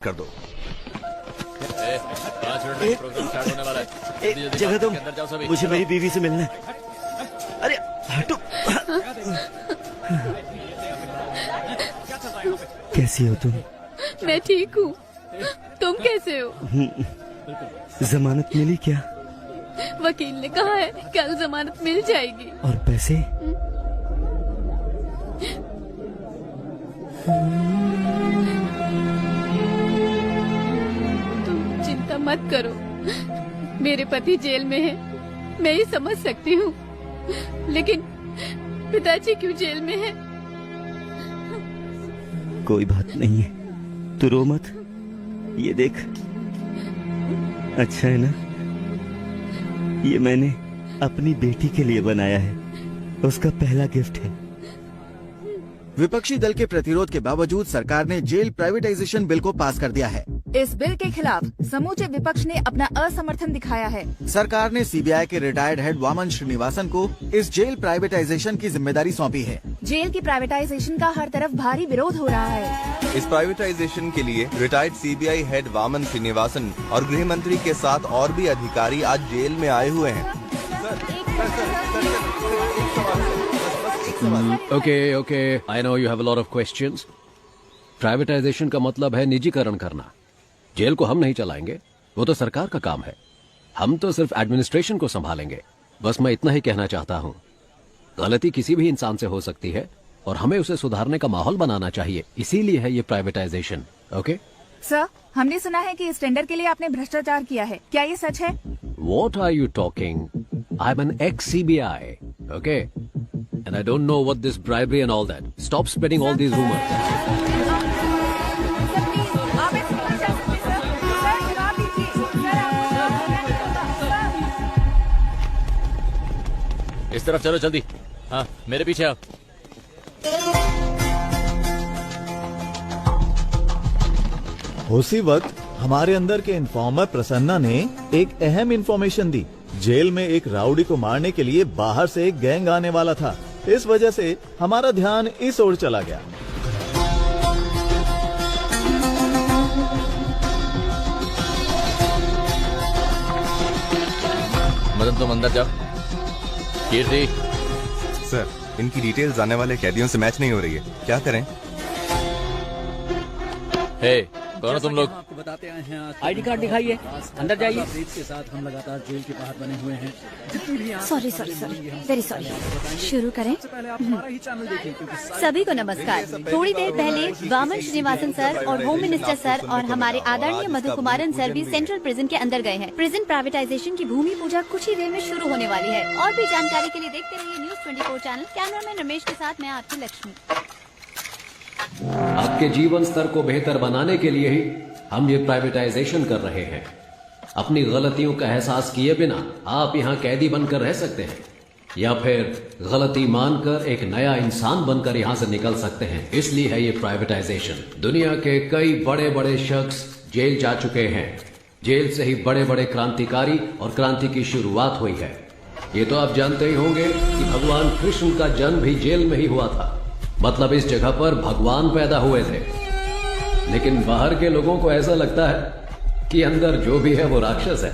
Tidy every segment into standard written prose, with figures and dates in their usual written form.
कर दो। 5 मिनट में प्रोग्राम स्टार्ट होने वाला है। एक जगह तुम, अंदर जाओ सभी। मुझे मेरी बीवी से मिलना है। अरे हटो। कैसी हो तुम? मैं ठीक हूँ, तुम कैसे हो? जमानत मिली क्या? वकील ने कहा है कल जमानत मिल जाएगी। और पैसे? तुम चिंता मत करो, मेरे पति जेल में है, मैं ये समझ सकती हूँ, लेकिन पिताजी क्यों जेल में है? कोई बात नहीं है, तू रो मत। ये देख, अच्छा है ना? ये मैंने अपनी बेटी के लिए बनाया है, उसका पहला गिफ्ट है। विपक्षी दल के प्रतिरोध के बावजूद सरकार ने जेल प्राइवेटाइजेशन बिल को पास कर दिया है। इस बिल के खिलाफ समूचे विपक्ष ने अपना असमर्थन दिखाया है। सरकार ने सीबीआई के रिटायर्ड हेड वामन श्रीनिवासन को इस जेल प्राइवेटाइजेशन की जिम्मेदारी सौंपी है। जेल की प्राइवेटाइजेशन का हर तरफ भारी विरोध हो रहा है। इस प्राइवेटाइजेशन के लिए retired CBI head Vaman Srinivasan और गृह मंत्री के साथ और भी अधिकारी आज जेल में आए हुए हैं। Okay, I know you have a lot of questions. Privatisation का मतलब है निजीकरण करना। जेल को हम नहीं चलाएंगे, वो तो सरकार का काम है। हम तो सिर्फ एडमिनिस्ट्रेशन को संभालेंगे। बस मैं इतना ही कहना चाहता हूँ। गलती किसी भी इंसान से हो सकती है और हमें उसे सुधारने का माहौल बनाना चाहिए, इसीलिए है ये प्राइवेटाइजेशन। ओके सर, हमने सुना है कि इस टेंडर के लिए आपने भ्रष्टाचार किया है, क्या ये सच है? What are you talking? I'm an ex-CBI, okay? And I don't know what this bribery and all that. Stop spreading all these rumors. इस तरफ चलो जल्दी। हाँ, मेरे पीछे आओ। उसी वक्त हमारे अंदर के इन्फॉर्मर प्रसन्ना ने एक अहम इन्फॉर्मेशन दी। जेल में एक राउडी को मारने के लिए बाहर से एक गैंग आने वाला था। इस वजह से हमारा ध्यान इस ओर चला गया। मदन, तुम अंदर जाओ। कीर्ति, सर, इनकी डिटेल्स आने वाले कैदियों से मैच नहीं हो रही है, क्या करें? हे, कौन हो तुम लोग? आपको बताते आए हैं आईडी कार्ड दिखाइए, अंदर जाइए। के साथ हम लगातार जेल के बाहर बने हुए हैं। जितनी भी सॉरी, वेरी सॉरी। शुरू करें? पहले आप हमारा ही चैनल देखिए, क्योंकि सभी को नमस्कार। थोड़ी देर पहले वामन श्रीनिवासन सर और होम मिनिस्टर सर और हमारे आदरणीय मधु कुमारन सर भी सेंट्रल प्रिजन के अंदर गए हैं। प्रिजन प्राइवेटाइजेशन की भूमि पूजा कुछ ही देर में शुरू होने वाली है। और भी जानकारी के लिए देखते रहिए न्यूज 24 चैनल। कैमरामैन रमेश के साथ मैं आपकी लक्ष्मी। आपके जीवन स्तर को बेहतर बनाने के लिए ही हम ये प्राइवेटाइजेशन कर रहे हैं। अपनी गलतियों का एहसास किए बिना आप यहाँ कैदी बनकर रह सकते हैं, या फिर गलती मानकर एक नया इंसान बनकर यहाँ से निकल सकते हैं। इसलिए है ये प्राइवेटाइजेशन। दुनिया के कई बड़े बड़े शख्स जेल जा चुके हैं। जेल से ही बड़े बड़े क्रांतिकारी और क्रांति की शुरुआत हुई है। ये तो आप जानते ही होंगे कि भगवान कृष्ण का जन्म भी जेल में ही हुआ था। मतलब इस जगह पर भगवान पैदा हुए थे। लेकिन बाहर के लोगों को ऐसा लगता है कि अंदर जो भी है वो राक्षस है।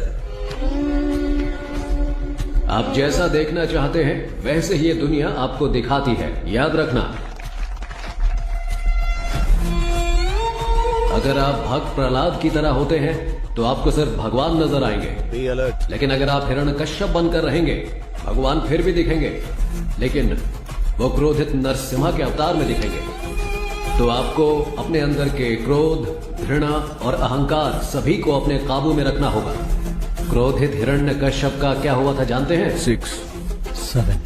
आप जैसा देखना चाहते हैं वैसे ही ये दुनिया आपको दिखाती है, याद रखना। अगर आप भक्त प्रहलाद की तरह होते हैं तो आपको सिर्फ भगवान नजर आएंगे। Be alert. लेकिन अगर आप हिरण्यकश्यप बनकर रहेंगे, भगवान फिर भी दिखेंगे, लेकिन वो क्रोधित नरसिम्हा के अवतार में दिखेंगे। तो आपको अपने अंदर के क्रोध, घृणा और अहंकार सभी को अपने काबू में रखना होगा। क्रोधित हिरण्यकश्यप का क्या हुआ था जानते हैं? 6, 7,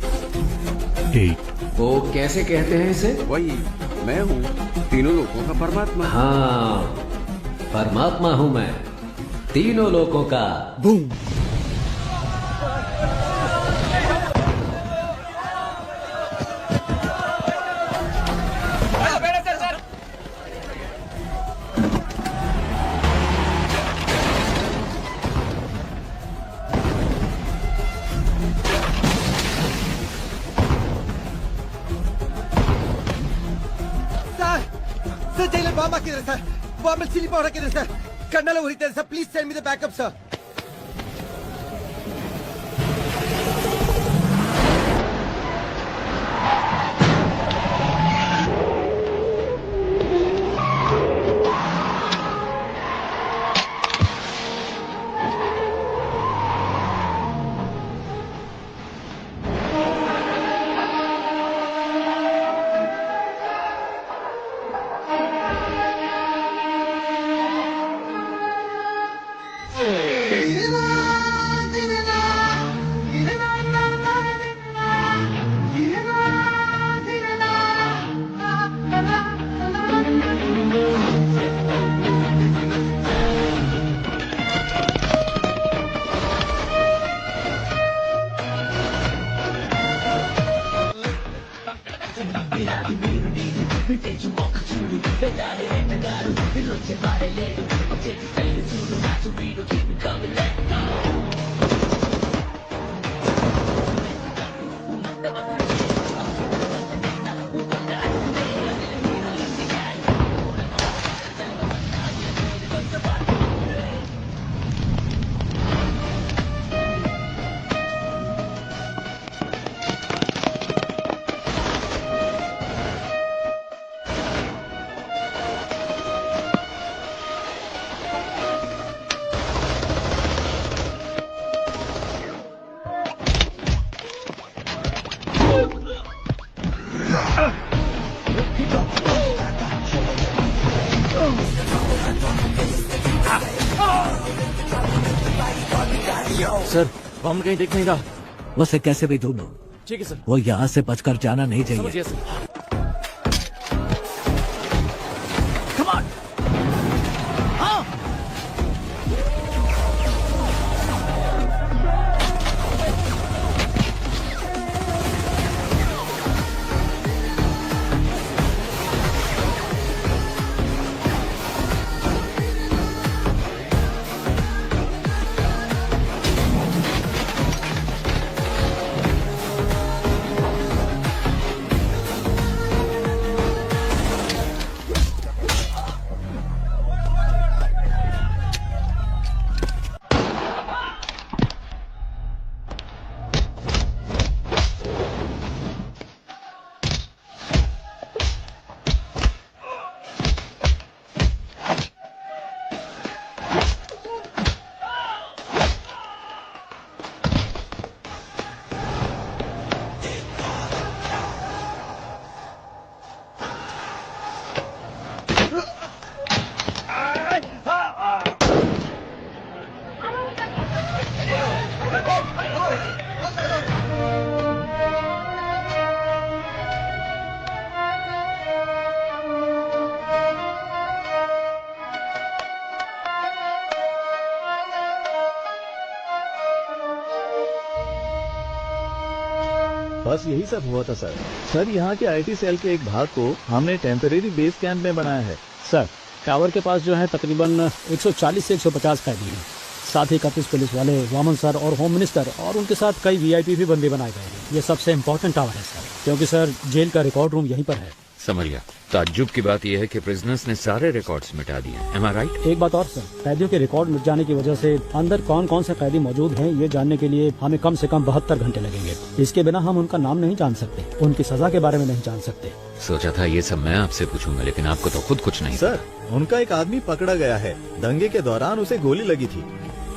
8। वो कैसे कहते हैं इसे? वही मैं हूँ, तीनों लोगों का परमात्मा। हाँ, परमात्मा हूँ मैं, तीनों लोगों का। बूम। सर, जेलर बाबा किधर है सर? वामन स्लीप और रखे सर कर्नल हो रही sir please send me the backup sir sir Vaman कहीं दिख नहीं रहा। उसे कैसे भी ढूंढो। ठीक है सर। वो यहाँ से बचकर जाना नहीं चाहिए। समझिए सर। बस यही सब हुआ था सर। सर यहाँ के आईटी सेल के एक भाग को हमने टेम्परेरी बेस कैंप में बनाया है। सर टावर के पास जो है तकरीबन 140 से 150 कैदी हैं। साथ ही 31 पुलिस वाले, वामन सर और होम मिनिस्टर और उनके साथ कई वीआईपी भी बंदी बनाए गए हैं। ये सबसे इम्पोर्टेंट टावर है सर, क्योंकि सर जेल का रिकॉर्ड रूम यहीं पर है। समझ गया। ताज्जुब की बात यह है कि प्रिजनर्स ने सारे रिकॉर्ड्स मिटा दिए। Am I right? एक बात और सर, कैदियों के रिकॉर्ड मिट जाने की वजह से अंदर कौन कौन से कैदी मौजूद हैं ये जानने के लिए हमें कम से कम 72 घंटे लगेंगे। इसके बिना हम उनका नाम नहीं जान सकते, उनकी सजा के बारे में नहीं जान सकते। सोचा था ये सब मैं आपसे पूछूंगा, लेकिन आपको तो खुद कुछ नहीं। सर उनका एक आदमी पकड़ा गया है। दंगे के दौरान उसे गोली लगी थी।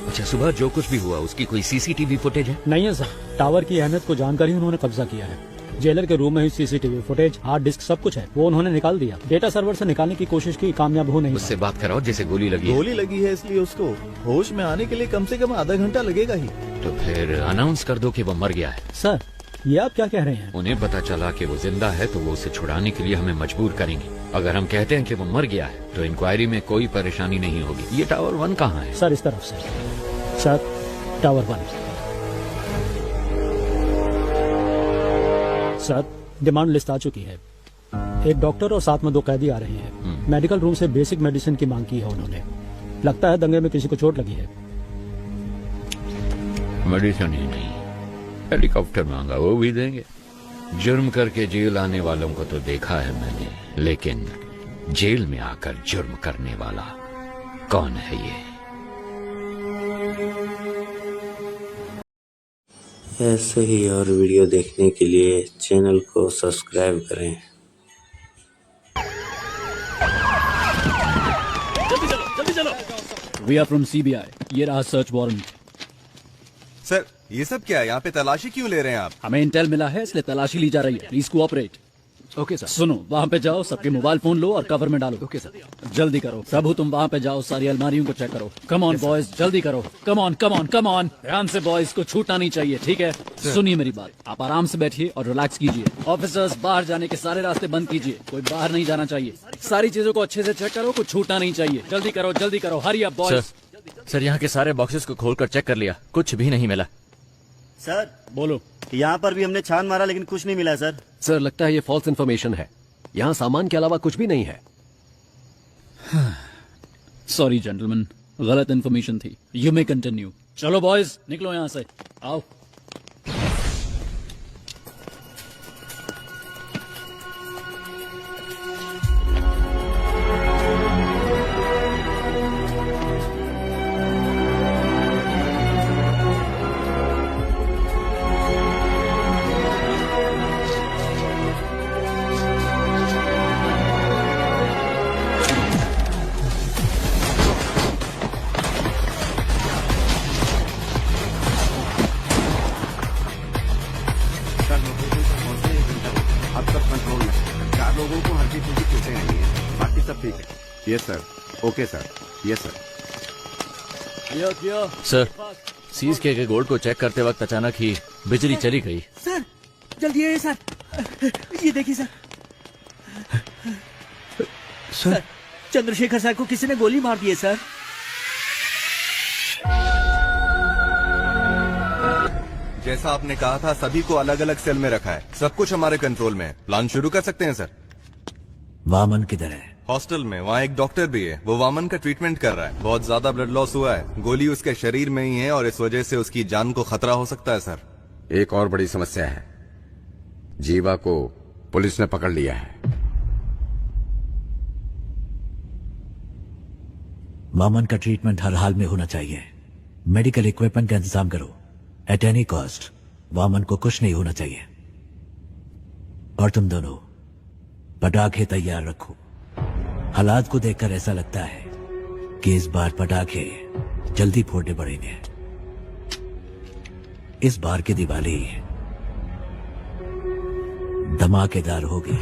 अच्छा, सुबह जो कुछ भी हुआ उसकी कोई सीसीटीवी फुटेज है? नहीं है सर, टावर की अहमियत को जानकर ही उन्होंने कब्जा किया है। जेलर के रूम में ही सीसीटीवी फुटेज, हार्ड डिस्क सब कुछ है, वो उन्होंने निकाल दिया। डेटा सर्वर से निकालने की कोशिश की, कामयाब हो नहीं। उससे बात कराओ जिसे गोली लगी है। गोली लगी है इसलिए उसको होश में आने के लिए कम से कम आधा घंटा लगेगा ही। तो फिर अनाउंस कर दो कि वो मर गया है। सर ये आप क्या कह रहे हैं? उन्हें पता चला कि वो जिंदा है तो वो उसे छुड़ाने के लिए हमें मजबूर करेंगे। अगर हम कहते हैं कि वो मर गया है तो इंक्वायरी में कोई परेशानी नहीं होगी। ये टावर 1 कहाँ है? सर इस तरफ से। Sir tower 1। Sir demand list आ चुकी है। एक डॉक्टर और साथ में 2 कैदी आ रहे हैं। मेडिकल रूम से बेसिक मेडिसिन की मांग की है उन्होंने। लगता है दंगे में किसी को चोट लगी है। मेडिसिन ही नहीं, हेलीकॉप्टर मांगा, वो भी देंगे। जुर्म करके जेल आने वालों को तो देखा है मैंने, लेकिन जेल में आकर जुर्म करने वाला कौन है ये? ऐसे ही और वीडियो देखने के लिए चैनल को सब्सक्राइब करें। जल्दी चलो। We are from CBI. ये रहा सर्च वारंट। सर ये सब क्या है? यहाँ पे तलाशी क्यों ले रहे हैं आप? हमें इंटेल मिला है इसलिए तलाशी ली जा रही है। Please cooperate. Okay sir. सुनो, वहाँ पे जाओ, सबके मोबाइल फोन लो और कवर में डालो। Okay sir. जल्दी करो। प्रभु तुम वहाँ पे जाओ, सारी अलमारियों को चेक करो। कम ऑन बॉयज, जल्दी करो। Come on come on come on. ध्यान से बॉयज, को छूटना नहीं चाहिए, ठीक है? सुनिए मेरी बात, आप आराम से बैठिए और रिलैक्स कीजिए। ऑफिसर्स, बाहर जाने के सारे रास्ते बंद कीजिए। कोई बाहर नहीं जाना चाहिए। सारी चीजों को अच्छे से चेक करो, कुछ छूटना नहीं चाहिए। जल्दी करो, हरी अप बॉयज। सर यहाँ के सारे बॉक्सेस को खोलकर चेक कर लिया, कुछ भी नहीं मिला। सर बोलो। यहाँ पर भी हमने छान मारा लेकिन कुछ नहीं मिला सर। सर लगता है ये फॉल्स इन्फॉर्मेशन है। यहाँ सामान के अलावा कुछ भी नहीं है। सॉरी जेंटलमैन, गलत इन्फॉर्मेशन थी। You may continue. चलो बॉयज, निकलो यहाँ से, आओ। Yes sir. Okay sir. Yes sir. Sir seize किए गए गोल्ड को चेक करते वक्त अचानक ही बिजली चली गई। सर जल्दी आइए सर, ये देखिए सर। सर चंद्रशेखर सर को किसी ने गोली मार दी है सर। जैसा आपने कहा था सभी को अलग अलग सेल में रखा है। सब कुछ हमारे कंट्रोल में है। प्लान शुरू कर सकते हैं सर। वामन किधर है? हॉस्टल में। वहाँ एक डॉक्टर भी है, वो वामन का ट्रीटमेंट कर रहा है। बहुत ज्यादा ब्लड लॉस हुआ है, गोली उसके शरीर में ही है और इस वजह से उसकी जान को खतरा हो सकता है सर। एक और बड़ी समस्या है, जीवा को पुलिस ने पकड़ लिया है। वामन का ट्रीटमेंट हर हाल में होना चाहिए। मेडिकल इक्विपमेंट का इंतजाम करो एट एनी कॉस्ट। वामन को कुछ नहीं होना चाहिए। और तुम दोनों पटाखे तैयार रखो। हालात को देखकर ऐसा लगता है कि इस बार पटाखे जल्दी फोड़ने पड़ेंगे। इस बार की दिवाली धमाकेदार होगी।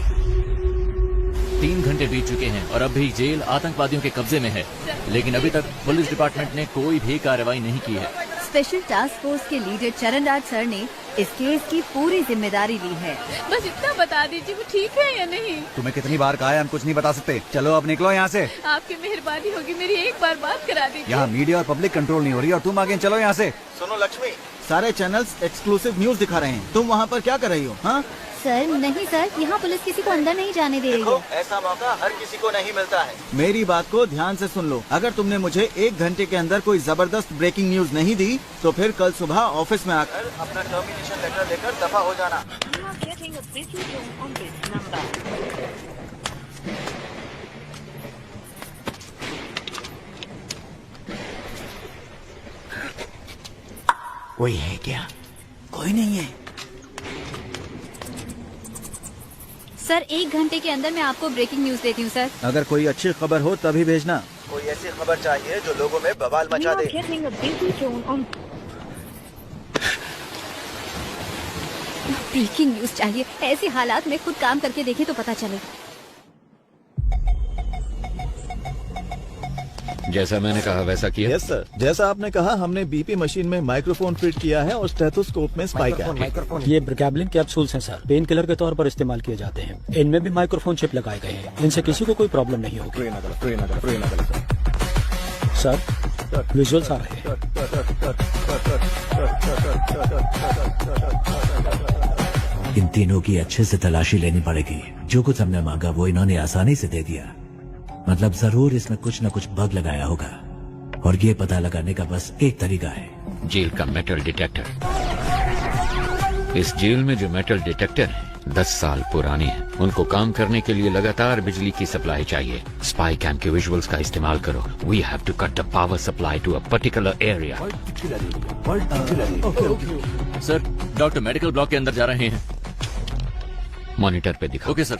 3 घंटे बीत चुके हैं और अब भी जेल आतंकवादियों के कब्जे में है, लेकिन अभी तक पुलिस डिपार्टमेंट ने कोई भी कार्रवाई नहीं की है। स्पेशल टास्क फोर्स के लीडर चरण राज सर ने इस केस की पूरी जिम्मेदारी ली है। बस इतना बता दीजिए वो ठीक है या नहीं। तुम्हें कितनी बार कहा है, हम कुछ नहीं बता सकते। चलो अब निकलो यहाँ से। आपकी मेहरबानी होगी, मेरी एक बार बात करा दीजिए। यहाँ मीडिया और पब्लिक कंट्रोल नहीं हो रही और तुम आगे चलो यहाँ से। सुनो लक्ष्मी, सारे चैनल्स एक्सक्लूसिव न्यूज दिखा रहे हैं, तुम वहाँ पर क्या कर रही हो? हाँ सर नहीं सर, यहाँ पुलिस किसी को अंदर नहीं जाने दे रही है। ऐसा मौका हर किसी को नहीं मिलता है। मेरी बात को ध्यान से सुन लो। अगर तुमने मुझे 1 घंटे के अंदर कोई जबरदस्त ब्रेकिंग न्यूज नहीं दी तो फिर कल सुबह ऑफिस में आकर अपना टर्मिनेशन लेटर लेकर दफा हो जाना। कोई है क्या? कोई नहीं है सर। 1 घंटे के अंदर मैं आपको ब्रेकिंग न्यूज देती हूँ सर। अगर कोई अच्छी खबर हो तभी भेजना। कोई ऐसी खबर चाहिए जो लोगों में बवाल मचा दे। ब्रेकिंग न्यूज चाहिए। ऐसे हालात में खुद काम करके देखें तो पता चले। जैसा मैंने कहा वैसा किया। यस सर, जैसा आपने कहा हमने बीपी मशीन में माइक्रोफोन फिट किया है और स्टेथोस्कोप में स्पाइक है। ये ब्रिकैबलिन कैप्सूल्स हैं सर, पेन किलर के तौर पर इस्तेमाल किए जाते हैं। इनमें भी माइक्रोफोन चिप लगाए गए हैं, इनसे किसी को कोई प्रॉब्लम नहीं होगी। सर विजुअल्स आ रहे हैं। इन तीनों की अच्छे से तलाशी लेनी पड़ेगी। जो कुछ हमने मांगा वो इन्होंने आसानी से दे दिया। मतलब जरूर इसमें कुछ न कुछ बग लगाया होगा और ये पता लगाने का बस एक तरीका है, जेल का मेटल डिटेक्टर। इस जेल में जो मेटल डिटेक्टर है 10 साल पुराने हैं। उनको काम करने के लिए लगातार बिजली की सप्लाई चाहिए। स्पाई कैम के विजुअल्स का इस्तेमाल करो। We have to cut the power supply to a particular area. Sir, doctor medical block के अंदर जा रहे हैं। मॉनिटर पे दिखाओ। Okay sir.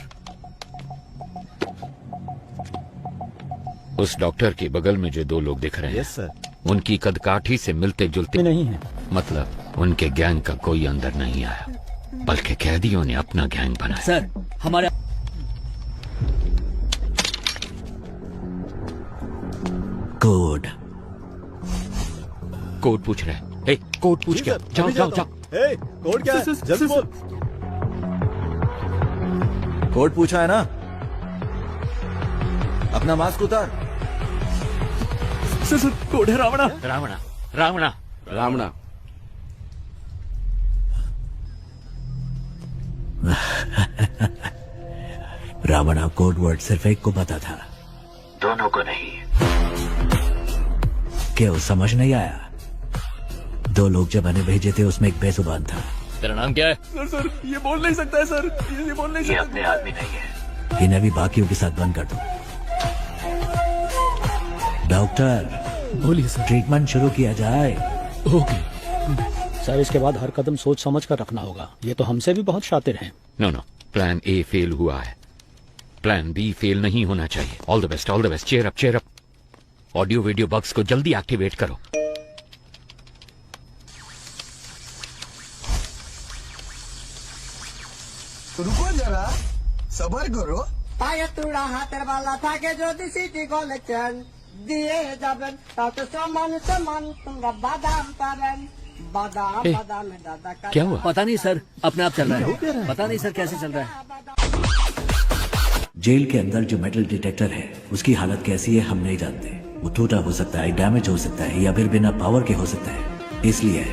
उस डॉक्टर के बगल में जो 2 लोग दिख रहे हैं, यस सर, उनकी कदकाठी से मिलते जुलते नहीं है। मतलब उनके गैंग का कोई अंदर नहीं आया, बल्कि कैदियों ने अपना गैंग बनाया। सर, हमारे कोड पूछ रहे हैं। ए, कोड पूछ क्या? जाओ जाओ जाओ। ए, कोड क्या है? जल्दी बोल। कोड पूछा है ना? अपना मास्क उतार। सर, कोड है रावणा। रावणा रावणा रामना रावणा कोड वर्ड सिर्फ एक को पता था, दोनों को नहीं। क्यों समझ नहीं आया? 2 लोग जब हमें भेजे थे उसमें एक बेजुबान था। तेरा नाम क्या है? सर, ये बोल नहीं सकता है सर, ये बोल नहीं ये अपने आदमी नहीं है। इन्हें भी बाकियों के साथ बंद कर दो। डॉक्टर बोलिए सर। ट्रीटमेंट शुरू किया जाए। ओके सर, इसके बाद हर कदम सोच समझ कर रखना होगा। ये तो हमसे भी बहुत शातिर हैं। नो, प्लान ए फेल हुआ है, प्लान बी फेल नहीं होना चाहिए। All the best, all the best. Cheer up, cheer up. Audio video bugs को जल्दी एक्टिवेट करो। रुको जरा, सबर करो। पाया तुड़ा हाथेर वाला था के जो सिटी कलेक्शन दिए जाबन ताते समान तुमरा बादाम पारन बादाम बादाम में दादा का। क्या हुआ? पता नहीं सर, अपने आप चल रहा है। पता नहीं सर कैसे चल रहा है। जेल के अंदर जो मेटल डिटेक्टर है उसकी हालत कैसी है हम नहीं जानते। वो टूटा हो सकता है, डैमेज हो सकता है, या फिर बिना पावर के हो सकता है। इसलिए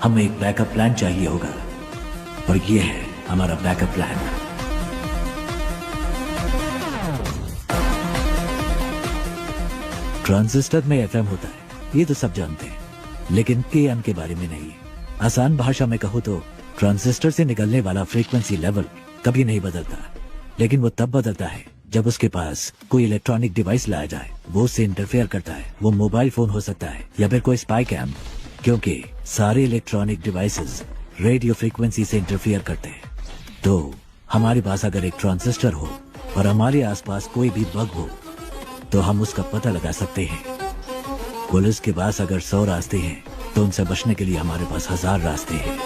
हमें एक बैकअप प्लान चाहिए होगा, और ये है हमारा बैकअप प्लान। ट्रांजिस्टर में एफएम होता है, ये तो सब जानते हैं, लेकिन केएम के बारे में नहीं। आसान भाषा में कहो तो ट्रांजिस्टर से निकलने वाला फ्रीक्वेंसी लेवल कभी नहीं बदलता, लेकिन वो तब बदलता है जब उसके पास कोई इलेक्ट्रॉनिक डिवाइस लाया जाए। वो उससे इंटरफेयर करता है। वो मोबाइल फोन हो सकता है या फिर कोई स्पाई कैम, क्योंकि सारे इलेक्ट्रॉनिक डिवाइसेस रेडियो फ्रीक्वेंसी से इंटरफेयर करते हैं। तो हमारे पास अगर एक ट्रांजिस्टर हो और हमारे आसपास कोई भी बग हो तो हम उसका पता लगा सकते हैं। पुलिस के पास अगर 100 रास्ते हैं तो उनसे बचने के लिए हमारे पास 1000 रास्ते हैं।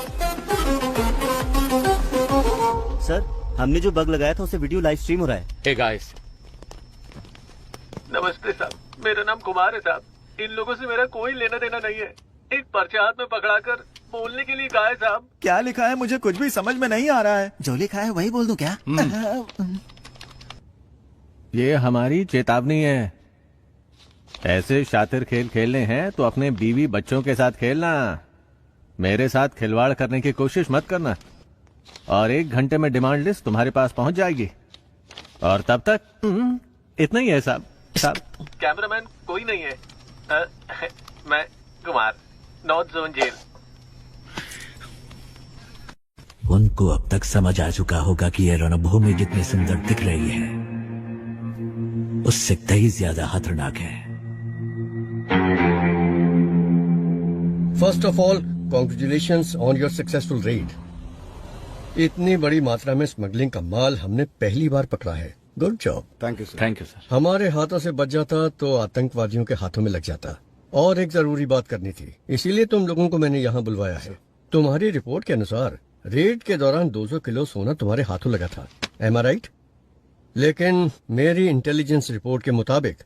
सर, हमने जो बग लगाया था उसे वीडियो लाइव स्ट्रीम हो रहा है। हे गाइस, नमस्ते साहब, मेरा नाम कुमार है साहब। इन लोगों से मेरा कोई लेना देना नहीं है। एक पर्चा हाथ में पकड़ाकर बोलने के लिए कहा है साहब। क्या लिखा है मुझे कुछ भी समझ में नहीं आ रहा है। जो लिखा है वही बोल दूं क्या? ये हमारी चेतावनी है। ऐसे शातिर खेल खेलने हैं तो अपने बीवी बच्चों के साथ खेलना, मेरे साथ खिलवाड़ करने की कोशिश मत करना। और 1 घंटे में डिमांड लिस्ट तुम्हारे पास पहुंच जाएगी। और तब तक इतना ही है साहब। कैमरामैन कोई नहीं है। मैं कुमार, नॉर्थ जोन जेल। उनको अब तक समझ आ चुका होगा कि यह रणभूमि जितनी सुंदर दिख रही है उससे कहीं ज्यादा खतरनाक है। First of all, congratulations on your successful red. इतनी बड़ी मात्रा में स्मगलिंग का माल हमने पहली बार पकड़ा है। Good job. Thank you sir. Thank you sir. हमारे हाथों से बच जाता तो आतंकवादियों के हाथों में लग जाता। और एक जरूरी बात करनी थी, इसीलिए तुम लोगों को मैंने यहाँ बुलवाया है। तुम्हारी रिपोर्ट के अनुसार रेड के दौरान 200 किलो सोना तुम्हारे हाथों लगा था। एम आई राइट? लेकिन मेरी इंटेलिजेंस रिपोर्ट के मुताबिक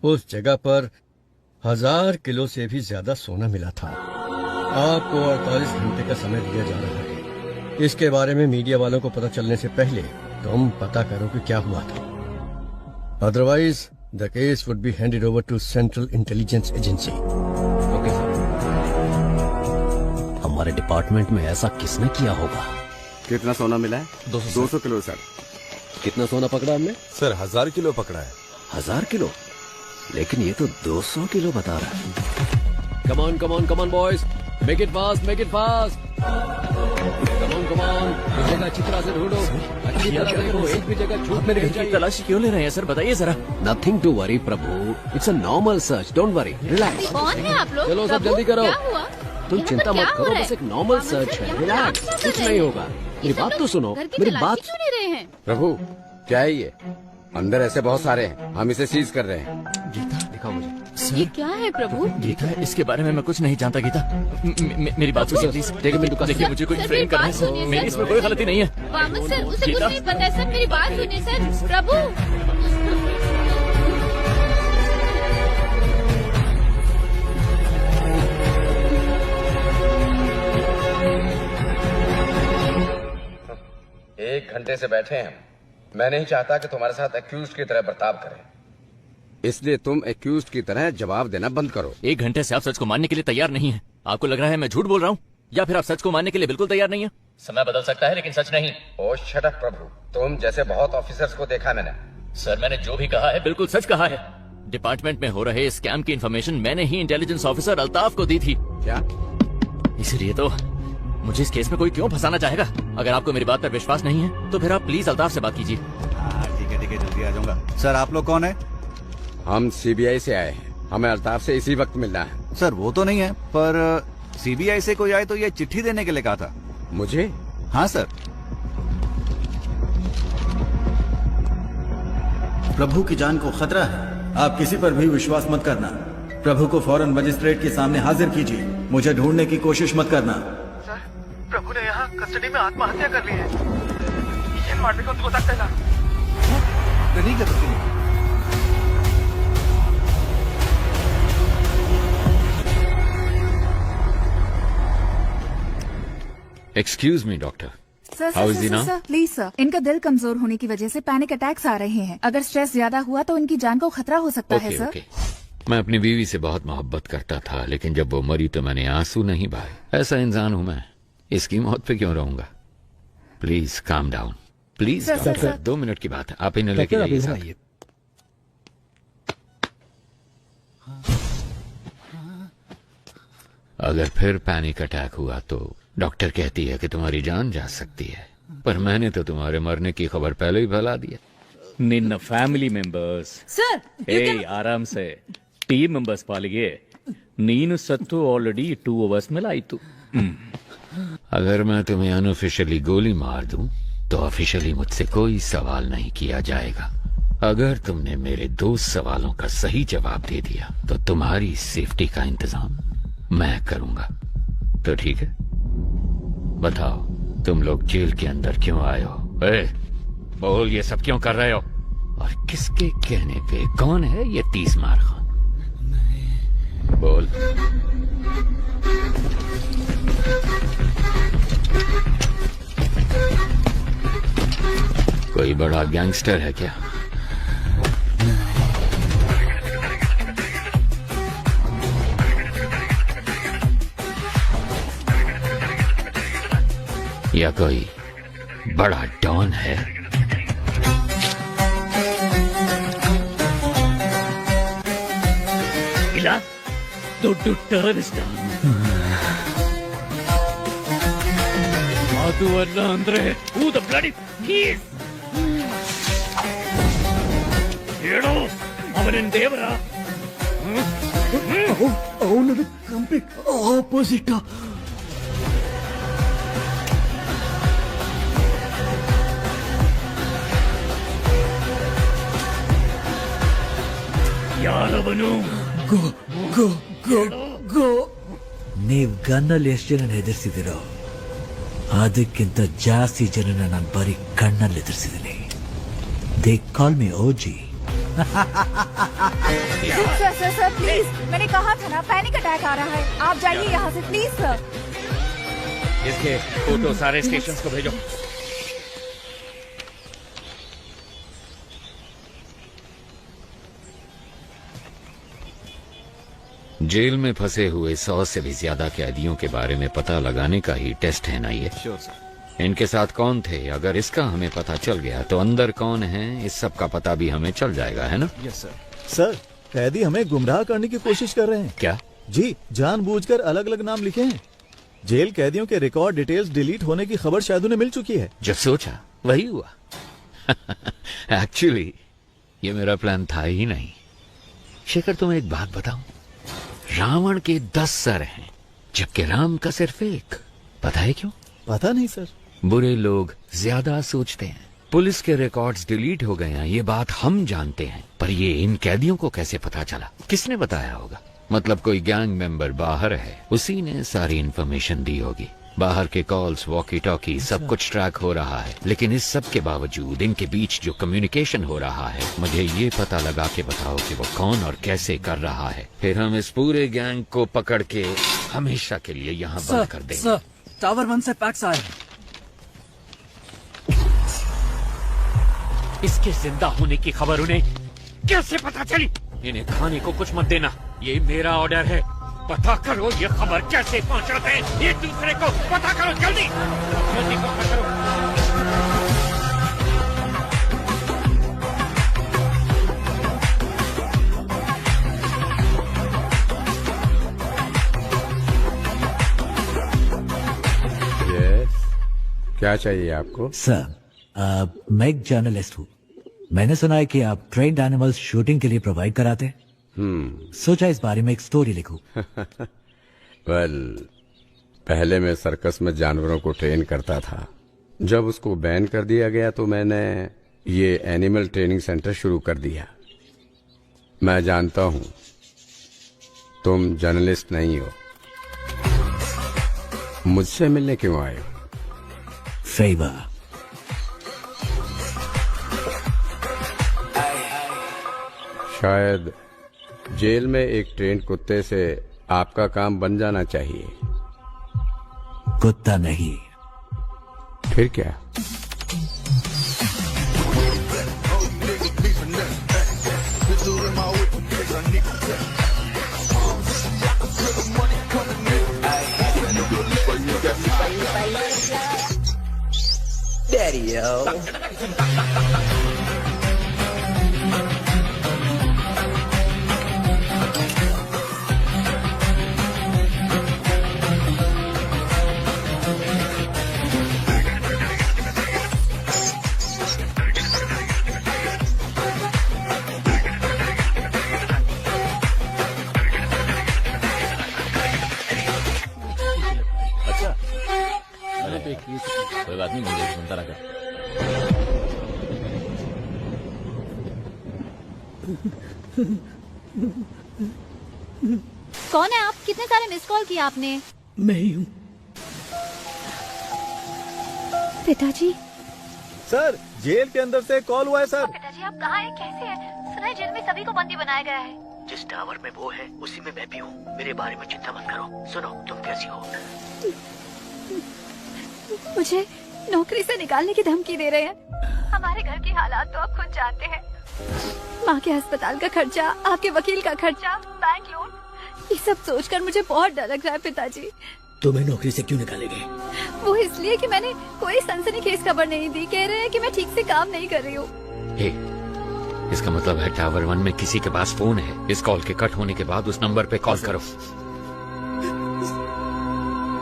उस जगह पर 1000 किलो से भी ज्यादा सोना मिला था। आपको 48 घंटे का समय दिया जा रहा है। इसके बारे में मीडिया वालों को पता चलने से पहले तुम पता करो कि क्या हुआ था। Otherwise the case would be handed over to Central Intelligence Agency. Okay sir. हमारे डिपार्टमेंट में ऐसा किसने किया होगा? कितना सोना मिला है? 200 किलो सर। कितना सोना पकड़ा हमने? सर 1000 किलो पकड़ा है। 1000 किलो? लेकिन ये तो 200 किलो बता रहा है। Come on boys, make it fast. कमान जगह चित्रा से ढूंढो, अच्छी तरह देखो, एक भी जगह छूट मेरे घर की तलाशी क्यों ले रहे हैं सर, बताइए जरा। Nothing to worry Prabhu, it's a normal search, don't worry, relax. कौन है आप लोग? चलो सब प्रभु, जल्दी करो। क्या हुआ? तुम यहाँ चिंता पर क्या मत हो करो, रहा है? बस एक नॉर्मल सर्च है, रिलैक्स, कुछ नहीं होगा। मेरी बात तो सुनो, घर की मेरी तलाशी बात। क्यों ले रहे हैं? प्रभु क्या है ये? अंदर ऐसे बहुत सारे हैं, हम इसे सीज कर रहे हैं। गीता दिखाओ मुझे। ये क्या है प्रभु? गीता, इसके बारे में मैं कुछ नहीं जानता गीता। मेरी बात सुनिए प्लीज। देखिए मुझे कोई सर, फ्रेम मेरी करना बात सुनिए, है, सर। मेरी इसमें कोई गलती नहीं है। वामन सर, उसे कुछ गीता। नहीं पता है सर, मेरी बात सुनिए सर। प्रभु एक घंटे से बैठे हैं हम। मैं नहीं चाहता कि तुम्हारे साथ एक्यूज्ड की तरह बर्ताव करें, इसलिए तुम एक्यूज्ड की तरह जवाब देना बंद करो। 1 घंटे से आप सच को मानने के लिए तैयार नहीं है। आपको लग रहा है मैं झूठ बोल रहा हूँ, या फिर आप सच को मानने के लिए बिल्कुल तैयार नहीं है? समय बदल सकता है लेकिन सच नहीं। ओ शट अप प्रभु, तुम जैसे बहुत ऑफिसर्स को देखा मैंने। सर मैंने जो भी कहा है बिल्कुल सच कहा है। डिपार्टमेंट में हो रहे स्कैम की इन्फॉर्मेशन मैंने ही इंटेलिजेंस ऑफिसर अल्ताफ को दी थी। क्या? इसलिए तो मुझे इस केस में कोई क्यों फंसाना चाहेगा? अगर आपको मेरी बात पर विश्वास नहीं है तो फिर आप प्लीज अल्ताफ से बात कीजिए। ठीक है जल्दी आ जाऊंगा। सर आप लोग कौन है? हम सीबीआई से आए हैं, हमें अल्ताफ से इसी वक्त मिलना है। सर वो तो नहीं है, पर सीबीआई से कोई आए तो ये चिट्ठी देने के लिए कहा था। मुझे? हाँ सर। प्रभु की जान को खतरा है, आप किसी पर भी विश्वास मत करना। प्रभु को फौरन मजिस्ट्रेट के सामने हाजिर कीजिए, मुझे ढूंढने की कोशिश मत करना। सर प्रभु ने यहाँ कस्टडी में आत्महत्या कर ली है। ಏನ್ ಮಾಡ್ಬೇಕು ಅಂತ ಗೊತ್ತಾಗ್ತಾ ಇಲ್ಲ। नहीं कर सकते। Excuse me doctor, sir How is sir he sir, now? Sir please sir, इनका दिल कमजोर होने की वजह से पैनिक अटैक्स आ रहे हैं। अगर स्ट्रेस ज्यादा हुआ तो इनकी जान को खतरा हो सकता है सर। ओके। मैं अपनी बीवी से बहुत मोहब्बत करता था, लेकिन जब वो मरी तो मैंने आंसू नहीं बहाए। ऐसा इंसान हूं मैं, इसकी मौत पे क्यों रहूंगा? Please calm down, please. Sir, sir, doctor sir. 2 minute की बात है, आप इन्हें लेके जाइए साथ। अगर फिर पैनिक अटैक हुआ तो डॉक्टर कहती है कि तुम्हारी जान जा सकती है, पर मैंने तो तुम्हारे मरने की खबर पहले ही फैला दी है। ನಿನ್ನ ಫ್ಯಾಮಿಲಿ ಮೆಂಬರ್ಸ್ सर ಆರಾಮ್ ಸೆ ಟೀಮ್ ಮೆಂಬರ್ಸ್ ಪಾಲಿಗೆ ನೀನು ಸತ್ತು ಆಲ್ರೆಡಿ 2 hours ಮೇಲೆ ಆಯ್ತು। अगर मैं तुम्हें अनऑफिशियली गोली मार दूं तो ऑफिशियली मुझसे कोई सवाल नहीं किया जाएगा। अगर तुमने मेरे 2 सवालों का सही जवाब दे दिया तो तुम्हारी सेफ्टी का इंतजाम मैं करूंगा। तो ठीक है, बताओ तुम लोग जेल के अंदर क्यों आए हो? बोल, ये सब क्यों कर रहे हो? और किसके कहने पे? कौन है ये 30 मार खान? बोल। कोई बड़ा गैंगस्टर है क्या? या कोई बड़ा डॉन है? ಇಲ್ಲ ದೊಡ್ಡ ಟೆರರಿಸ್ಟ್ ಅದು ಅಲ್ಲ ಅಂದ್ರೆ ಹೂ ದ ಬ್ಲಡಿ ಕೀಸ್ ಹೇಳು, ಅವನೇನ್ ದೇವರ? ಅವನದು ಕಂಪ್ಲೀಟ್ ಆಪೋಸಿಟ್. ಯಾರವನು? ಗೋ ಗೋ ಗೋ ಗೋ. ನೀವ್ ಗನ್ನಲ್ಲಿ ಎಷ್ಟು ಜನ ಹೆದರ್ಸಿದಿರೋ ಅದಕ್ಕಿಂತ ಜಾಸ್ತಿ ಜನನ ನಾನು ಬರೀ ಕಣ್ಣಲ್ಲಿ ಎದುರಿಸಿದ್ದೀನಿ. They call me OG. Sir sir sir please, मैंने कहा था ना पैनिक अटैक आ रहा है, आप जाइए यहाँ से प्लीज सर। इसके फोटो सारे स्टेशंस को भेजो। जेल में फंसे हुए 100 से भी ज्यादा कैदियों के बारे में पता लगाने का ही टेस्ट है ना ये? Sure sir. इनके साथ कौन थे? अगर इसका हमें पता चल गया तो अंदर कौन है इस सब का पता भी हमें चल जाएगा, है ना? Yes sir. सर कैदी हमें गुमराह करने की कोशिश कर रहे हैं। क्या? जी, जानबूझकर अलग अलग नाम लिखे हैं। जेल कैदियों के रिकॉर्ड डिटेल्स डिलीट होने की खबर शायद उन्हें मिल चुकी है। जो सोचा वही हुआ। एक्चुअली ये मेरा प्लान था ही नहीं। शेखर, तुम्हें एक बात बताऊं, रावण के 10 सर हैं जबकि राम का सिर्फ एक। पता है क्यों? पता नहीं सर। बुरे लोग ज्यादा सोचते हैं। पुलिस के रिकॉर्ड्स डिलीट हो गए हैं, ये बात हम जानते हैं, पर ये इन कैदियों को कैसे पता चला? किसने बताया होगा? मतलब कोई गैंग मेंबर बाहर है, उसी ने सारी इन्फॉर्मेशन दी होगी। बाहर के कॉल्स, वॉकी टॉकी, सब कुछ ट्रैक हो रहा है, लेकिन इस सब के बावजूद इनके बीच जो कम्युनिकेशन हो रहा है, मुझे ये पता लगा के बताओ कि वो कौन और कैसे कर रहा है। फिर हम इस पूरे गैंग को पकड़ के हमेशा के लिए यहाँ बंद कर देंगे। सर, टावर 1 से पैक्स आए हैं। इसके जिंदा होने की खबर उन्हें कैसे पता चली? इन्हें खाने को कुछ मत देना, ये मेरा ऑर्डर है। पता करो ये खबर कैसे पहुंचाते हैं एक दूसरे को। पता करो जल्दी, जल्दी पता करो। क्या चाहिए आपको? सर, मैं एक जर्नलिस्ट हूँ। मैंने सुना है कि आप ट्रेन्ड एनिमल्स शूटिंग के लिए प्रोवाइड कराते हैं। सोचा इस बारे में एक स्टोरी लिखूं। वेल, पहले मैं सर्कस में जानवरों को ट्रेन करता था। जब उसको बैन कर दिया गया तो मैंने ये एनिमल ट्रेनिंग सेंटर शुरू कर दिया। मैं जानता हूँ तुम जर्नलिस्ट नहीं हो। मुझसे मिलने क्यों आए हो? फेवर। शायद जेल में एक ट्रेंड कुत्ते से आपका काम बन जाना चाहिए। कुत्ता नहीं। फिर क्या? Daddy-o. कोई बात नहीं, मुझे सुनता रहा। कौन है आप? कितने सारे मिस कॉल किए आपने? मैं ही हूँ। पिताजी। सर, जेल के अंदर से कॉल हुआ है सर। पिताजी आप कहाँ हैं? कैसे हैं? सुना है जेल में सभी को बंदी बनाया गया है। जिस टावर में वो है उसी में मैं भी हूँ। मेरे बारे में चिंता मत करो। सुनो, तुम कैसी हो? मुझे नौकरी से निकालने की धमकी दे रहे हैं। हमारे घर के हालात तो आप खुद जानते हैं। माँ के अस्पताल का खर्चा, आपके वकील का खर्चा, बैंक लोन, ये सब सोचकर मुझे बहुत डर लग रहा है पिताजी। तुम्हें नौकरी से क्यों निकालेंगे? वो इसलिए कि मैंने कोई सनसनीखेज खबर नहीं दी। कह रहे हैं कि मैं ठीक से काम नहीं कर रही हूँ। इसका मतलब है टावर 1 में किसी के पास फोन है। इस कॉल के कट होने के बाद उस नंबर पे कॉल करो।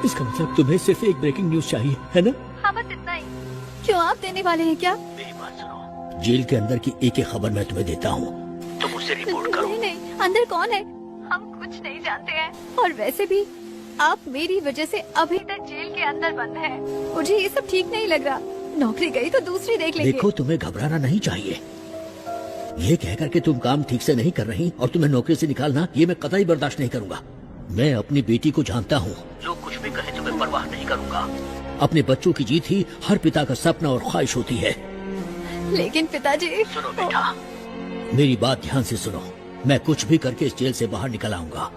इसका मतलब तुम्हें सिर्फ एक ब्रेकिंग न्यूज चाहिए, है ना? हाँ, बस इतना ही। क्यों, आप देने वाले हैं क्या? मेरी बात सुनो, जेल के अंदर की एक एक खबर मैं तुम्हें देता हूँ, तुम मुझसे रिपोर्ट करो। नहीं, अंदर कौन है हम कुछ नहीं जानते हैं। और वैसे भी आप मेरी वजह से अभी तक जेल के अंदर बंद हैं। मुझे ये सब ठीक नहीं लग रहा। नौकरी गई तो दूसरी देख लेंगे। देखो, तुम्हें घबराना नहीं चाहिए। ये कहकर के तुम काम ठीक से नहीं कर रही और तुम्हें नौकरी से निकालना, ये मैं कतई बर्दाश्त नहीं करूंगा। मैं अपनी बेटी को जानता हूँ। लोग कुछ भी कहे तुम्हें परवाह नहीं करूंगा। अपने बच्चों की जीत ही हर पिता का सपना और ख्वाहिश होती है। लेकिन पिताजी। सुनो बेटा, मेरी बात ध्यान से सुनो। मैं कुछ भी करके इस जेल से बाहर निकल आऊंगा।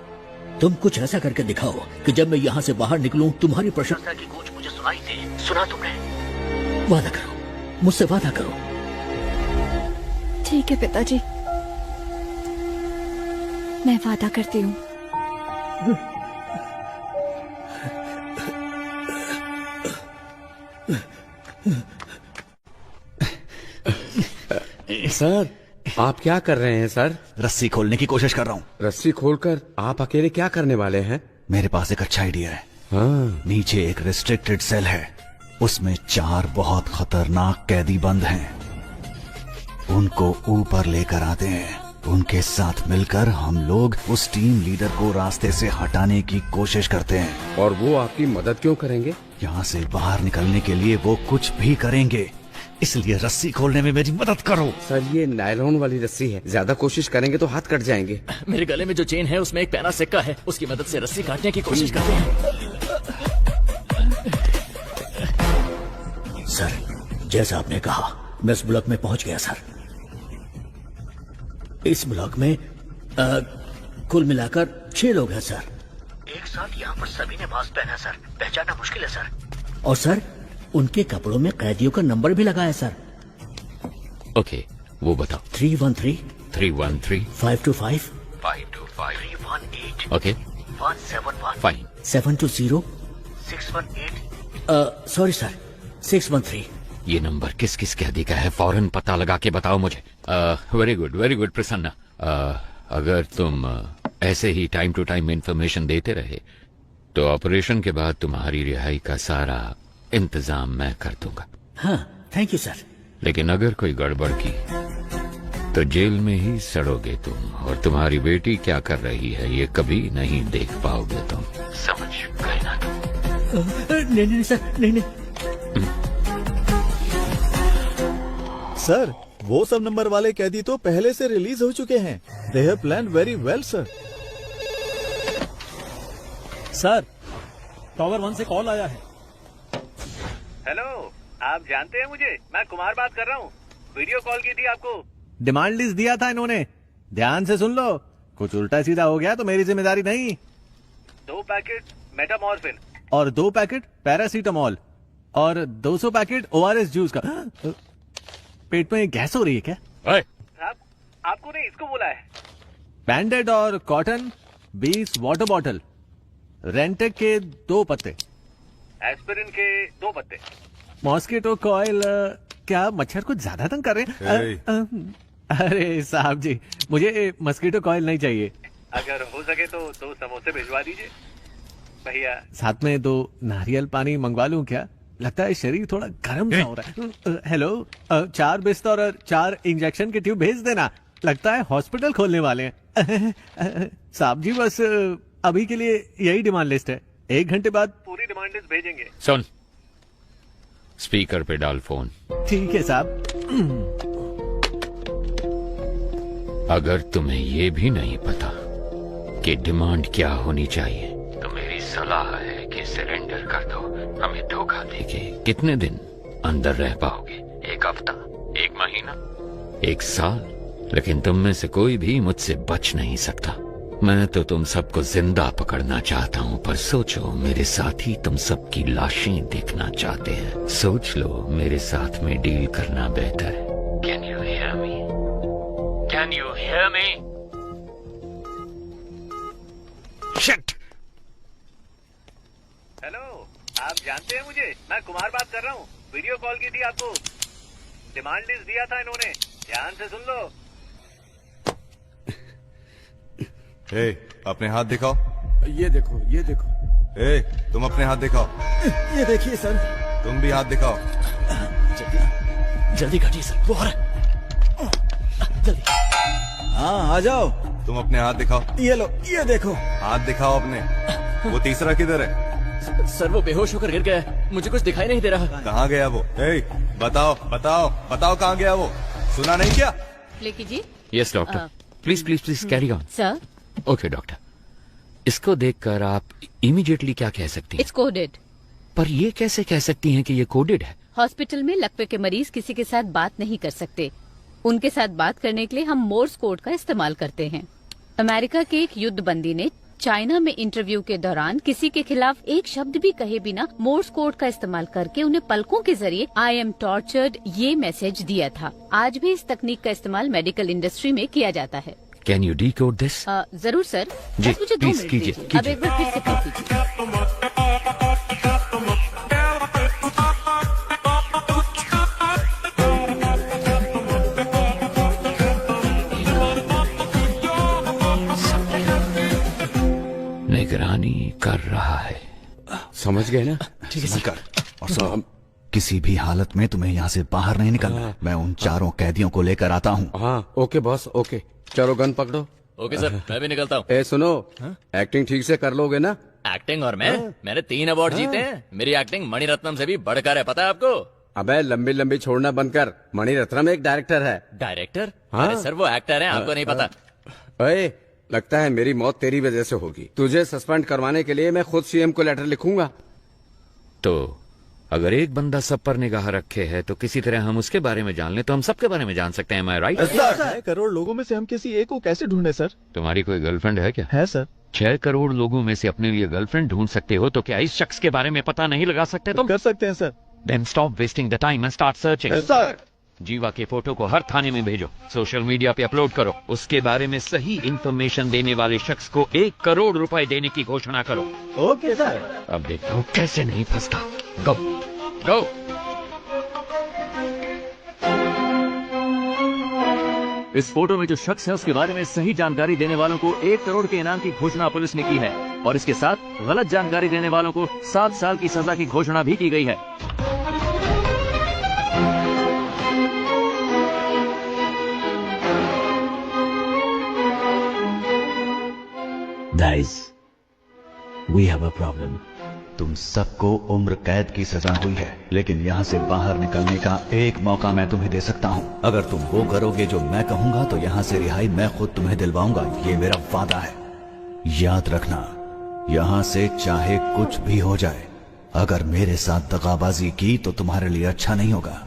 तुम कुछ ऐसा करके दिखाओ कि जब मैं यहाँ से बाहर निकलूं तुम्हारी प्रशंसा की गूंज मुझे सुनाई दे। सुना तुमने? वादा करो, मुझसे वादा करो। ठीक है पिताजी, मैं वादा करती हूँ। सर, आप क्या कर रहे हैं सर? रस्सी खोलने की कोशिश कर रहा हूँ। रस्सी खोलकर आप अकेले क्या करने वाले हैं? मेरे पास एक अच्छा आइडिया है। हाँ। नीचे एक रिस्ट्रिक्टेड सेल है, उसमें 4 बहुत खतरनाक कैदी बंद हैं। उनको ऊपर लेकर आते हैं। उनके साथ मिलकर हम लोग उस टीम लीडर को रास्ते से हटाने की कोशिश करते हैं। और वो आपकी मदद क्यों करेंगे? यहाँ से बाहर निकलने के लिए वो कुछ भी करेंगे, इसलिए रस्सी खोलने में मेरी मदद करो। सर ये नायलॉन वाली रस्सी है, ज्यादा कोशिश करेंगे तो हाथ कट जाएंगे। मेरे गले में जो चेन है उसमें एक पैना सिक्का है, उसकी मदद से रस्सी काटने की कोशिश करते हैं। सर जैसा आपने कहा मैं इस ब्लॉक में पहुंच गया सर। इस ब्लॉक में कुल मिलाकर 6 लोग हैं सर। एक साथ यहाँ पर सभी ने मास्क पहना सर, पहचानना मुश्किल है सर। और सर उनके कपड़ों में कैदियों का नंबर भी लगा है सर। ओके, वो बताओ। 313 313 525 525 318 ओके 171 फाइन 720 618 सॉरी सर 613। ये नंबर किस किस कैदी का है, फौरन पता लगा के बताओ मुझे। Very good Prasanna. अगर तुम ऐसे ही टाइम टू टाइम इंफॉर्मेशन देते रहे तो ऑपरेशन के बाद तुम्हारी रिहाई का सारा इंतजाम मैं कर दूंगा। हाँ थैंक यू सर। लेकिन अगर कोई गड़बड़ की तो जेल में ही सड़ोगे तुम, और तुम्हारी बेटी क्या कर रही है ये कभी नहीं देख पाओगे तुम। समझ गए ना तुम? नहीं सर नहीं। सर वो सब नंबर वाले कैदी तो पहले से रिलीज हो चुके हैं। They have planned very well sir. Sir tower 1 से कॉल आया है। हेलो, आप जानते हैं मुझे? मैं कुमार बात कर रहा हूँ। वीडियो कॉल की थी आपको। डिमांड लिस्ट दिया था इन्होंने, ध्यान से सुन लो। कुछ उल्टा सीधा हो गया तो मेरी जिम्मेदारी नहीं। 2 पैकेट मेटामॉर्फिन और 2 पैकेट पैरासीटामॉल और 200 पैकेट ORS जूस का। पेट में गैस हो रही है क्या? साहब आपको नहीं, इसको बोला है। बैंडेड और कॉटन 20 वाटर बॉटल, रेंटेक के 2 पत्ते, एस्पिरिन के 2 पत्ते, मॉस्किटो कॉइल। क्या मच्छर कुछ ज्यादा तंग कर रहे हैं? अरे साहब जी मुझे मस्कीटो कॉइल नहीं चाहिए। अगर हो सके तो 2 समोसे भिजवा दीजिए भैया। साथ में 2 नारियल पानी मंगवा लूं क्या? लगता है शरीर थोड़ा गर्म सा हो रहा है। हेलो 4 बिस्तर और 4 इंजेक्शन के ट्यूब भेज देना, लगता है हॉस्पिटल खोलने वाले हैं। साहब जी बस अभी के लिए यही डिमांड लिस्ट है, 1 घंटे बाद पूरी डिमांड लिस्ट भेजेंगे। सुन, स्पीकर पे डाल फोन। ठीक है साहब। अगर तुम्हें ये भी नहीं पता कि डिमांड क्या होनी चाहिए तो मेरी सलाह है कि सरेंडर कर दो। हमें धोखा देके कितने दिन अंदर रह पाओगे? 1 हफ्ता, 1 महीना, 1 साल? लेकिन तुम में से कोई भी मुझसे बच नहीं सकता। मैं तो तुम सबको जिंदा पकड़ना चाहता हूँ, पर सोचो मेरे साथ ही तुम सबकी लाशें देखना चाहते हैं। सोच लो, मेरे साथ में डील करना बेहतर है। Can you hear me? Can you hear me? Shit! Hello, आप जानते हैं मुझे? मैं कुमार बात कर रहा हूँ। वीडियो कॉल की थी आपको। डिमांड लिस्ट दिया था इन्होंने, ध्यान से सुन लो। अपने हाथ दिखाओ। ये देखो, ये देखो। तुम अपने हाथ दिखाओ। ये देखिए सर। तुम भी हाथ दिखाओ। जल्दी काटिए सर, वो आ रहा है। जल्दी। हाँ आ जाओ। तुम अपने हाथ दिखाओ। ये लो, ये देखो। हाथ दिखाओ अपने। वो तीसरा किधर है? सर वो बेहोश होकर गिर गया है, मुझे कुछ दिखाई नहीं दे रहा। कहाँ गया वो? बताओ बताओ बताओ, कहाँ गया वो? सुना नहीं क्या? लेकी जी। Yes doctor, please please please carry on. Sir. Okay doctor, इसको देखकर आप इमीडिएटली क्या कह सकती हैं? It's coded. पर ये कैसे कह सकती हैं कि ये कोडेड है? हॉस्पिटल में लकवे के मरीज किसी के साथ बात नहीं कर सकते। उनके साथ बात करने के लिए हम मोर्स कोड का इस्तेमाल करते हैं। अमेरिका के एक युद्ध बंदी ने चाइना में इंटरव्यू के दौरान किसी के खिलाफ एक शब्द भी कहे बिना मोर्स कोड का इस्तेमाल करके उन्हें पलकों के जरिए आई एम टॉर्चर्ड ये मैसेज दिया था। आज भी इस तकनीक का इस्तेमाल मेडिकल इंडस्ट्री में किया जाता है। Can you decode this? जरूर सर, जी, बस मुझे 2 प्लीज मिनट कीजिए, दीजिए। अब एक बार फिर से कर दीजिए। निगरानी कर रहा है। समझ गए ना? ठीक है कर। और सुनो, किसी भी हालत में तुम्हें यहाँ से बाहर नहीं निकलना। मैं उन चारों कैदियों को लेकर आता हूँ। हाँ ओके बॉस, ओके। चलो गन पकड़ो। ओके सर, मैं भी निकलता हूँ। ए सुनो, एक्टिंग ठीक से कर लोगे ना? एक्टिंग और मैंने 3 अवार्ड जीते हैं। मेरी एक्टिंग मणिरत्नम से भी बढ़कर है, पता है आपको? अबे लंबी लंबी छोड़ना बंद कर। मणिरत्नम एक डायरेक्टर है। डायरेक्टर? हाँ? अरे सर वो एक्टर है, आपको नहीं पता। अरे लगता है मेरी मौत तेरी वजह से होगी। तुझे सस्पेंड करवाने के लिए मैं खुद सीएम को लेटर लिखूंगा। तो अगर एक बंदा सब पर निगाह रखे है तो किसी तरह हम उसके बारे में जान ले तो हम सबके बारे में जान सकते हैं। Am I right? 6 करोड़ लोगों में से हम किसी एक को कैसे ढूंढे सर? तुम्हारी कोई गर्लफ्रेंड है क्या? है सर। 6 करोड़ लोगों में से अपने लिए गर्लफ्रेंड ढूंढ सकते हो तो क्या इस शख्स के बारे में पता नहीं लगा सकते तुम? कर सकते हैं sir. Then stop wasting the time and start searching. Sir. जीवा के फोटो को हर थाने में भेजो, सोशल मीडिया पे अपलोड करो, उसके बारे में सही इंफॉर्मेशन देने वाले शख्स को 1 करोड़ रुपए देने की घोषणा करो। Okay sir. अब देखो कैसे नहीं फंसता। गो गो। इस फोटो में जो शख्स है उसके बारे में सही जानकारी देने वालों को 1 करोड़ के इनाम की घोषणा पुलिस ने की है और इसके साथ गलत जानकारी देने वालों को 7 साल की सजा की घोषणा भी की गई है। Guys, we have a problem. तुम सबको उम्र कैद की सजा हुई है, लेकिन यहाँ से बाहर निकलने का एक मौका मैं तुम्हें दे सकता हूँ। अगर तुम वो करोगे जो मैं कहूँगा तो यहाँ से रिहाई मैं खुद तुम्हें दिलवाऊंगा। ये मेरा वादा है। याद रखना, यहाँ से चाहे कुछ भी हो जाए, अगर मेरे साथ दगाबाजी की तो तुम्हारे लिए अच्छा नहीं होगा।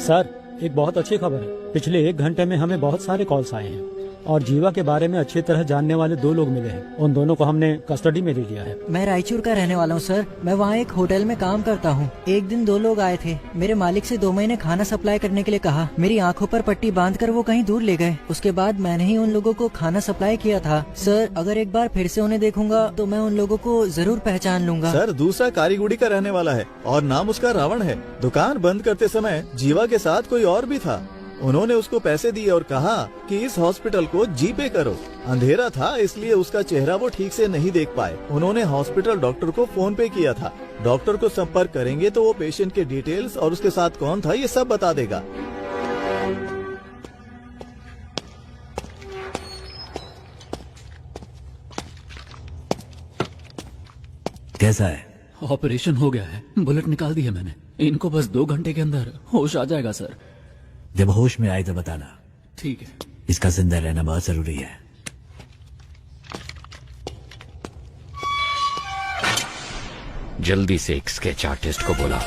सर, एक बहुत अच्छी खबर है। पिछले 1 घंटे में हमें बहुत सारे कॉल्स आए हैं और जीवा के बारे में अच्छी तरह जानने वाले 2 लोग मिले हैं। उन दोनों को हमने कस्टडी में ले लिया है। मैं रायचूर का रहने वाला हूँ सर। मैं वहाँ एक होटल में काम करता हूँ। एक दिन 2 लोग आए थे। मेरे मालिक से 2 महीने खाना सप्लाई करने के लिए कहा। मेरी आंखों पर पट्टी बांधकर वो कहीं दूर ले गए। उसके बाद मैंने ही उन लोगों को खाना सप्लाई किया था। सर, अगर एक बार फिर से उन्हें देखूंगा तो मैं उन लोगों को जरूर पहचान लूंगा। सर, दूसरा कारीगुड़ी का रहने वाला है और नाम उसका रावण है। दुकान बंद करते समय जीवा के साथ कोई और भी था। उन्होंने उसको पैसे दिए और कहा कि इस हॉस्पिटल को जीपे करो। अंधेरा था इसलिए उसका चेहरा वो ठीक से नहीं देख पाए। उन्होंने हॉस्पिटल डॉक्टर को फोन पे किया था। डॉक्टर को संपर्क करेंगे तो वो पेशेंट के डिटेल्स और उसके साथ कौन था ये सब बता देगा। कैसा है? ऑपरेशन हो गया है, बुलेट निकाल दी है मैंने। इनको बस 2 घंटे के अंदर होश आ जाएगा सर। जब होश में आए तो बताना। ठीक है। इसका जिंदा रहना बहुत जरूरी है। जल्दी से एक स्केच आर्टिस्ट को बुला।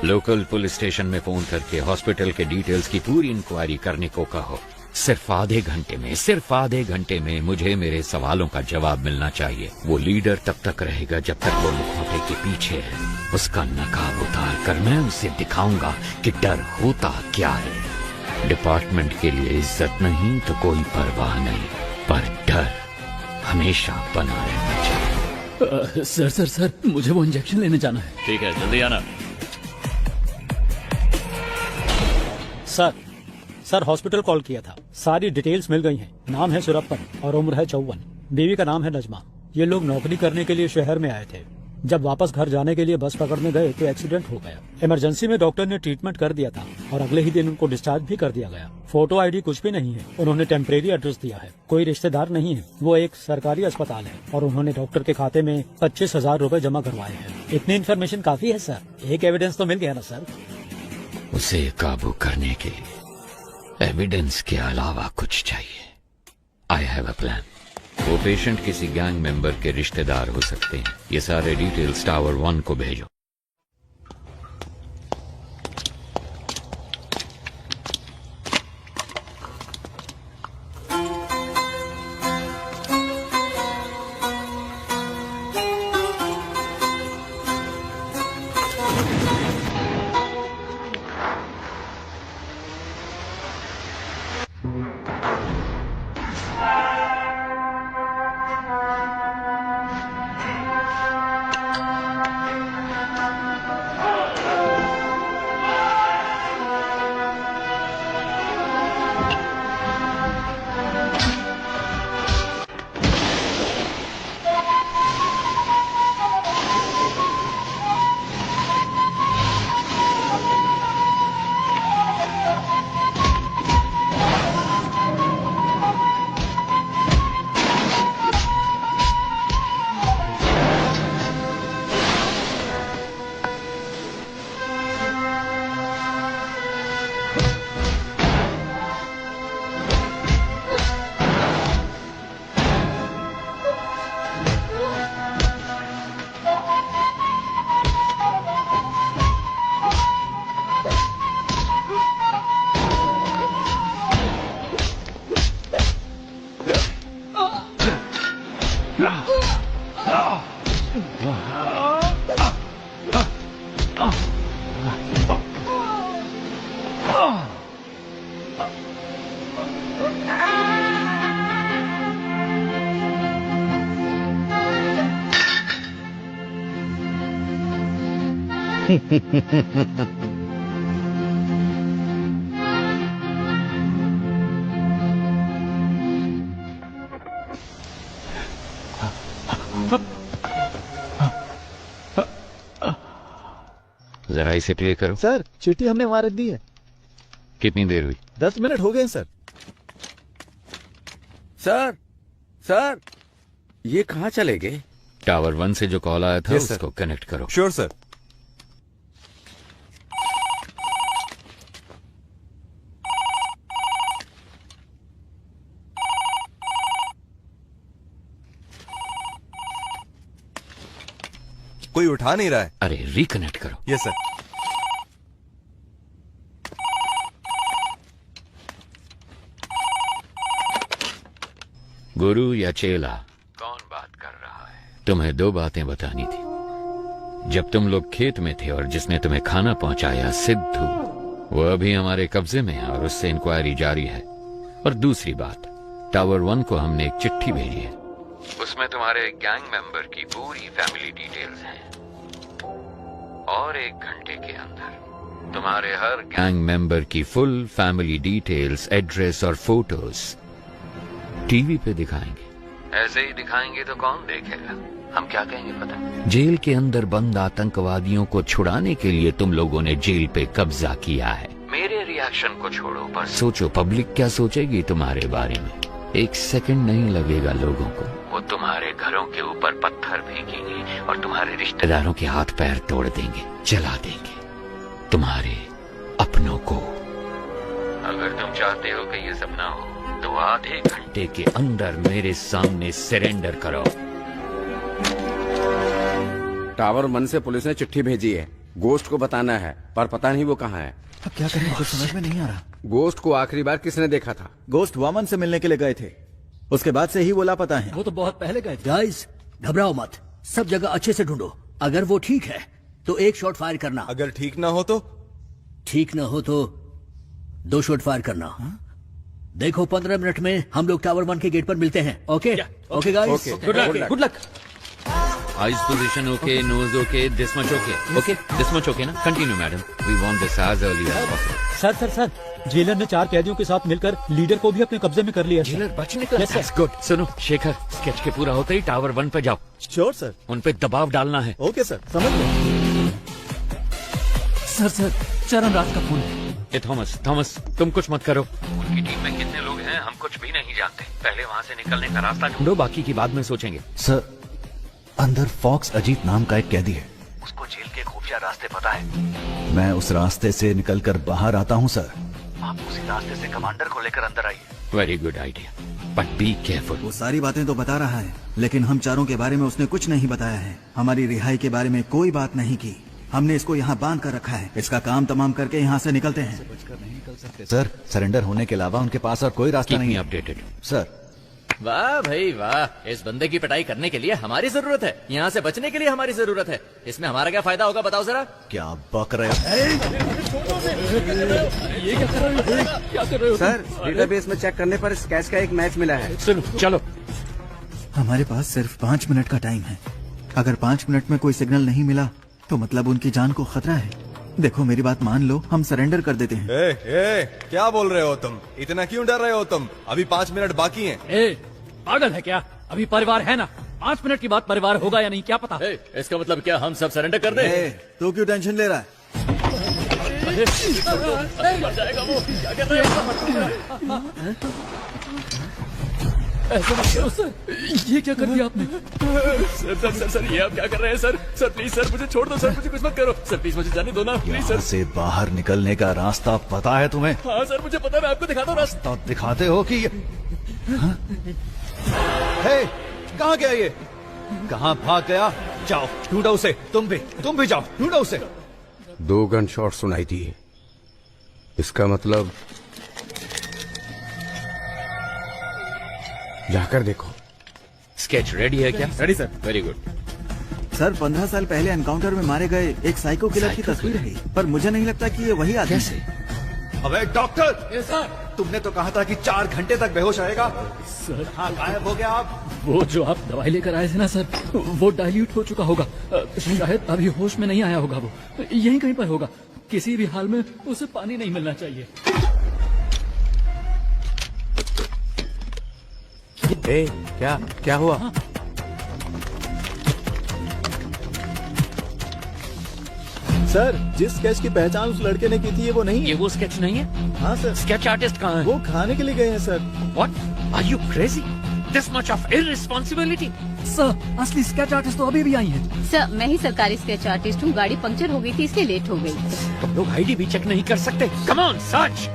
लोकल पुलिस स्टेशन में फोन करके हॉस्पिटल के डिटेल्स की पूरी इंक्वायरी करने को कहो। सिर्फ आधे घंटे में मुझे मेरे सवालों का जवाब मिलना चाहिए। वो लीडर तब तक रहेगा जब तक वो मुखौटे के पीछे है। उसका नकाब उतार कर मैं उसे दिखाऊंगा कि डर होता क्या है। डिपार्टमेंट के लिए इज्जत नहीं तो कोई परवाह नहीं, पर डर हमेशा बना रहना चाहिए। सर, मुझे वो इंजेक्शन लेने जाना है। ठीक है, जल्दी आना। सर, हॉस्पिटल कॉल किया था। सारी डिटेल्स मिल गई हैं। नाम है सुरप्पन और उम्र है 54। बीवी का नाम है नजमा। ये लोग नौकरी करने के लिए शहर में आए थे। जब वापस घर जाने के लिए बस पकड़ने गए तो एक्सीडेंट हो गया। इमरजेंसी में डॉक्टर ने ट्रीटमेंट कर दिया था और अगले ही दिन उनको डिस्चार्ज भी कर दिया गया। फोटो आईडी कुछ भी नहीं है। उन्होंने टेम्परेरी एड्रेस दिया है। कोई रिश्तेदार नहीं है। वो एक सरकारी अस्पताल है और उन्होंने डॉक्टर के खाते में 25,000 रूपए जमा करवाए हैं। इतनी इन्फॉर्मेशन काफी है सर। एक एविडेंस तो मिल गया ना सर। उसे काबू करने के लिए एविडेंस के अलावा कुछ चाहिए। I have a plan. वो पेशेंट किसी गैंग मेंबर के रिश्तेदार हो सकते हैं। ये सारे डिटेल्स टावर 1 को भेजो। जरा इसे प्ले करो। सर चिट्ठी हमने वहां रख दी है। कितनी देर हुई? 10 मिनट हो गए सर। सर सर ये कहाँ चले गए? टावर 1 से जो कॉल आया था Yes, उसको कनेक्ट करो। Sure sir. कोई उठा नहीं रहा है। अरे रिकनेक्ट करो। Yes sir. गुरु या चेला, कौन बात कर रहा है? तुम्हें 2 बातें बतानी थी। जब तुम लोग खेत में थे और जिसने तुम्हें खाना पहुंचाया सिद्धू, वो अभी हमारे कब्जे में है और उससे इंक्वायरी जारी है। और दूसरी बात, टावर 1 को हमने एक चिट्ठी भेजी है, उसमें तुम्हारे गैंग मेंबर की पूरी फैमिली डिटेल्स हैं। और 1 घंटे के अंदर तुम्हारे हर गैंग मेंबर की फुल फैमिली डिटेल्स, एड्रेस और फोटोज टीवी पे दिखाएंगे। ऐसे ही दिखाएंगे तो कौन देखेगा? हम क्या कहेंगे पता? जेल के अंदर बंद आतंकवादियों को छुड़ाने के लिए तुम लोगों ने जेल पे कब्जा किया है। मेरे रिएक्शन को छोड़ो, पर सोचो पब्लिक क्या सोचेगी तुम्हारे बारे में। 1 सेकंड नहीं लगेगा लोगों को, वो तुम्हारे घरों के ऊपर पत्थर फेंकेंगे और तुम्हारे रिश्तेदारों के हाथ पैर तोड़ देंगे, जला देंगे तुम्हारे अपनों को। अगर तुम चाहते हो कि ये सब ना हो तो आधे घंटे के अंदर मेरे सामने सरेंडर करो। टावर 1 से पुलिस ने चिट्ठी भेजी है, गोश्त को बताना है, पर पता नहीं वो कहाँ है। अब क्या करें, कुछ समझ में नहीं आ रहा। गोश्त को आखिरी बार किसने देखा था? गोश्त वामन से मिलने के लिए गए थे, उसके बाद से ही वो लापता है। वो तो बहुत पहले गए थे। गाइस घबराओ मत, सब जगह अच्छे से ढूंढो। अगर वो ठीक है तो 1 शॉट फायर करना। अगर ठीक ना हो तो? ठीक ना हो तो 2 शॉट फायर करना। देखो 15 मिनट में हम लोग टावर 1 के गेट पर मिलते हैं। Okay okay guys, good luck. Eyes position okay, nose okay, this much okay. Okay this much okay ना? Continue madam, we want this as early as possible. Sir jailer ने 4 कैदियों के साथ मिलकर लीडर को भी अपने कब्जे में कर लिया। जेलर बच निकला। That's good। सुनो शेखर, स्केच के पूरा होते ही टावर 1 पे जाओ। Sure sir. उन पे दबाव डालना है। ओके सर, समझ गए। सर चरण राज का फोन। थॉमस तुम कुछ मत करो। उनकी टीम में कितने लोग हैं हम कुछ भी नहीं जानते। पहले वहाँ से निकलने का रास्ता ढूंढो, बाकी की बाद में सोचेंगे। सर अंदर फॉक्स अजीत नाम का एक कैदी है, उसको जेल के खुफिया रास्ते पता है। मैं उस रास्ते से निकलकर बाहर आता हूँ सर। आप उसी रास्ते से कमांडर को लेकर अंदर आइए। Very good idea, but be careful. वो सारी बातें तो बता रहा है, लेकिन हम चारों के बारे में उसने कुछ नहीं बताया है। हमारी रिहाई के बारे में कोई बात नहीं की। हमने इसको यहाँ बांध कर रखा है। इसका काम तमाम करके यहाँ से निकलते हैं। बचकर नहीं निकल सकते सर सरेंडर होने के अलावा उनके पास और कोई रास्ता नहीं है। Updated sir. वाह भाई वाह, इस बंदे की पिटाई करने के लिए हमारी जरूरत है, यहाँ से बचने के लिए हमारी जरूरत है। इसमें हमारा क्या फायदा होगा बताओ जरा? क्या बक रहे हो? ये क्या कर रहे हो? सर डेटाबेस में चेक करने पर स्केच का एक मैच मिला है। सुनो चलो। हमारे पास सिर्फ 5 मिनट का टाइम है। अगर 5 मिनट में कोई सिग्नल नहीं मिला तो मतलब उनकी जान को खतरा है। देखो मेरी बात मान लो, हम सरेंडर कर देते हैं। क्या बोल रहे हो तुम? इतना क्यों डर रहे हो तुम? अभी 5 मिनट बाकी हैं। पागल है क्या? अभी परिवार है ना, 5 मिनट के बाद परिवार होगा या नहीं क्या पता। इसका मतलब क्या हम सब सरेंडर कर दें? तू क्यों टेंशन ले रहा है? मर जाएगा वो। क्या कर रहे हो? ऐसा मत करो सर, ये क्या कर दिया आपने? सर ये आप क्या कर रहे हैं सर? सर प्लीज सर मुझे छोड़ दो सर, मुझे कुछ मत करो सर, प्लीज मुझे जाने दो ना प्लीज सर। से बाहर निकलने का रास्ता पता है तुम्हें? हाँ सर मुझे पता है, मैं आपको दिखाता हूँ रास्ता। तो दिखाते हो कि कहाँ गया ये? कहाँ भाग गया? जाओ ढूंढो उसे। तुम भी जाओ ढूंढो उसे। 2 गन शॉट सुनाई दिए, इसका मतलब जाकर देखो। स्केच रेडी है क्या? Ready sir. Very good sir. 15 साल पहले एनकाउंटर में मारे गए एक साइको किलर की तस्वीर है, पर मुझे नहीं लगता कि ये वही आदमी है। अबे डॉक्टर! सर तुमने तो कहा था कि 4 घंटे तक बेहोश रहेगा। सर हाँ, गायब हो गया आप। वो जो आप दवाई लेकर आए थे ना सर, वो डाइल्यूट हो चुका होगा। शायद अभी होश में नहीं आया होगा। वो यहीं कहीं पर होगा। किसी भी हाल में उसे पानी नहीं मिलना चाहिए। क्या हुआ? हाँ। सर, जिस स्केच की पहचान उस लड़के ने की थी, ये वो नहीं है। ये वो स्केच नहीं है? हाँ सर। स्केच आर्टिस्ट कहाँ है? वो खाने के लिए गए हैं sir. What? Are you crazy? This much of irresponsibility? Sir, असली स्केच आर्टिस्ट तो अभी भी आई है। सर, मैं ही सरकारी स्केच आर्टिस्ट हूँ। गाड़ी पंक्चर हो गई थी इसलिए लेट हो गई। तुम लोग आईडी भी चेक नहीं कर सकते? Come on, search!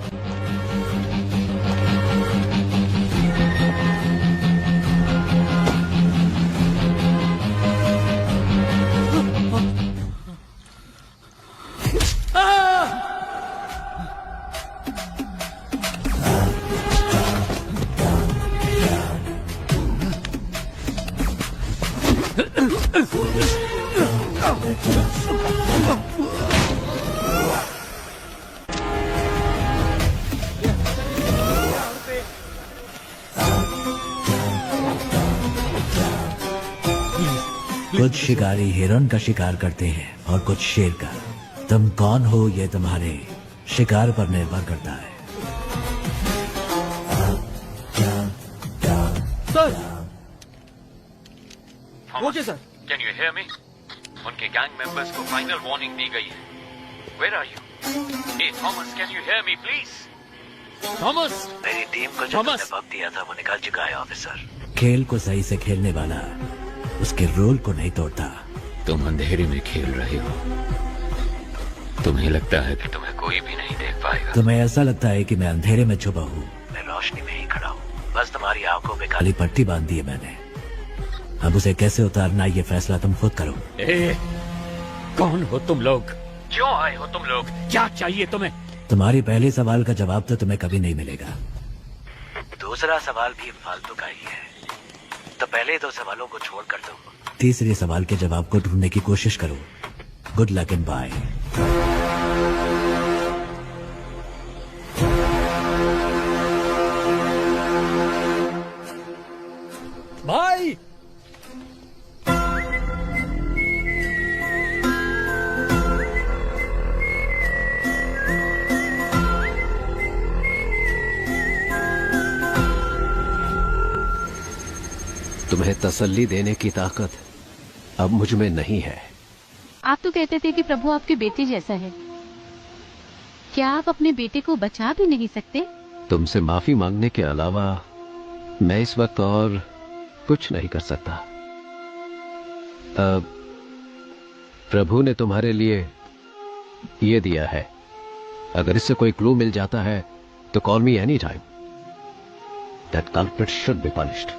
कुछ शिकारी हिरन का शिकार करते हैं और कुछ शेर का। तुम कौन हो ये तुम्हारे शिकार पर निर्भर करता है। Sir, okay sir. Can you hear me? उनके गैंग मेंबर्स को फाइनल वार्निंग दी गई है। Where are you? Hey Thomas, can you hear me please? Thomas! मेरी टीम को जो तुमने वक्त दिया था वो निकाल चुका है ऑफिसर। खेल को सही से खेलने वाला उसके रोल को नहीं तोड़ता। तुम अंधेरे में खेल रहे हो। तुम्हें लगता है कि तुम्हें कोई भी नहीं देख पाएगा। तुम्हें ऐसा लगता है कि मैं अंधेरे में छुपा हूँ। मैं रोशनी में ही खड़ा हूँ। बस तुम्हारी आंखों में काली पट्टी बांध दी है मैंने। अब उसे कैसे उतारना ये फैसला तुम खुद करो। कौन हो तुम लोग? क्यों आए हो तुम लोग? क्या चाहिए तुम्हें? तुम्हारी पहले सवाल का जवाब तो तुम्हें कभी नहीं मिलेगा। दूसरा सवाल भी फालतू का ही है, तो पहले 2 सवालों को छोड़ कर दो। तीसरे सवाल के जवाब को ढूंढने की कोशिश करो। Good luck and bye. भाई, तुम्हें तसल्ली देने की ताकत अब मुझ में नहीं है। आप तो कहते थे कि प्रभु आपके बेटे जैसा है। क्या आप अपने बेटे को बचा भी नहीं सकते? तुमसे माफी मांगने के अलावा मैं इस वक्त और कुछ नहीं कर सकता। प्रभु ने तुम्हारे लिए ये दिया है। अगर इससे कोई क्लू मिल जाता है तो call me any time. That culprit should be punished.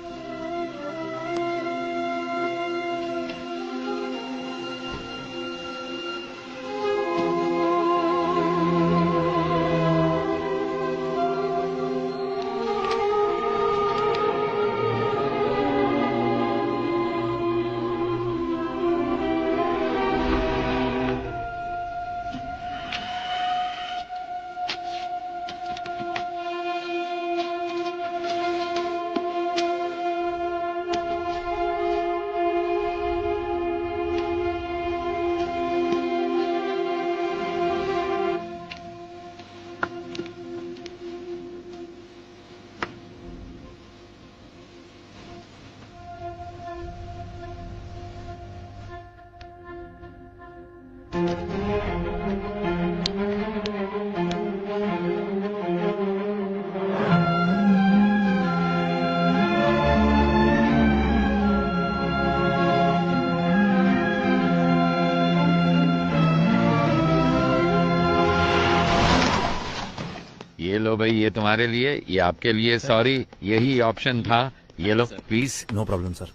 ये लो भाई, ये तुम्हारे लिए, ये आपके लिए। सॉरी, यही ऑप्शन था। ये लो please. No problem sir.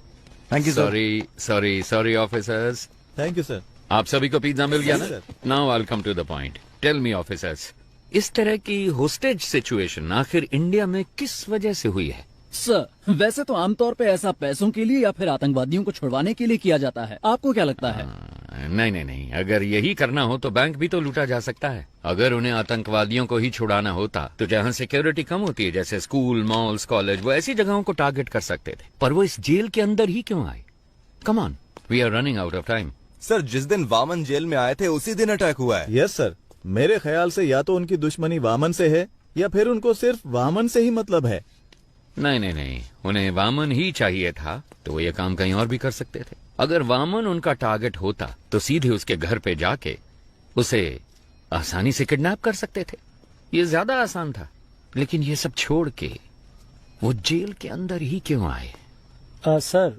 Thank you sir. Sorry officers. Thank you sir. आप सभी को पिज्जा मिल गया ना? Yes, now I will come to the point. Tell me officers, इस तरह की होस्टेज सिचुएशन आखिर इंडिया में किस वजह से हुई है? सर, वैसे तो आमतौर पे ऐसा पैसों के लिए या फिर आतंकवादियों को छुड़वाने के लिए किया जाता है। आपको क्या लगता है? नहीं नहीं नहीं, अगर यही करना हो तो बैंक भी तो लूटा जा सकता है। अगर उन्हें आतंकवादियों को ही छुड़ाना होता तो जहाँ सिक्योरिटी कम होती है, जैसे स्कूल, मॉल्स, कॉलेज, वो ऐसी जगहों को टारगेट कर सकते थे। पर वो इस जेल के अंदर ही क्यों आए? Come on, we are running out of time. Sir, जिस दिन वामन जेल में आए थे उसी दिन अटैक हुआ है। यस सर, मेरे ख्याल से या तो उनकी दुश्मनी वामन से है या फिर उनको सिर्फ वामन से ही मतलब है। नहीं नहीं नहीं, उन्हें वामन ही चाहिए था तो वो ये काम कहीं और भी कर सकते थे। अगर वामन उनका टारगेट होता तो सीधे उसके घर पे जाके उसे आसानी से किडनैप कर सकते थे। ये ज्यादा आसान था। लेकिन ये सब छोड़ के वो जेल के अंदर ही क्यों आए? सर,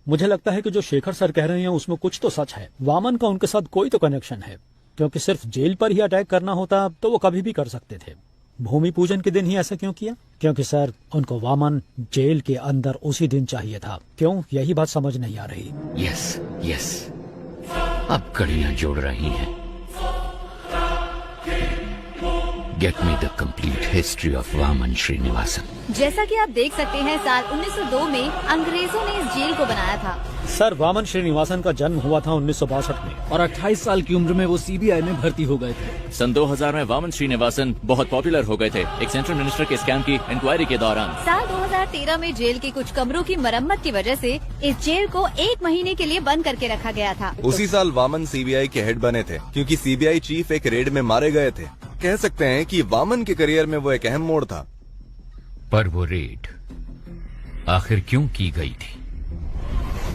मुझे लगता है कि जो शेखर सर कह रहे हैं उसमें कुछ तो सच है। वामन का उनके साथ कोई तो कनेक्शन है, क्योंकि सिर्फ जेल पर ही अटैक करना होता तो वो कभी भी कर सकते थे। भूमि पूजन के दिन ही ऐसा क्यों किया? क्योंकि सर, उनको वामन जेल के अंदर उसी दिन चाहिए था। क्यों? यही बात समझ नहीं आ रही। यस यस, अब कड़ियां जोड़ रही हैं। Get me the complete history of Vaman Srinivasan. जैसा कि आप देख सकते हैं, साल 1902 में अंग्रेजों ने इस जेल को बनाया था। सर, वामन श्रीनिवासन का जन्म हुआ था 1962 में और 28 साल की उम्र में वो सीबीआई में भर्ती हो गए थे। सन 2000 में वामन श्रीनिवासन बहुत पॉपुलर हो गए थे एक सेंट्रल मिनिस्टर के स्कैम की इंक्वायरी के दौरान। साल 2013 में जेल के कुछ कमरों की मरम्मत की वजह से इस जेल को 1 महीने के लिए बंद करके रखा गया था। उसी साल वामन सीबीआई के हेड बने थे, क्योंकि सीबीआई चीफ एक रेड में मारे गए थे। कह सकते हैं कि वामन के करियर में वो एक अहम मोड़ था। पर वो रेड आखिर क्यों की गई थी?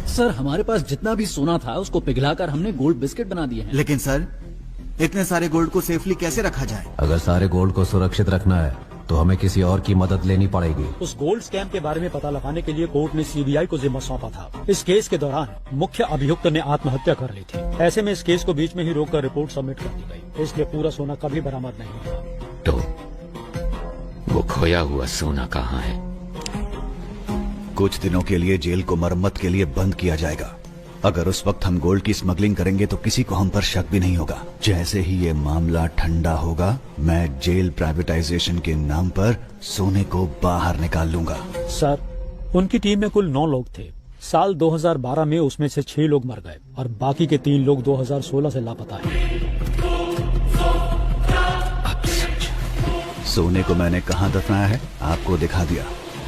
सर, हमारे पास जितना भी सोना था उसको पिघलाकर हमने गोल्ड बिस्किट बना दिए हैं। लेकिन सर, इतने सारे गोल्ड को सेफली कैसे रखा जाए? अगर सारे गोल्ड को सुरक्षित रखना है तो हमें किसी और की मदद लेनी पड़ेगी। उस गोल्ड स्कैम के बारे में पता लगाने के लिए कोर्ट ने सीबीआई को जिम्मा सौंपा था। इस केस के दौरान मुख्य अभियुक्त ने आत्महत्या कर ली थी। ऐसे में इस केस को बीच में ही रोककर रिपोर्ट सबमिट कर दी गई, इसलिए पूरा सोना कभी बरामद नहीं हुआ। तो वो खोया हुआ सोना कहाँ है? कुछ दिनों के लिए जेल को मरम्मत के लिए बंद किया जाएगा। अगर उस वक्त हम गोल्ड की स्मगलिंग करेंगे तो किसी को हम पर शक भी नहीं होगा। जैसे ही ये मामला ठंडा होगा, मैं जेल प्राइवेटाइजेशन के नाम पर सोने को बाहर निकाल लूंगा। सर, उनकी टीम में कुल 9 लोग थे। साल 2012 में उसमें से 6 लोग मर गए और बाकी के 3 लोग 2016 से लापता हैं। सोने को मैंने कहाँ दफनाया है आपको दिखा दिया।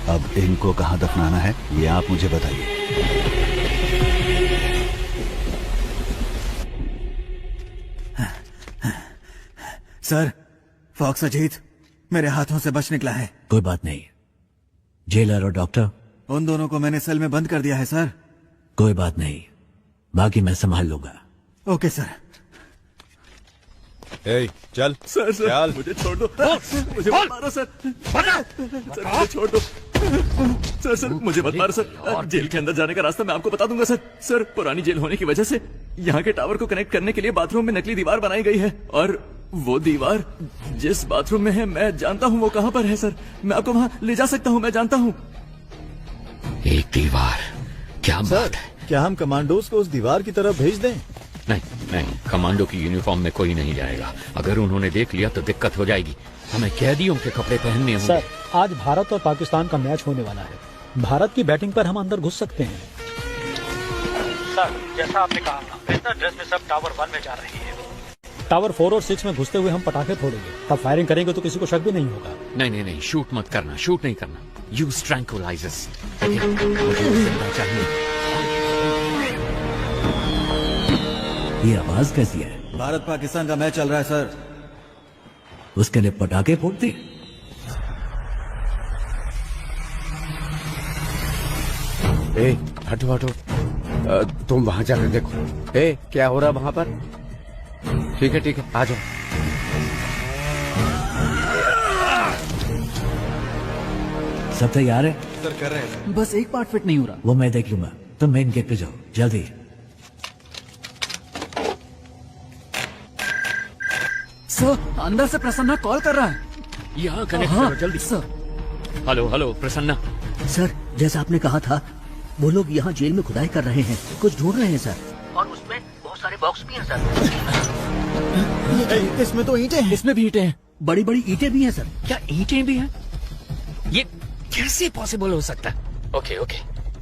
अब इनको कहाँ दफनाना है ये आप मुझे बताइए। सर, फॉक्स अजीत मेरे हाथों से बच निकला है। कोई बात नहीं। जेलर और डॉक्टर? उन दोनों को मैंने सेल में बंद कर दिया है सर। कोई बात नहीं, बाकी मैं संभाल लूंगा। Okay sir. ए, चल सर चल। मुझे छोड़ दो। मुझे मत मारो सर। सर मुझे छोड़ दो। सर मुझे मत मारो सर। जेल के अंदर जाने का रास्ता मैं आपको बता दूंगा सर। सर, पुरानी जेल होने की वजह से यहाँ के टावर को कनेक्ट करने के लिए बाथरूम में नकली दीवार बनाई गई है, और वो दीवार जिस बाथरूम में है मैं जानता हूँ वो कहाँ पर है सर। मैं आपको वहाँ ले जा सकता हूँ, मैं जानता हूँ। एक दीवार? क्या बात है? क्या हम कमांडोज को उस दीवार की तरफ भेज दें? नहीं नहीं, कमांडो की यूनिफॉर्म में कोई नहीं जाएगा। अगर उन्होंने देख लिया तो दिक्कत हो जाएगी। हमें कैदियों के कपड़े पहनने होंगे। सर, आज भारत और पाकिस्तान का मैच होने वाला है। भारत की बैटिंग पर हम अंदर घुस सकते हैं। सर, जैसा आपने कहा था, बेहतर ड्रेस में सब टावर 1 में जा रही है। टावर 4 और 6 में घुसते हुए हम पटाखे फोड़ेंगे, तब फायरिंग करेंगे तो किसी को शक भी नहीं होगा। नहीं नहीं नहीं, शूट मत करना, शूट नहीं करना। Use tranquillisers. मुझे जिंदा चाहिए। ये आवाज कैसी है? भारत पाकिस्तान का मैच चल रहा है सर। उसके लिए पटाखे फोड़ते? ए, हटो हटो। तुम वहां जाकर देखो। ए, क्या हो रहा वहां पर? ठीक है, आ जाओ। सब तैयार है? सर, कर रहे हैं। बस एक पार्ट फिट नहीं हो रहा। वो मैं देख लूंगा, तुम मेन गेट पे जाओ जल्दी। सर, अंदर से प्रसन्ना कॉल कर रहा है। यहाँ कनेक्ट करो जल्दी। Sir. Hello hello, Prasanna. Sir, जैसा आपने कहा था, वो लोग यहाँ जेल में खुदाई कर रहे हैं, कुछ ढूंढ रहे हैं सर। और उसमें बहुत सारे बॉक्स भी हैं सर। इसमें तो ईंटें हैं। इसमें भी ईंटें हैं। बड़ी बड़ी ईंटें भी हैं सर। क्या ईंटें भी हैं? ये कैसे पॉसिबल हो सकता है? ओके,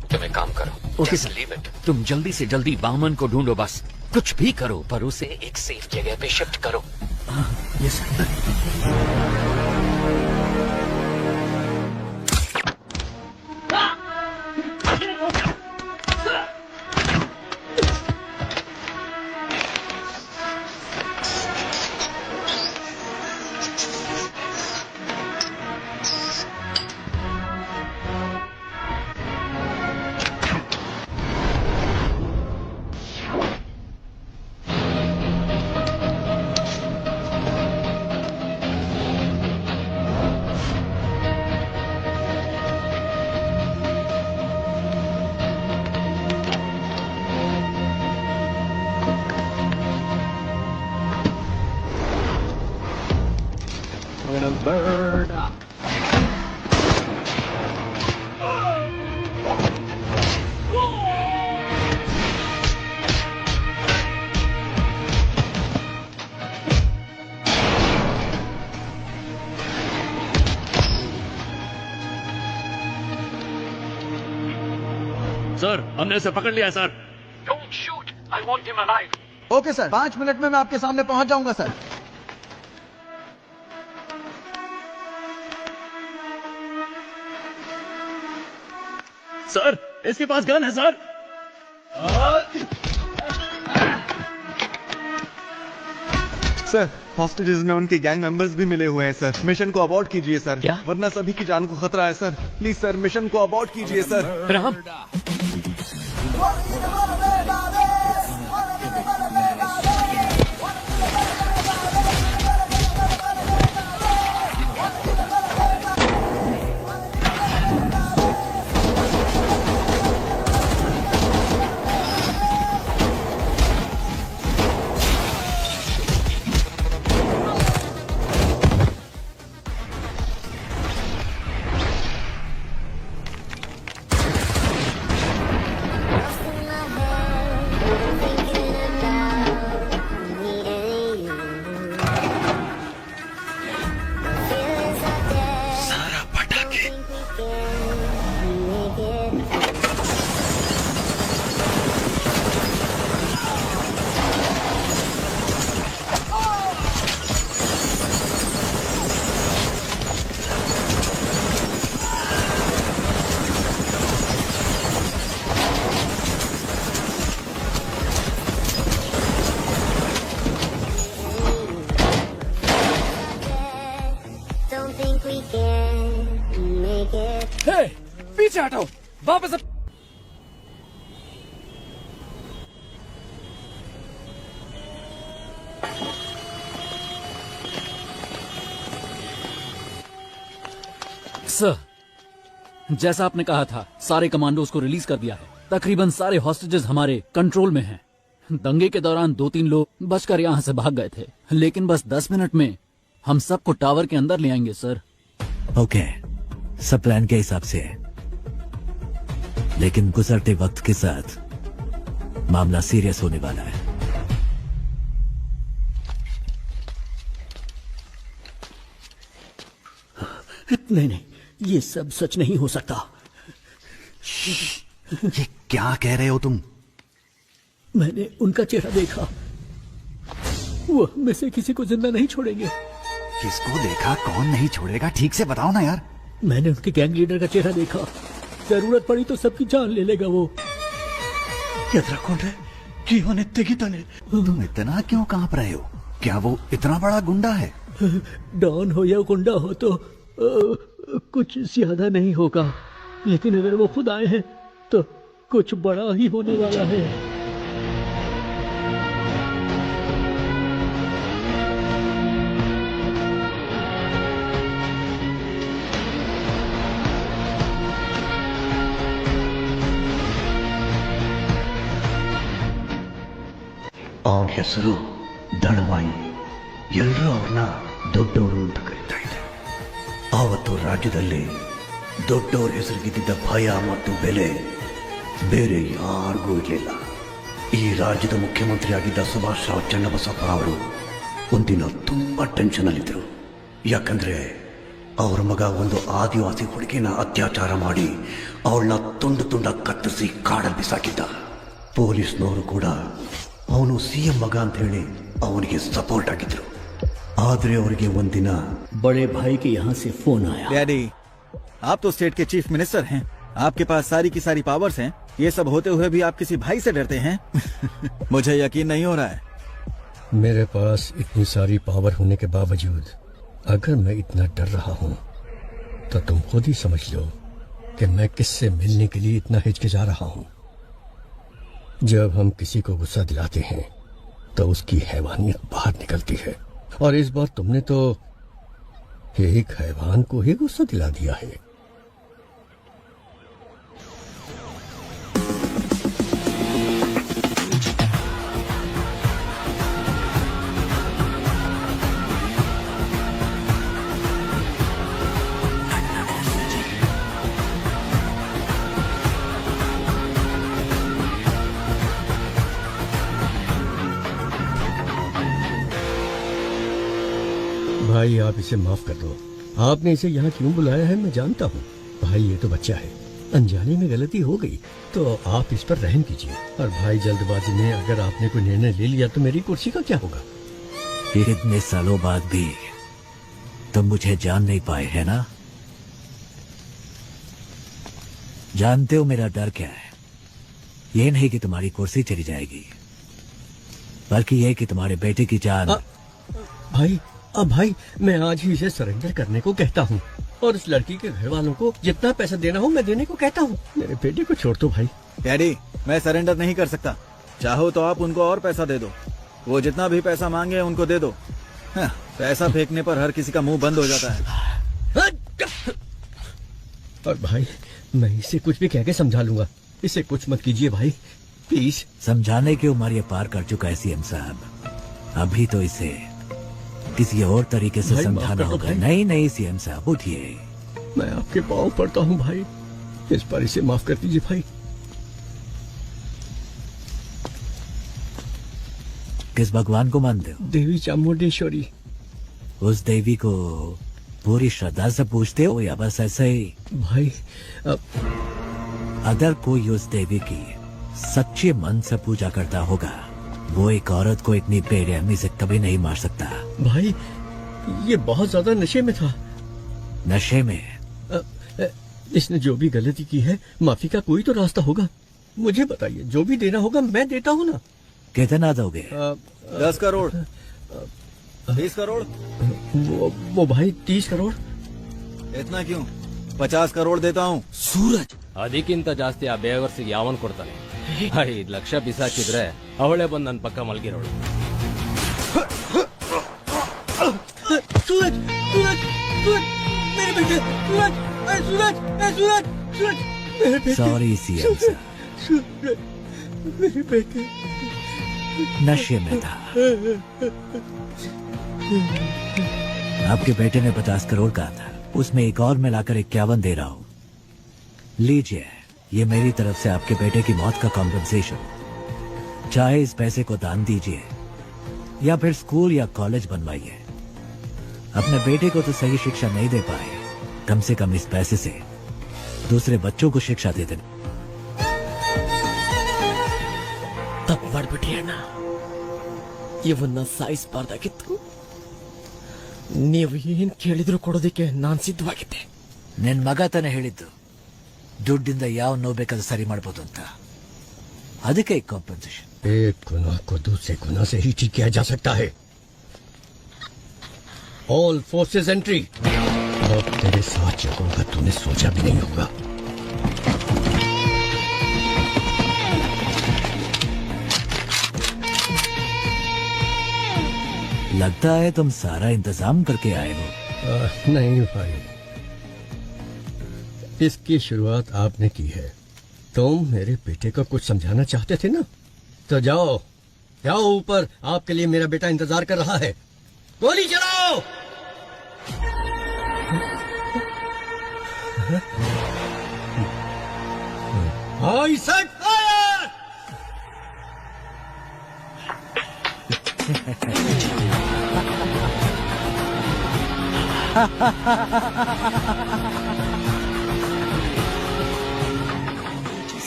तुम एक काम करो। Okay Just leave it। तुम जल्दी से जल्दी वामन को ढूंढो बस। कुछ भी करो पर उसे एक सेफ जगह पे शिफ्ट करो। Yes Bird up. सर हमने इसे पकड़ लिया sir. Don't shoot. I want him alive. Okay sir, 5 minute में मैं आपके सामने पहुंच जाऊंगा सर। सर इसके पास गन है सर। सर हॉस्टेजेस में उनके गैंग मेंबर्स भी मिले हुए हैं सर। मिशन को अबॉर्ट कीजिए सर, वरना सभी की जान को खतरा है सर। प्लीज सर मिशन को अबॉर्ट कीजिए सर। राम पीछे हटाओ, वापस सर, जैसा आपने कहा था सारे कमांडोज को रिलीज कर दिया है। तकरीबन सारे हॉस्टेजेस हमारे कंट्रोल में हैं। दंगे के दौरान 2-3 लोग बचकर यहाँ से भाग गए थे, लेकिन बस 10 मिनट में हम सबको टावर के अंदर ले आएंगे सर। ओके, सब प्लान के हिसाब से है, लेकिन गुजरते वक्त के साथ मामला सीरियस होने वाला है। नहीं नहीं, ये सब सच नहीं हो सकता। ये क्या कह रहे हो तुम? मैंने उनका चेहरा देखा, वो में से किसी को जिंदा नहीं छोड़ेंगे। किसको देखा? कौन नहीं छोड़ेगा? ठीक से बताओ ना यार। मैंने उनके गैंग लीडर का चेहरा देखा, जरूरत पड़ी तो सबकी जान ले लेगा वो। तुम इतना क्यों कांप रहे हो? क्या वो इतना बड़ा गुंडा है? डॉन हो या गुंडा हो तो कुछ ज्यादा नहीं होगा, लेकिन अगर वो खुद आए हैं तो कुछ बड़ा ही होने वाला है। ಅವನ ಹೆಸರು ದಳವಾಯಿ. ಎಲ್ಲರೂ ಅವ್ರನ್ನ ದೊಡ್ಡವರು ಅಂತ ಕರೀತಾ ಇದ್ದಾರೆ. ಆವತ್ತು ರಾಜ್ಯದಲ್ಲಿ ದೊಡ್ಡವ್ರ ಹೆಸರಿಗಿದ್ದ ಭಯ ಮತ್ತು ಬೆಲೆ ಬೇರೆ ಯಾರಿಗೂ ಇರಲಿಲ್ಲ. ಈ ರಾಜ್ಯದ ಮುಖ್ಯಮಂತ್ರಿಯಾಗಿದ್ದ ಸುಭಾಷ್ ರಾವ್ ಚನ್ನಬಸಪ್ಪ ಅವರು ಒಂದಿನ ತುಂಬಾ ಟೆನ್ಷನ್ ಅಲ್ಲಿದ್ದರು. ಯಾಕಂದ್ರೆ ಅವ್ರ ಮಗ ಒಂದು ಆದಿವಾಸಿ ಹುಡುಗಿನ ಅತ್ಯಾಚಾರ ಮಾಡಿ ಅವಳನ್ನ ತುಂಡು ತುಂಡ ಕತ್ತರಿಸಿ ಕಾಡಲ್ಲಿ ಬಿಸಾಕಿದ್ದ. ಪೊಲೀಸ್ನವರು ಕೂಡ ಅವನು ಸಿಎಂ ಮಗ ಅಂತ ಹೇಳಿ ಅವನಿಗೆ ಸಪೋರ್ಟ್ ಆಗಿದ್ರು. ಆದ್ರೆ ಅವರಿಗೆ ಒಂದಿನ बड़े भाई के यहाँ से फोन आया. डैडी, आप तो स्टेट के चीफ मिनिस्टर हैं, आपके पास सारी की सारी पावर्स हैं. ये सब होते हुए भी आप किसी भाई से डरते हैं? मुझे यकीन नहीं हो रहा है. मेरे पास इतनी सारी पावर होने के बावजूद अगर मैं इतना डर रहा हूँ तो तुम खुद ही समझ लो कि मैं किससे मिलने के लिए इतना हिचकिचा रहा हूँ. जब हम किसी को गुस्सा दिलाते हैं तो उसकी हैवानियत बाहर निकलती है, और इस बार तुमने तो एक हैवान को ही गुस्सा दिला दिया है. भाई आप इसे माफ कर दो. आपने इसे यहाँ क्यों बुलाया है मैं जानता हूँ. भाई ये तो बच्चा है, अनजाने में गलती हो गई तो आप इस पर रहम कीजिए. और भाई जल्दबाजी में अगर आपने कोई निर्णय ले लिया तो मेरी कुर्सी का क्या होगा. इतने सालों बाद भी तुम मुझे जान नहीं पाए है ना? जानते हो मेरा डर क्या है? ये नहीं कि तुम्हारी कुर्सी चली जाएगी, बल्कि ये कि तुम्हारे बेटे की जान. भाई अब भाई मैं आज ही इसे सरेंडर करने को कहता हूँ, और इस लड़की के घर वालों को जितना पैसा देना हो मैं देने को कहता हूँ. मेरे बेटे को छोड़ दो भाई. डैडी, मैं सरेंडर नहीं कर सकता. चाहो तो आप उनको और पैसा दे दो. वो जितना भी पैसा मांगे उनको दे दो. हाँ, पैसा फेंकने पर हर किसी का मुंह बंद हो जाता है. और भाई मैं इसे कुछ भी कह के समझा लूंगा. इसे कुछ मत कीजिए भाई प्लीज. समझाने की उम्र ये पार कर चुका है सीएम साहब. अभी तो इसे किसी और तरीके से समझाना होगा. नहीं नहीं सीएम साहब उठिए. मैं आपके पाँव पड़ता हूँ भाई, इस पर इसे माफ कर दीजिए भाई. किस भगवान को मानते हो? देवी चामुंडेश्वरी. उस देवी को पूरी श्रद्धा से पूछते हो या बस ऐसे ही? भाई अगर कोई उस देवी की सच्चे मन से पूजा करता होगा, वो एक औरत को इतनी बेरहमी से कभी नहीं मार सकता. भाई ये बहुत ज्यादा नशे में था. नशे में? इसने जो भी गलती की है माफी का कोई तो रास्ता होगा. मुझे बताइए, जो भी देना होगा मैं देता हूँ ना. कितना दोगे? 10 करोड़ 20 करोड़. वो भाई 30 करोड़. इतना क्यों? 50 करोड़ देता हूँ. ಸೂರಜ್, ಅದಕ್ಕಿಂತ ಜಾಸ್ತಿ ಆ ಬೇವರ್ಸಿಗೆ ಯಾವನ್ ಕೊಡ್ತಾನೆ? 5 ಲಕ್ಷ ಬಿಸಾಕಿದ್ರೆ ಅವಳೇ ಬಂದು ನನ್ನ ಪಕ್ಕ ಮಲಗಿರೋಳು. सूरज सूरज सूरज मेरे बेटे. सूरज सूरज सूरज सूरज मेरे बेटे. सॉरी सीएम साहब. सूरज मेरे बेटे नशे में था. आपके बेटे ने 50 करोड़ कहा था, उसमें एक और मिलाकर 51 दे रहा हूँ. लीजिए, ये मेरी तरफ से आपके बेटे की मौत का कॉम्पेंसेशन. चाहे इस पैसे को दान दीजिए या फिर स्कूल या कॉलेज बनवाइए. अपने बेटे को तो सही शिक्षा नहीं दे पाए, कम से कम इस पैसे से दूसरे बच्चों को शिक्षा दे देना. ತಪ್ಪು ಮಾಡ್ಬಿಟ್ಟಿ ಅಣ್ಣ. ಇವನ್ನ ಸಾಯಿಸಬಾರ್ದಾಗಿತ್ತು. ನೀವು ಏನ್ ಕೇಳಿದ್ರು ಕೊಡೋದಕ್ಕೆ ನಾನ್ ಸಿದ್ಧವಾಗಿದ್ದೆ. ನಿನ್ ಮಗ ತಾನೇ ಹೇಳಿದ್ದು ದುಡ್ಡಿಂದ ಯಾವ ನೋವು ಬೇಕಾದ್ರೂ ಸರಿ ಮಾಡ್ಬೋದು ಅಂತ. ಅದಕ್ಕೆ ಕಾಂಪನ್ಸೇಷನ್. एक गुनाह को दूसरे गुनाह से ही ठीक किया जा सकता है. All forces entry. अब तेरे साथ चलूंगा तूने सोचा भी नहीं होगा. लगता है तुम सारा इंतजाम करके आए हो. नहीं भाई, इसकी शुरुआत आपने की है. तुम मेरे बेटे को कुछ समझाना चाहते थे ना, तो जाओ जाओ ऊपर. आपके लिए मेरा बेटा इंतजार कर रहा है. गोली चलाओ. आई सेट फायर.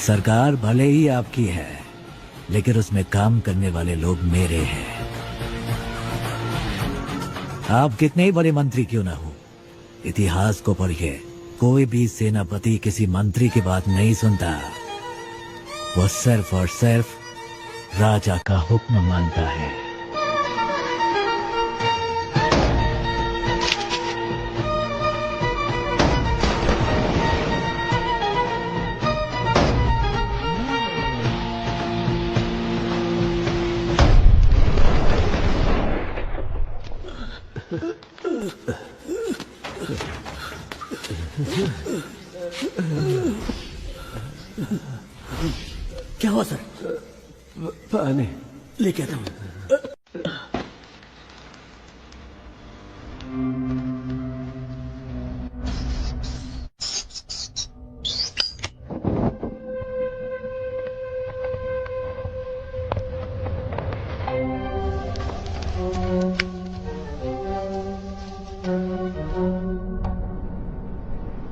सरकार भले ही आपकी है, लेकिन उसमें काम करने वाले लोग मेरे हैं। आप कितने ही बड़े मंत्री क्यों ना हो, इतिहास को पढ़िए, कोई भी सेनापति किसी मंत्री की बात नहीं सुनता। वो सिर्फ और सिर्फ राजा का हुक्म मानता है। क्या हुआ सर? पानी लेके आता हूँ।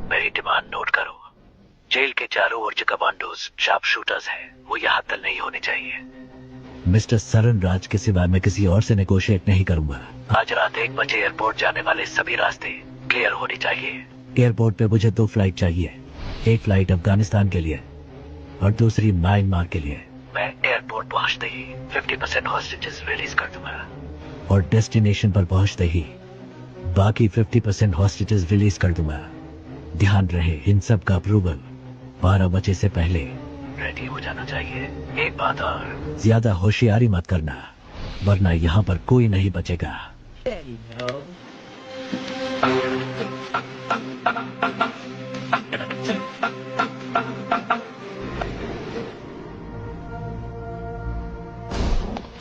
मेरी डिमांड नोट करो। जेल के चारों ओर जो कमांडोज शार्प शूटर्स हैं, वो यहाँ तक नहीं होने चाहिए। मिस्टर सरन राज के सिवा मैं किसी और से नेगोशिएट नहीं करूंगा। आज रात 1 बजे एयरपोर्ट जाने वाले सभी रास्ते क्लियर होने चाहिए। एयरपोर्ट पे मुझे 2 फ्लाइट चाहिए, एक फ्लाइट अफगानिस्तान के लिए और दूसरी म्यांमार के लिए। मैं एयरपोर्ट पहुंचते ही 50% हॉस्टेजेस रिलीज कर दूंगा और डेस्टिनेशन पर पहुंचते ही बाकी 50% हॉस्टेजेस रिलीज कर दूंगा। ध्यान रहे, इन सब का अप्रूवल 12 बजे से पहले रेडी हो जाना चाहिए। एक बात और, ज्यादा होशियारी मत करना, वरना यहाँ पर कोई नहीं बचेगा।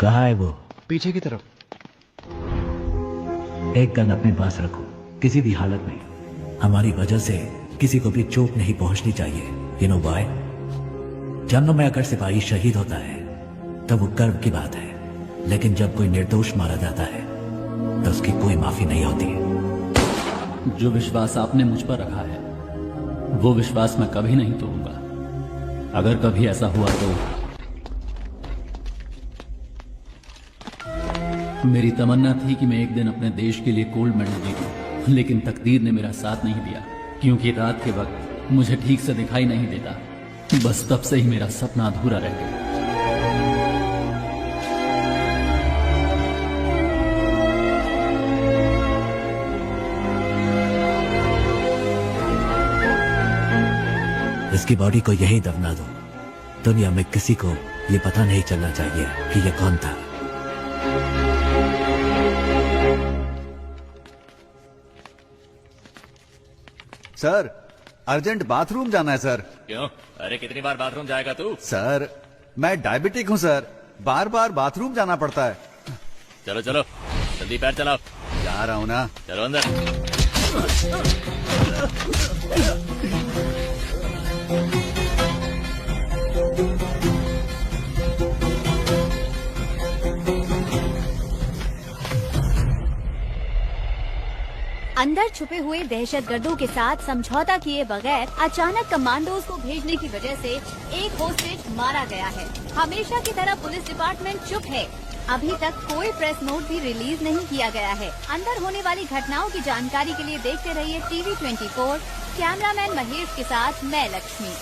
कहाँ है वो? पीछे की तरफ। एक गन अपने पास रखो, किसी भी हालत में हमारी वजह से किसी को भी चोट नहीं पहुंचनी चाहिए। You know why? जंग में अगर सिपाही शहीद होता है तब वो गर्व की बात है, लेकिन जब कोई निर्दोष मारा जाता है तो उसकी कोई माफी नहीं होती। जो विश्वास आपने मुझ पर रखा है वो विश्वास मैं कभी नहीं तोड़ूंगा। अगर कभी ऐसा हुआ तो मेरी तमन्ना थी कि मैं एक दिन अपने देश के लिए गोल्ड मेडल जीतूं, लेकिन तकदीर ने मेरा साथ नहीं दिया, क्योंकि रात के वक्त मुझे ठीक से दिखाई नहीं देता। बस तब से ही मेरा सपना अधूरा रह गया। इसकी बॉडी को यही दफना दो। दुनिया में किसी को ये पता नहीं चलना चाहिए कि ये कौन था। सर, अर्जेंट बाथरूम जाना है सर। क्यों? अरे कितनी बार बाथरूम जाएगा तू? सर, मैं डायबिटिक हूँ सर, बार बार बाथरूम जाना पड़ता है। चलो चलो जल्दी पैर चलाओ। जा रहा हूँ ना। चलो अंदर। अंदर छुपे हुए दहशतगर्दों के साथ समझौता किए बगैर अचानक कमांडोज को भेजने की वजह से एक होस्टेज मारा गया है। हमेशा की तरह पुलिस डिपार्टमेंट चुप है। अभी तक कोई प्रेस नोट भी रिलीज नहीं किया गया है। अंदर होने वाली घटनाओं की जानकारी के लिए देखते रहिए TV 24। कैमरामैन महेश के साथ मैं लक्ष्मी।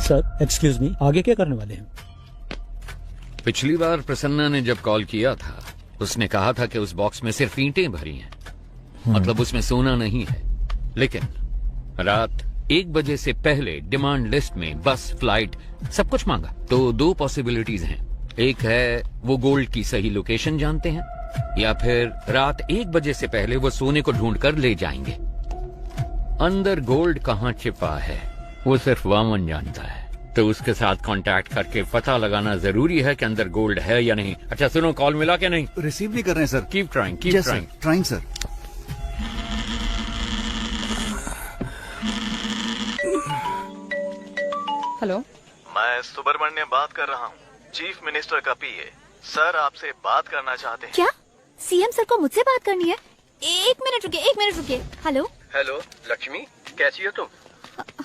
सर एक्सक्यूज मी, आगे क्या करने वाले हैं? पिछली बार प्रसन्ना ने जब कॉल किया था उसने कहा था कि उस बॉक्स में सिर्फ ईंटें भरी हैं, मतलब उसमें सोना नहीं है। लेकिन रात 1 बजे से पहले डिमांड लिस्ट में बस, फ्लाइट सब कुछ मांगा। तो 2 पॉसिबिलिटीज हैं। एक है वो गोल्ड की सही लोकेशन जानते हैं, या फिर रात 1 बजे से पहले वो सोने को ढूंढ कर ले जाएंगे। अंदर गोल्ड कहाँ छिपा है वो सिर्फ वामन जानता है, तो उसके साथ कांटेक्ट करके पता लगाना जरूरी है कि अंदर गोल्ड है या नहीं। अच्छा सुनो, कॉल मिला क्या? नहीं रिसीव नहीं कर रहे हैं sir. Keep trying, keep trying. Trying sir. Hello, मैं सुब्रमण्यम बात कर रहा हूँ, चीफ मिनिस्टर का पीए। सर आपसे बात करना चाहते हैं। क्या सीएम सर को मुझसे बात करनी है? 1 मिनट रुकिए, 1 मिनट रुकिए। हेलो हेलो लक्ष्मी, कैसी हो तुम?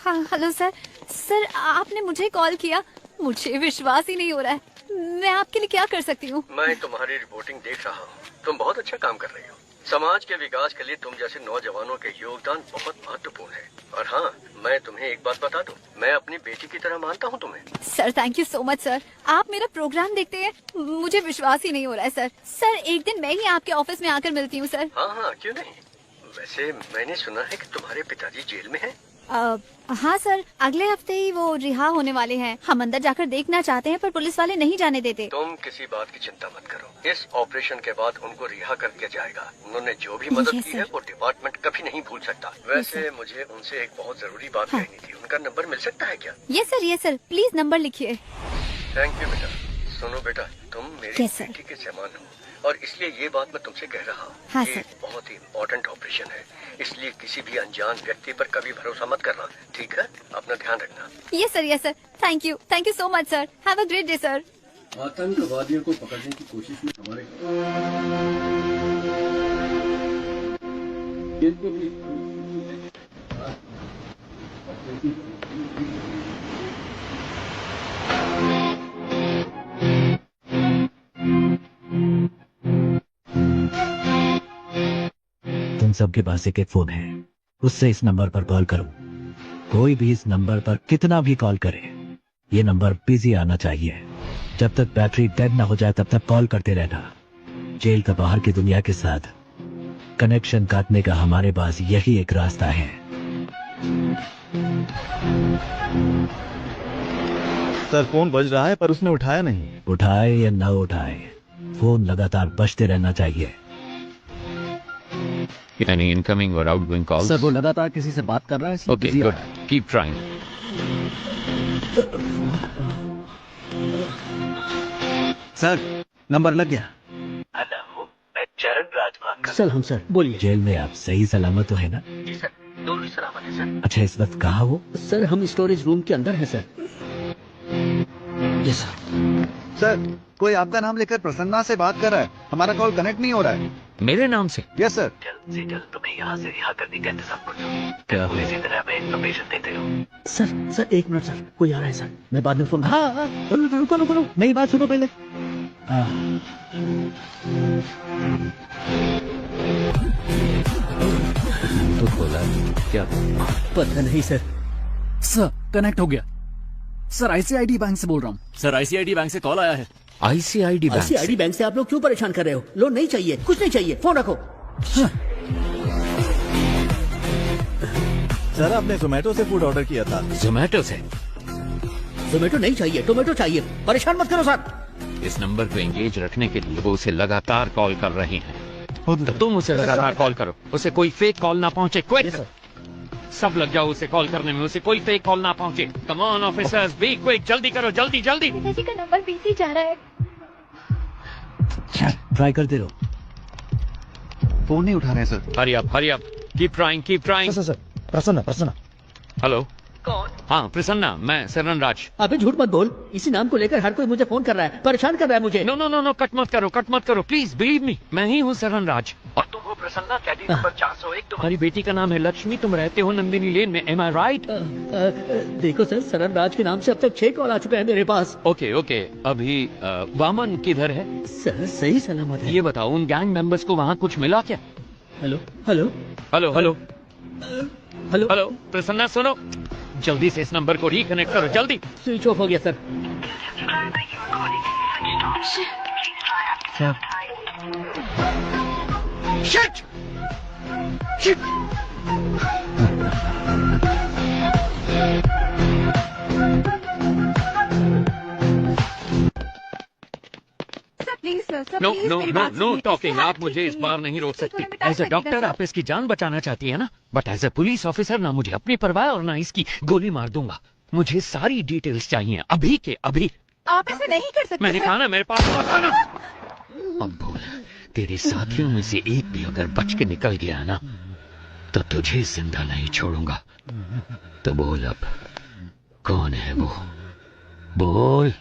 हाँ हेलो सर। सर आपने मुझे कॉल किया, मुझे विश्वास ही नहीं हो रहा है। मैं आपके लिए क्या कर सकती हूँ? मैं तुम्हारी रिपोर्टिंग देख रहा हूँ, तुम बहुत अच्छा काम कर रही हो। समाज के विकास के लिए तुम जैसे नौजवानों के योगदान बहुत महत्वपूर्ण है। और हाँ, मैं तुम्हें एक बात बता दूं, मैं अपनी बेटी की तरह मानता हूँ तुम्हें। Sir thank you so much sir. आप मेरा प्रोग्राम देखते हैं, मुझे विश्वास ही नहीं हो रहा है सर। सर एक दिन मैं ही आपके ऑफिस में आकर मिलती हूँ सर। हाँ हाँ, क्यों नहीं। वैसे मैंने सुना है कि तुम्हारे पिताजी जेल में हैं। हाँ सर, अगले हफ्ते ही वो रिहा होने वाले हैं। हम अंदर जाकर देखना चाहते हैं पर पुलिस वाले नहीं जाने देते। तुम किसी बात की चिंता मत करो, इस ऑपरेशन के बाद उनको रिहा कर दिया जाएगा। उन्होंने जो भी मदद की है वो डिपार्टमेंट कभी नहीं भूल सकता। वैसे मुझे उनसे एक बहुत जरूरी बात कहनी थी, उनका नंबर मिल सकता है क्या? ये सर प्लीज नंबर लिखिए। थैंक यू बेटा। सुनो बेटा, तुम मेरी बेटी के समान हो और इसलिए ये बात मैं तुमसे कह रहा हूँ। हाँ, ये बहुत ही इम्पोर्टेंट ऑपरेशन है, इसलिए किसी भी अनजान व्यक्ति पर कभी भरोसा मत करना, ठीक है? अपना ध्यान रखना। ये sir thank you so much sir. Have a great day sir. आतंकवादियों को पकड़ने की कोशिश में हमारे तुम सबके पास एक फोन है, उससे इस नंबर पर कॉल करो। कोई भी इस नंबर पर कितना भी कॉल करे, ये नंबर बिजी आना चाहिए। जब तक बैटरी डेड ना हो जाए तब तक कॉल करते रहना। जेल का बाहर की दुनिया के साथ कनेक्शन काटने का हमारे पास यही एक रास्ता है। सर फोन बज रहा है पर उसने उठाया नहीं। उठाए या ना उठाए, फोन लगातार बजते रहना चाहिए। Any incoming or outgoing calls? Sir वो लगातार किसी से बात कर रहा है। Okay, good. Keep trying. Sir number लग गया। हेलो, मैं चरण राजवान। सर हम सर बोलिए। जेल में आप सही सलामत तो है ना? जी सर, दोनों सलामत है सर। अच्छा, इस वक्त कहाँ हो? सर हम स्टोरेज रूम के अंदर है सर। जी सर। सर कोई आपका नाम लेकर प्रसन्ना से बात कर रहा है, हमारा कॉल कनेक्ट नहीं हो रहा है। मेरे नाम से? Yes sir. जल्द से जल्द तुम्हें यहाँ से रिहा करने का इंतजाम करो। क्या हुआ? इसी तरह हमें इन्फॉर्मेशन देते रहो। सर एक मिनट सर, कोई आ रहा है सर, मैं बाद में फोन। हाँ रुको, मेरी बात सुनो पहले। तो खोला क्या? पता नहीं सर। सर कनेक्ट हो गया। सर आईसीआईडी बैंक से बोल रहा हूँ। सर आईसीआईडी बैंक से कॉल आया है। आईसीआईडी बैंक से आप लोग क्यों परेशान कर रहे हो? लोन नहीं चाहिए, कुछ नहीं चाहिए, फोन रखो। सर आपने जोमेटो से फूड ऑर्डर किया था। जोमेटो से? जोमेटो नहीं चाहिए, टोमेटो चाहिए। परेशान मत करो सर। इस नंबर को एंगेज रखने के लिए वो उसे लगातार कॉल कर रही हैं। तो तुम उसे लगातार कॉल करो, उसे कोई फेक कॉल ना पहुंचे। क्विक, सब लग जाओ उसे कॉल करने में, उसे कोई फेक कॉल ना पहुंचे। Come on officers, be quick, जल्दी करो, जल्दी जल्दी। पिताजी का नंबर बिजी जा रहा है। ट्राई करते रहो। फोन नहीं उठा रहे sir. Hurry up, keep trying, keep trying. Sir Prasanna. Hello. कौन? हाँ प्रसन्ना, मैं शरण राज। अबे झूठ मत बोल, इसी नाम को लेकर हर कोई मुझे फोन कर रहा है, परेशान कर रहा है मुझे। नो, कट मत करो प्लीज, बिलीव मी, मैं ही हूँ शरण राज। और तुम हो प्रसन्ना, कैदी नंबर 401। तुम्हारी बेटी का नाम है लक्ष्मी, तुम रहते हो नंदिनी लेन में, एम आई राइट? देखो सर, शरण राज के नाम से अब तक 6 कॉल आ चुके हैं मेरे पास। ओके, अभी वामन किधर है? सर सही सलामत है। ये बताओ, उन गैंग मेंबर्स को वहाँ कुछ मिला क्या? हेलो। प्रसन्ना सुनो, जल्दी से इस नंबर को रिकनेक्ट करो, जल्दी। स्विच ऑफ हो गया सर। शिट! Know talking. आप मुझे इस बार नहीं रोक सकती। एज ए डॉक्टर आप इसकी जान बचाना चाहती है ना, but as a police officer ना मुझे अपनी परवाह और ना इसकी गोली मार दूंगा। मुझे सारी डिटेल्स चाहिए अभी के अभी। आप ऐसे नहीं कर सकते। मैंने कहा ना, मेरे पास मत आना। अब बोल, तेरे साथियों में से एक भी अगर बच के निकल गया ना तो तुझे जिंदा नहीं छोड़ूंगा। तो बोल अब, कौन है वो? बोल।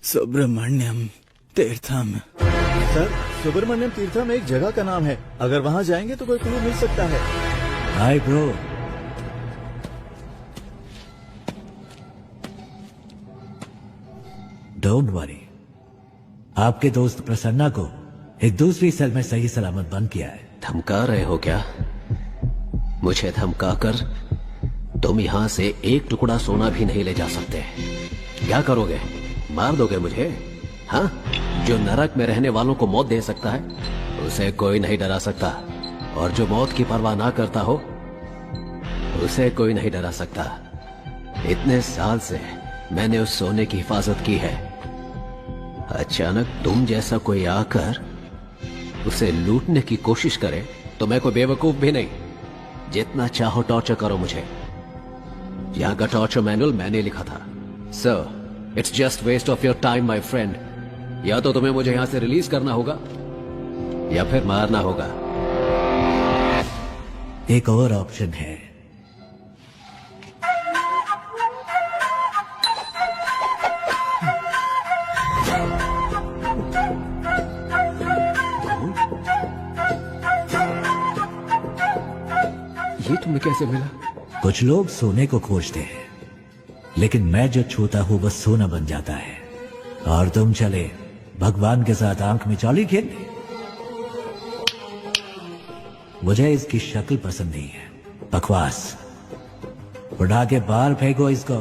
सुब्रमण्यम तीर्थम। सर सुब्रमण्यम तीर्थम एक जगह का नाम है, अगर वहाँ जाएंगे तो कोई क्लू मिल सकता है। Hi bro. डोंट वरी, आपके दोस्त प्रसन्ना को एक दूसरी सेल में सही सलामत बंद किया है। धमका रहे हो क्या? मुझे धमकाकर तुम यहाँ से एक टुकड़ा सोना भी नहीं ले जा सकते। क्या करोगे? मार दोगे मुझे? हाँ? जो नरक में रहने वालों को मौत दे सकता है उसे कोई नहीं डरा सकता, और जो मौत की परवाह ना करता हो उसे कोई नहीं डरा सकता। इतने साल से मैंने उस सोने की हिफाजत की है। अचानक तुम जैसा कोई आकर उसे लूटने की कोशिश करे तो मैं कोई बेवकूफ भी नहीं। जितना चाहो टॉर्चर करो मुझे। यहाँ का टॉर्चर मैनुअल मैंने लिखा था। Sir, it's just waste of your time my friend. या तो तुम्हें मुझे यहाँ से रिलीज करना होगा या फिर मारना होगा। एक और ऑप्शन है। ये तुम्हें कैसे मिला? कुछ लोग सोने को खोजते हैं, लेकिन मैं जो छूता हूं वह सोना बन जाता है। और तुम चले भगवान के साथ आंख में चाली खेलने। मुझे इसकी शक्ल पसंद नहीं है। बकवास। उड़ा के बाहर फेंको इसको।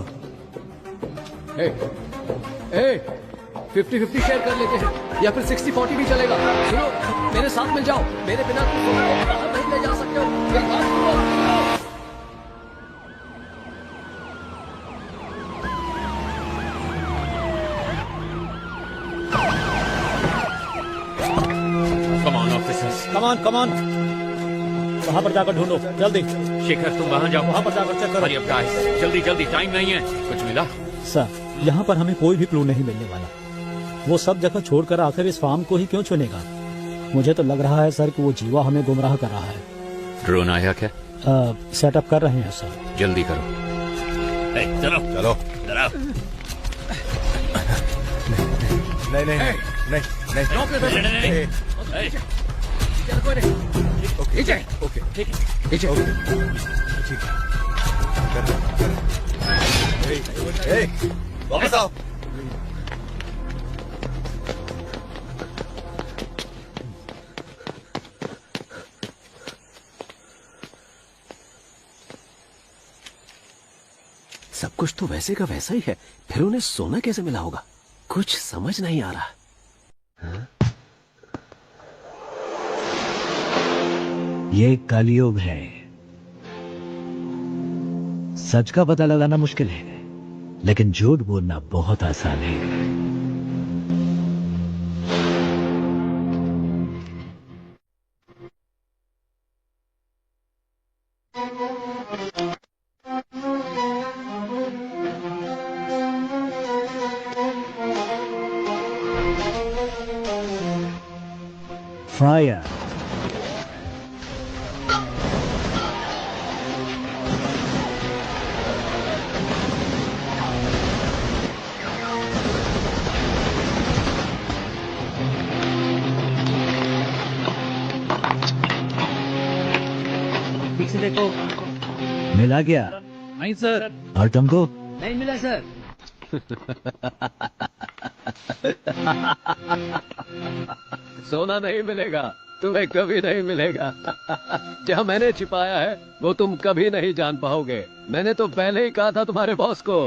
50-50 शेयर कर लेते हैं, या फिर 60-40 भी चलेगा। सुनो, मेरे साथ मिल जाओ। मेरे बिना तुम सोना को बाहर नहीं ले जा सकते हो। मेरी बात सुनो। कमान कमान, वहां पर जाकर ढूंढो जल्दी। शेखर, तुम वहां जाओ। वहां पर जाकर चेक करो। हरी अप गाइस, जल्दी जल्दी, टाइम नहीं है। कुछ मिला? सर, यहाँ पर हमें कोई भी क्लू नहीं मिलने वाला। वो सब जगह छोड़कर आखिर इस फार्म को ही क्यों चुनेगा? मुझे तो लग रहा है सर कि वो जीवा हमें गुमराह कर रहा है। ड्रोन आया क्या? सेटअप कर रहे हैं सर। जल्दी करो। चलो चलो। नहीं नहीं नहीं नहीं। वापस आओ। सब कुछ तो वैसे का वैसा ही है, फिर उन्हें सोना कैसे मिला होगा? कुछ समझ नहीं आ रहा। हाँ? ये कलयुग है। सच का पता लगाना मुश्किल है, लेकिन झूठ बोलना बहुत आसान है। फायर। ठीक से देखो। मिला क्या? नहीं सर। और तुमको? नहीं मिला सर। सोना नहीं मिलेगा, तुम्हें कभी नहीं मिलेगा। क्या मैंने छिपाया है वो तुम कभी नहीं जान पाओगे। मैंने तो पहले ही कहा था तुम्हारे बॉस को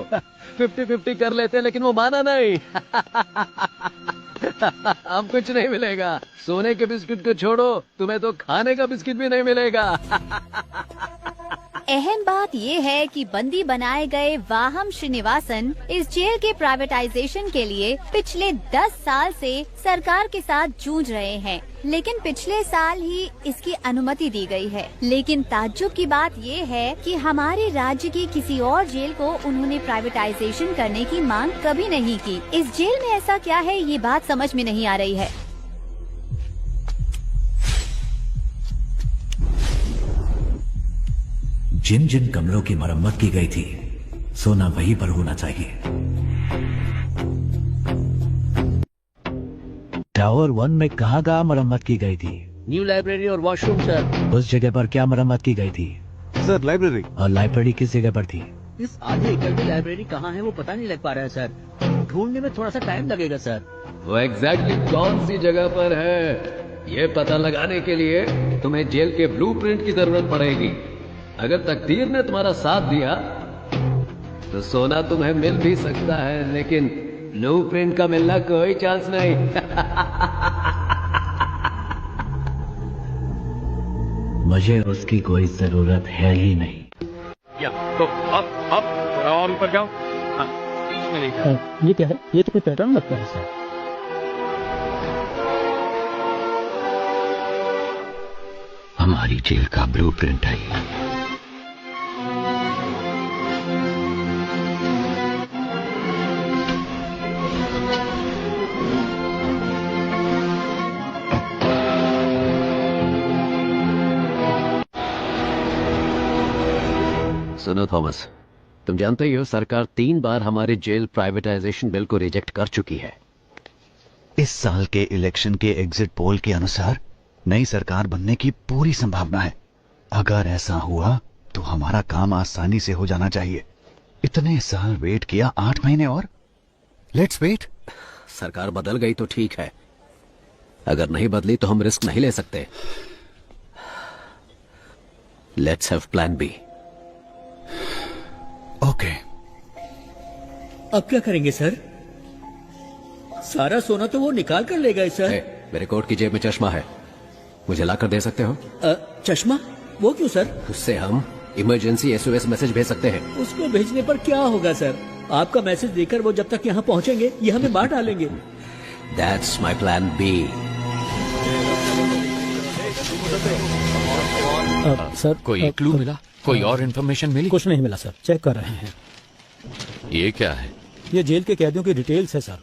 50-50 कर लेते, लेकिन वो माना नहीं। अब कुछ नहीं मिलेगा। सोने के बिस्किट को छोड़ो, तुम्हें तो खाने का बिस्किट भी नहीं मिलेगा। अहम बात ये है कि बंदी बनाए गए वाहम श्रीनिवासन इस जेल के प्राइवेटाइजेशन के लिए पिछले 10 साल से सरकार के साथ जूझ रहे हैं, लेकिन पिछले साल ही इसकी अनुमति दी गई है। लेकिन ताज्जुब की बात ये है कि हमारे राज्य की किसी और जेल को उन्होंने प्राइवेटाइजेशन करने की मांग कभी नहीं की। इस जेल में ऐसा क्या है, ये बात समझ में नहीं आ रही है। जिन जिन कमरों की मरम्मत की गई थी, सोना वहीं पर होना चाहिए। टावर 1 में कहाँ मरम्मत की गई थी? न्यू लाइब्रेरी और वॉशरूम सर। उस जगह पर क्या मरम्मत की गई थी? Sir library. और लाइब्रेरी किस जगह पर थी? इस आधे एकड़ की लाइब्रेरी कहाँ है वो पता नहीं लग पा रहा है सर। ढूंढने में थोड़ा सा टाइम लगेगा सर। वो एग्जैक्टली कौन सी जगह पर है ये पता लगाने के लिए तुम्हें जेल के ब्लूप्रिंट की जरूरत पड़ेगी। अगर तकदीर ने तुम्हारा साथ दिया तो सोना तुम्हें मिल भी सकता है, लेकिन ब्लूप्रिंट का मिलना कोई चांस नहीं। मुझे उसकी कोई जरूरत है ही नहीं। तो अब और ऊपर जाओ। ये क्या है? ये तो कोई पैटर्न लगता है सर। हमारी जेल का ब्लूप्रिंट है ये। सुनो थॉमस, तुम जानते ही हो सरकार 3 बार हमारे जेल प्राइवेटाइजेशन बिल को रिजेक्ट कर चुकी है। इस साल के इलेक्शन के एग्जिट पोल के अनुसार नई सरकार बनने की पूरी संभावना है। अगर ऐसा हुआ तो हमारा काम आसानी से हो जाना चाहिए। इतने साल वेट किया, 8 महीने और। Let's wait. सरकार बदल गई तो ठीक है, अगर नहीं बदली तो हम रिस्क नहीं ले सकते। Let's have plan B. Okay. अब क्या करेंगे सर? सारा सोना तो वो निकाल कर ले गए सर। मेरे कोट की जेब में चश्मा है, मुझे लाकर दे सकते हो? चश्मा? वो क्यों सर? उससे हम इमरजेंसी SOS मैसेज भेज सकते हैं। उसको भेजने पर क्या होगा सर? आपका मैसेज देकर वो जब तक यहाँ पहुँचेंगे ये हमें मार डालेंगे। That's my plan B. Sir कोई क्लू मिला? कोई और इन्फॉर्मेशन मिली? कुछ नहीं मिला सर, चेक कर रहे हैं। ये क्या है? ये जेल के कैदियों की डिटेल्स है सर।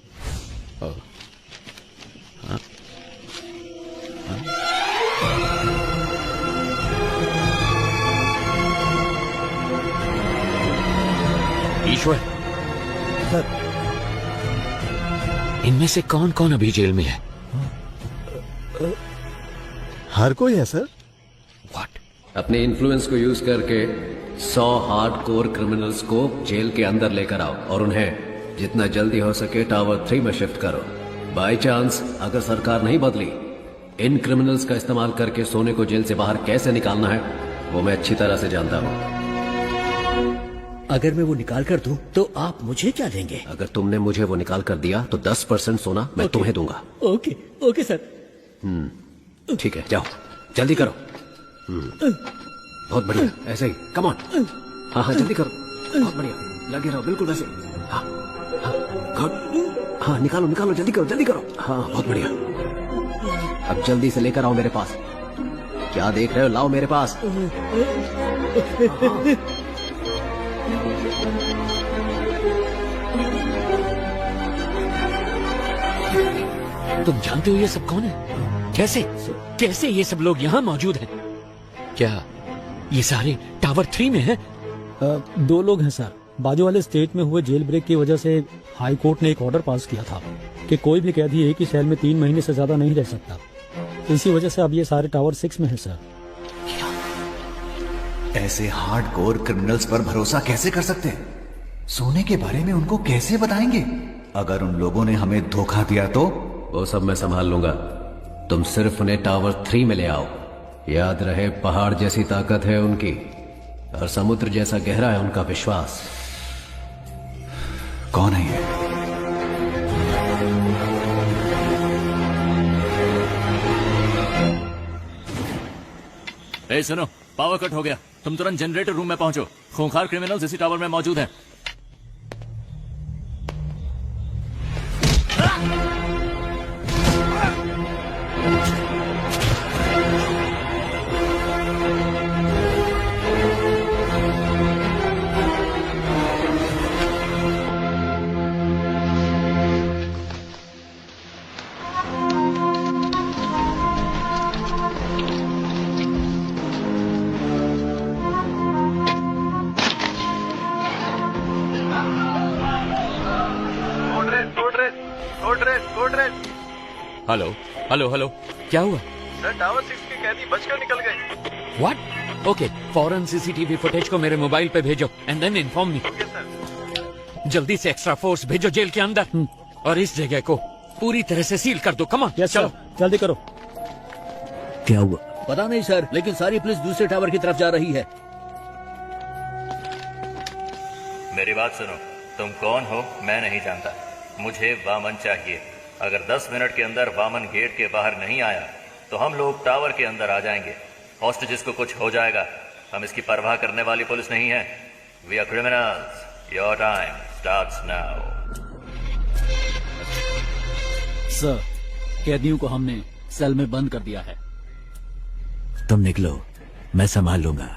ईश्वर, इनमें से कौन कौन अभी जेल में है? हर कोई है सर। अपने इन्फ्लुएंस को यूज करके 100 हार्डकोर क्रिमिनल्स को जेल के अंदर लेकर आओ और उन्हें जितना जल्दी हो सके टावर 3 में शिफ्ट करो। बाय चांस अगर सरकार नहीं बदली, इन क्रिमिनल्स का इस्तेमाल करके सोने को जेल से बाहर कैसे निकालना है वो मैं अच्छी तरह से जानता हूँ। अगर मैं वो निकाल कर दूं तो आप मुझे क्या देंगे? अगर तुमने मुझे वो निकाल कर दिया तो 10% सोना मैं तुम्हें दूंगा। Okay okay sir. ठीक है, जाओ जल्दी करो। बहुत बढ़िया, ऐसे ही, कम ऑन। हाँ हाँ जल्दी करो, बहुत बढ़िया, लगे रहो बिल्कुल वैसे। हाँ हाँ गुड, हाँ निकालो निकालो, जल्दी करो जल्दी करो। हाँ बहुत बढ़िया, अब जल्दी से लेकर आओ मेरे पास। क्या देख रहे हो, लाओ मेरे पास। तुम जानते हो ये सब कौन है? कैसे कैसे ये सब लोग यहाँ मौजूद हैं? क्या ये सारे टावर 3 में हैं? 2 लोग हैं सर। बाजू वाले स्टेट में हुए जेल ब्रेक की वजह से हाई कोर्ट ने एक ऑर्डर पास किया था कि कोई भी कैदी एक ही सेल में 3 महीने से ज्यादा नहीं रह सकता। इसी वजह से अब ये सारे टावर 6 में है सर। ऐसे हार्डकोर क्रिमिनल्स पर भरोसा कैसे कर सकते हैं? सोने के बारे में उनको कैसे बताएंगे? अगर उन लोगों ने हमें धोखा दिया तो? वो सब मैं संभाल लूंगा, तुम सिर्फ उन्हें टावर 3 में ले आओ। याद रहे, पहाड़ जैसी ताकत है उनकी और समुद्र जैसा गहरा है उनका विश्वास। कौन है ये? ए सुनो, पावर कट हो गया, तुम तुरंत जनरेटर रूम में पहुंचो। खूंखार क्रिमिनल्स इसी टावर में मौजूद हैं। हेलो हेलो हेलो, क्या हुआ? सर टावर 6 के कैदी बचकर निकल गए। व्हाट? ओके, फौरन CCTV फुटेज को मेरे मोबाइल पे भेजो एंड देन इन्फॉर्म मी। जल्दी से एक्स्ट्रा फोर्स भेजो जेल के अंदर और इस जगह को पूरी तरह से सील कर दो। कमा चलो जल्दी करो। क्या हुआ? पता नहीं सर, लेकिन सारी पुलिस दूसरे टावर की तरफ जा रही है। मेरी बात सुनो, तुम कौन हो मैं नहीं जानता, मुझे वामन चाहिए। अगर 10 मिनट के अंदर वामन गेट के बाहर नहीं आया तो हम लोग टावर के अंदर आ जाएंगे। हॉस्टेजेस को कुछ हो जाएगा, हम इसकी परवाह करने वाली पुलिस नहीं है। We are criminals. Your time starts now. Sir, कैदियों को हमने सेल में बंद कर दिया है। तुम निकलो, मैं संभाल लूंगा।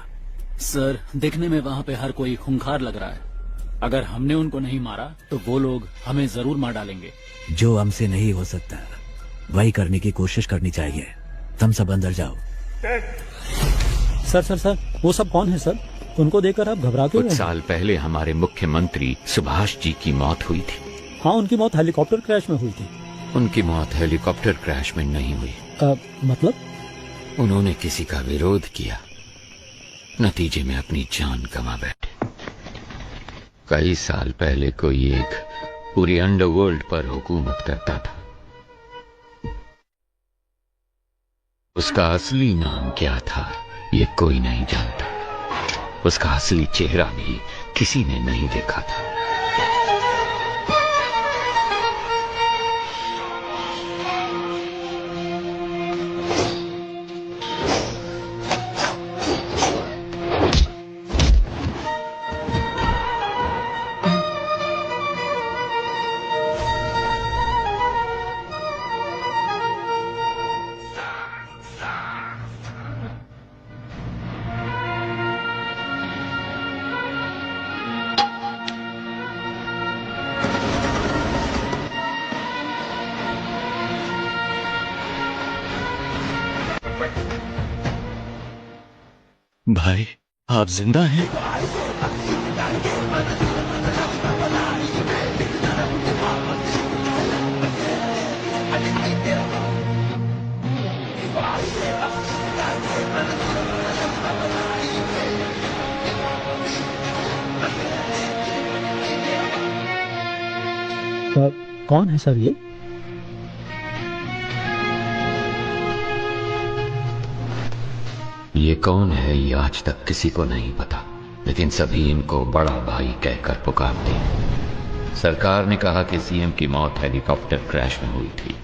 सर, देखने में वहाँ पे हर कोई खूंखार लग रहा है। अगर हमने उनको नहीं मारा तो वो लोग हमें जरूर मार डालेंगे। जो हमसे नहीं हो सकता वही करने की कोशिश करनी चाहिए। तुम सब अंदर जाओ। सर सर सर, वो सब कौन है सर? उनको देखकर आप घबरा क्यों? कुछ साल पहले हमारे मुख्यमंत्री सुभाष जी की मौत हुई थी। हाँ, उनकी मौत हेलीकॉप्टर क्रैश में हुई थी। उनकी मौत हेलीकॉप्टर क्रैश में नहीं हुई। मतलब? उन्होंने किसी का विरोध किया, नतीजे में अपनी जान गंवा बैठे। कई साल पहले कोई एक पूरी अंडरवर्ल्ड पर हुकूमत करता था। उसका असली नाम क्या था ये कोई नहीं जानता। उसका असली चेहरा भी किसी ने नहीं देखा था। भाई, आप जिंदा हैं? कौन है सर ये? ये कौन है ये आज तक किसी को नहीं पता, लेकिन सभी इनको बड़ा भाई कहकर पुकारते हैं। सरकार ने कहा कि सीएम की मौत हेलीकॉप्टर क्रैश में हुई थी।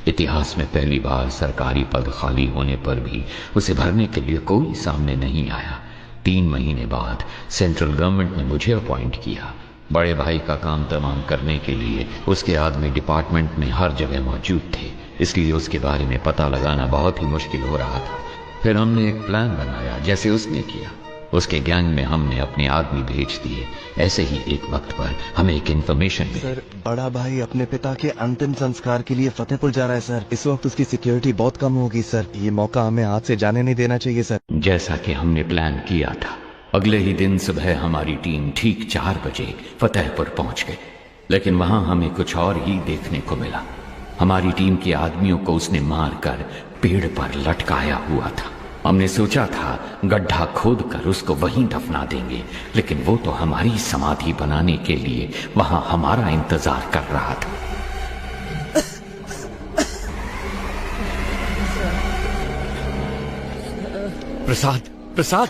इतिहास में पहली बार सरकारी पद खाली होने पर भी उसे भरने के लिए कोई सामने नहीं आया। 3 महीने बाद सेंट्रल गवर्नमेंट ने मुझे अपॉइंट किया। बड़े भाई का काम तमाम करने के लिए उसके आदमी डिपार्टमेंट में हर जगह मौजूद थे, इसलिए उसके बारे में पता लगाना बहुत ही मुश्किल हो रहा था। फिर हमने एक प्लान बनाया जैसे उसने किया। उसके गैंग में हमने अपने आदमी भेज दिए। ऐसे ही एक वक्त पर हमें एक इन्फॉर्मेशन मिली। सर, बड़ा भाई अपने पिता के अंतिम संस्कार के लिए फतेहपुर जा रहा है सर। इस वक्त उसकी सिक्योरिटी बहुत कम होगी सर। ये मौका हमें हाथ से जाने नहीं देना चाहिए सर। जैसा कि हमने प्लान किया था, अगले ही दिन सुबह हमारी टीम ठीक 4 बजे फतेहपुर पहुंच गई। लेकिन वहां हमें कुछ और ही देखने को मिला। हमारी टीम के आदमियों को उसने मारकर पेड़ पर लटकाया हुआ था। हमने सोचा था गड्ढा खोद कर उसको वहीं दफना देंगे, लेकिन वो तो हमारी समाधि बनाने के लिए वहां हमारा इंतजार कर रहा था। प्रसाद, प्रसाद,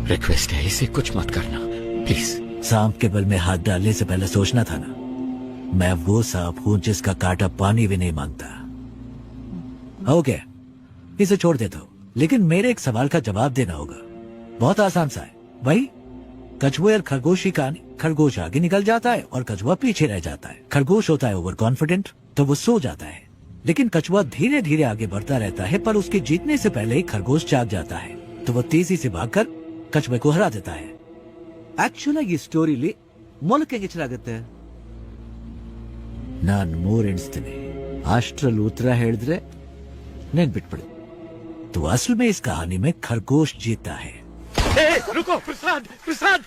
रिक्वेस्ट है, इसे कुछ मत करना प्लीज। सांप के बल में हाथ डालने से पहले सोचना था ना। मैं वो सांप हूं जिसका कांटा पानी भी नहीं मांगता। ओके, इसे छोड़ देता हूं, लेकिन मेरे एक सवाल का जवाब देना होगा। बहुत आसान सा है भाई। कछुए और खरगोश की कहानी। खरगोश आगे निकल जाता है और कछुआ पीछे रह जाता है। खरगोश होता है ओवर कॉन्फिडेंट, तो वो सो जाता है, लेकिन कछुआ धीरे धीरे आगे बढ़ता रहता है, पर उसके जीतने से पहले ही खरगोश जाग जाता है, तो वो तेजी से भागकर कछुए को हरा देता है। ಆಕ್ಚುಲ್ ಆಗಿ ಈ ಸ್ಟೋರಿಲಿ ಮೊಲಕ್ಕೆ ಎಚ್ಚರಾಗುತ್ತೆ. ನಾನ್ 3 ಎಣಿಸ್ತೀನಿ, ಅಷ್ಟ್ರಲ್ಲಿ ಉತ್ತರ ಹೇಳಿದ್ರೆ नेन बिटपड़े। तो असल में इस कहानी में खरगोश जीता है। रुको प्रसाद प्रसाद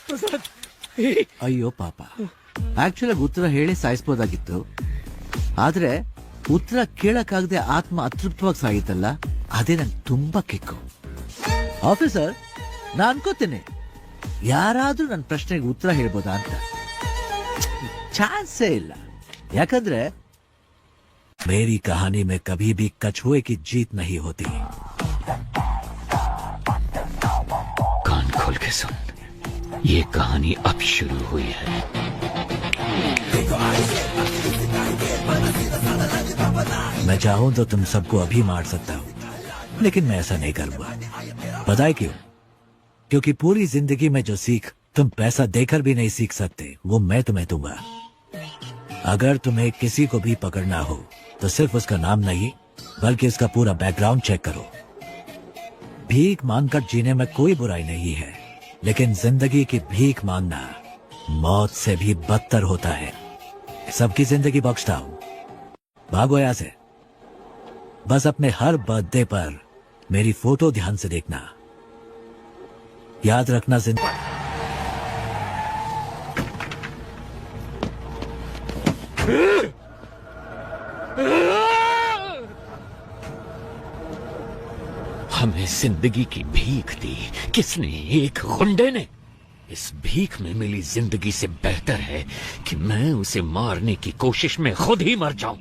प्रसाद ಅಯ್ಯೋ ಪಾಪ, ಆಕ್ಚುಲಿ ಉತ್ತರ ಹೇಳಿ ಸಾಯಿಸಬಹುದಾಗಿತ್ತು, ಆದ್ರೆ ಉತ್ತರ ಕೇಳಕ್ಕಾಗದೆ ಆತ್ಮ ಅತೃಪ್ತವಾಗಿ ಸಾಗಿತ್ತಲ್ಲ, ಅದೇ ನಂಗೆ ತುಂಬಾ ಕಿಕ್ಕು. ಆಫೀಸರ್, ನಾ ಅನ್ಕೋತೇನೆ ಯಾರಾದ್ರೂ ನನ್ನ ಪ್ರಶ್ನೆಗೆ ಉತ್ತರ ಹೇಳ್ಬೋದಾ ಅಂತ. ಚಾನ್ಸೇ ಇಲ್ಲ, ಯಾಕಂದ್ರೆ मेरी कहानी में कभी भी कछुए की जीत नहीं होती। कान खोल के सुन, ये कहानी अब शुरू हुई है। मैं चाहूं तो तुम सबको अभी मार सकता हूं, लेकिन मैं ऐसा नहीं करूंगा। पता है क्यों? क्योंकि पूरी जिंदगी में जो सीख तुम पैसा देकर भी नहीं सीख सकते, वो मैं तुम्हें दूंगा। अगर तुम्हें किसी को भी पकड़ना हो तो सिर्फ उसका नाम नहीं, बल्कि उसका पूरा बैकग्राउंड चेक करो। भीख मांगकर जीने में कोई बुराई नहीं है, लेकिन जिंदगी की भीख मांगना मौत से भी बदतर होता है। सबकी जिंदगी बख्शता हूं, भागो यहां से। बस अपने हर बर्थडे पर मेरी फोटो ध्यान से देखना, याद रखना जिंदगी। हमें जिंदगी की भीख दी किसने? एक गुंडे ने। इस भीख में मिली जिंदगी से बेहतर है कि मैं उसे मारने की कोशिश में खुद ही मर जाऊं।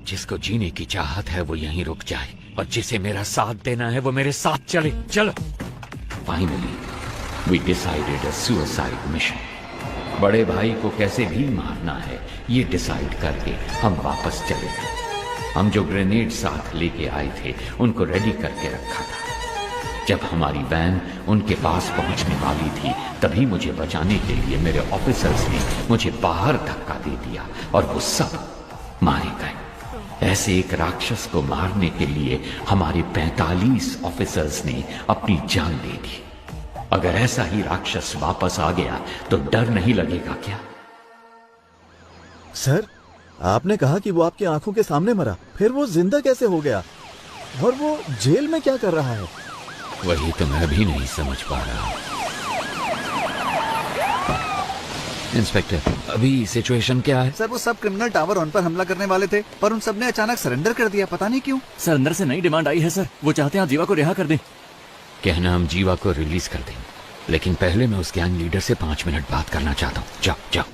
जिसको जीने की चाहत है वो यहीं रुक जाए, और जिसे मेरा साथ देना है वो मेरे साथ चले। चलो। Finally we decided a suicide mission. बड़े भाई को कैसे भी मारना है ये डिसाइड करके हम वापस चले गए। हम जो ग्रेनेड साथ लेके आए थे उनको रेडी करके रखा था। जब हमारी वैन उनके पास पहुंचने वाली थी, तभी मुझे बचाने के लिए मेरे ऑफिसर्स ने मुझे बाहर धक्का दे दिया और वो सब मारे गए। ऐसे एक राक्षस को मारने के लिए हमारे 45 ऑफिसर्स ने अपनी जान दे दी। अगर ऐसा ही राक्षस वापस आ गया तो डर नहीं लगेगा क्या? सर, आपने कहा कि वो आपकी आंखों के सामने मरा, फिर वो जिंदा कैसे हो गया? और वो जेल में क्या कर रहा है? वही तो मैं भी नहीं समझ पा रहा। इंस्पेक्टर, अभी सिचुएशन क्या है? सर, वो सब क्रिमिनल टावर ऑन पर हमला करने वाले थे, पर उन सब ने अचानक सरेंडर कर दिया, पता नहीं क्यों। सर, अंदर से नई डिमांड आई है सर, वो चाहते हैं आप जीवा को रिहा कर दें। कहना हम जीवा को रिलीज कर दें, लेकिन पहले मैं उस गैंग लीडर से 5 मिनट बात करना चाहता हूँ। जाओ जाओ।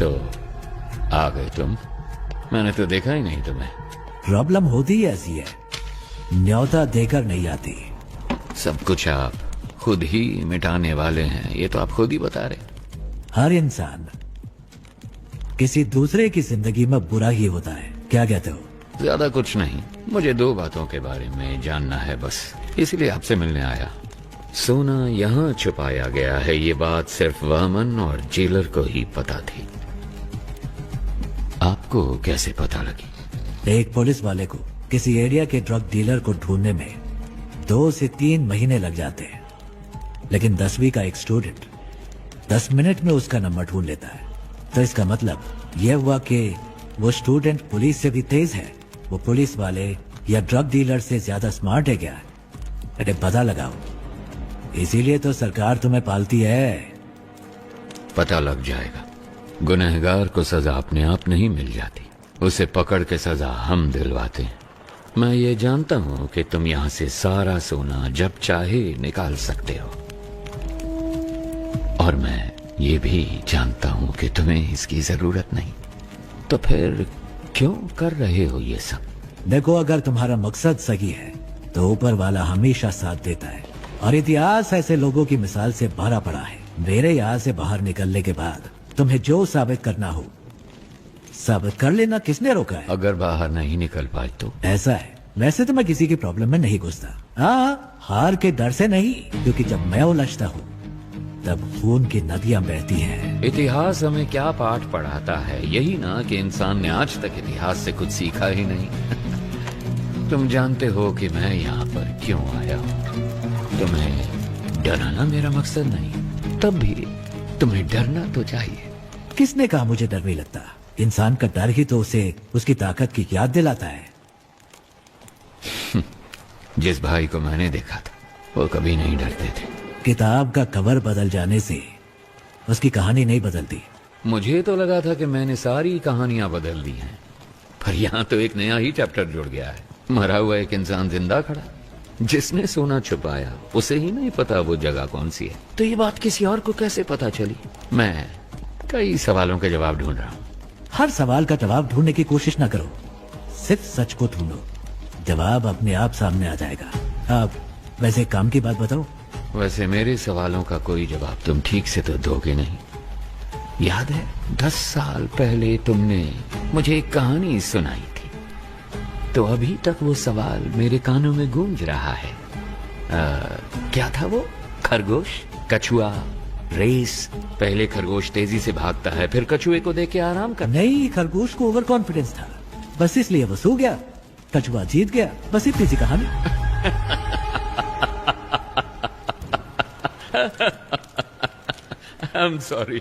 तो आ गए तुम? मैंने तो देखा ही नहीं तुम्हें। प्रॉब्लम होती ही ऐसी है, न्योता देकर नहीं आती। सब कुछ आप खुद ही मिटाने वाले हैं, ये तो आप खुद ही बता रहे। हर इंसान किसी दूसरे की जिंदगी में बुरा ही होता है, क्या कहते हो? ज्यादा कुछ नहीं, मुझे 2 बातों के बारे में जानना है बस, इसलिए आपसे मिलने आया। सोना यहाँ छुपाया गया है, ये बात सिर्फ वामन और जेलर को ही पता थी। आपको कैसे पता लगी? एक पुलिस वाले को किसी एरिया के ड्रग डीलर को ढूंढने में 2 से 3 महीने लग जाते हैं, लेकिन 10वीं का एक स्टूडेंट 10 मिनट में उसका नंबर ढूंढ लेता है। तो इसका मतलब यह हुआ कि वो स्टूडेंट पुलिस से भी तेज है, वो पुलिस वाले या ड्रग डीलर से ज्यादा स्मार्ट है क्या? अरे पता लगाओ, इसीलिए तो सरकार तुम्हें पालती है। पता लग जाएगा। गुनहगार को सजा अपने आप नहीं मिल जाती, उसे पकड़ के सजा हम दिलवाते हैं। मैं ये जानता हूँ कि तुम यहाँ से सारा सोना जब चाहे निकाल सकते हो, और मैं ये भी जानता हूँ कि तुम्हें इसकी जरूरत नहीं, तो फिर क्यों कर रहे हो ये सब? देखो, अगर तुम्हारा मकसद सही है तो ऊपर वाला हमेशा साथ देता है, और इतिहास ऐसे लोगों की मिसाल से भरा पड़ा है। मेरे यहाँ से बाहर निकलने के बाद तुम्हें जो साबित करना हो साबित कर लेना। किसने रोका है? अगर बाहर नहीं निकल पाए तो? ऐसा है, वैसे तो मैं किसी की प्रॉब्लम में नहीं घुसता। हाँ, हार के डर से नहीं, क्योंकि जब मैं उलझता हूँ तब खून की नदियां बहती हैं। इतिहास हमें क्या पाठ पढ़ाता है? यही ना कि इंसान ने आज तक इतिहास से कुछ सीखा ही नहीं। तुम जानते हो कि मैं यहाँ पर क्यों आया हूँ। तुम्हें डराना मेरा मकसद नहीं, तब भी तुम्हें डरना तो चाहिए। किसने कहा मुझे डर नहीं लगता? इंसान का डर ही तो उसे उसकी ताकत की याद दिलाता है। जिस भाई को मैंने देखा था वो कभी नहीं डरते थे। किताब का कवर बदल जाने से उसकी कहानी नहीं बदलती। मुझे तो लगा था कि मैंने सारी कहानियां बदल दी हैं, पर यहाँ तो एक नया ही चैप्टर जुड़ गया है। मरा हुआ एक इंसान जिंदा खड़ा, जिसने सोना छुपाया उसे ही नहीं पता वो जगह कौन सी है। तो ये बात किसी और को कैसे पता चली? मैं कई सवालों के जवाब ढूंढ रहा हूँ। हर सवाल का जवाब ढूंढने की कोशिश ना करो, सिर्फ सच को ढूंढो, जवाब अपने आप सामने आ जाएगा। अब वैसे काम की बात बताओ। वैसे मेरे सवालों का कोई जवाब तुम ठीक से तो दोगे नहीं। याद है 10 साल पहले तुमने मुझे एक कहानी सुनाई थी, तो अभी तक वो सवाल मेरे कानों में गूंज रहा है। क्या था वो? खरगोश, कछुआ, रेस। पहले खरगोश तेजी से भागता है, फिर कछुए को देख के आराम कर। नहीं, खरगोश को ओवर कॉन्फिडेंस था, बस इसलिए वो सो गया। कछुआ जीत गया, बस इतनी सी कहानी। I'm sorry।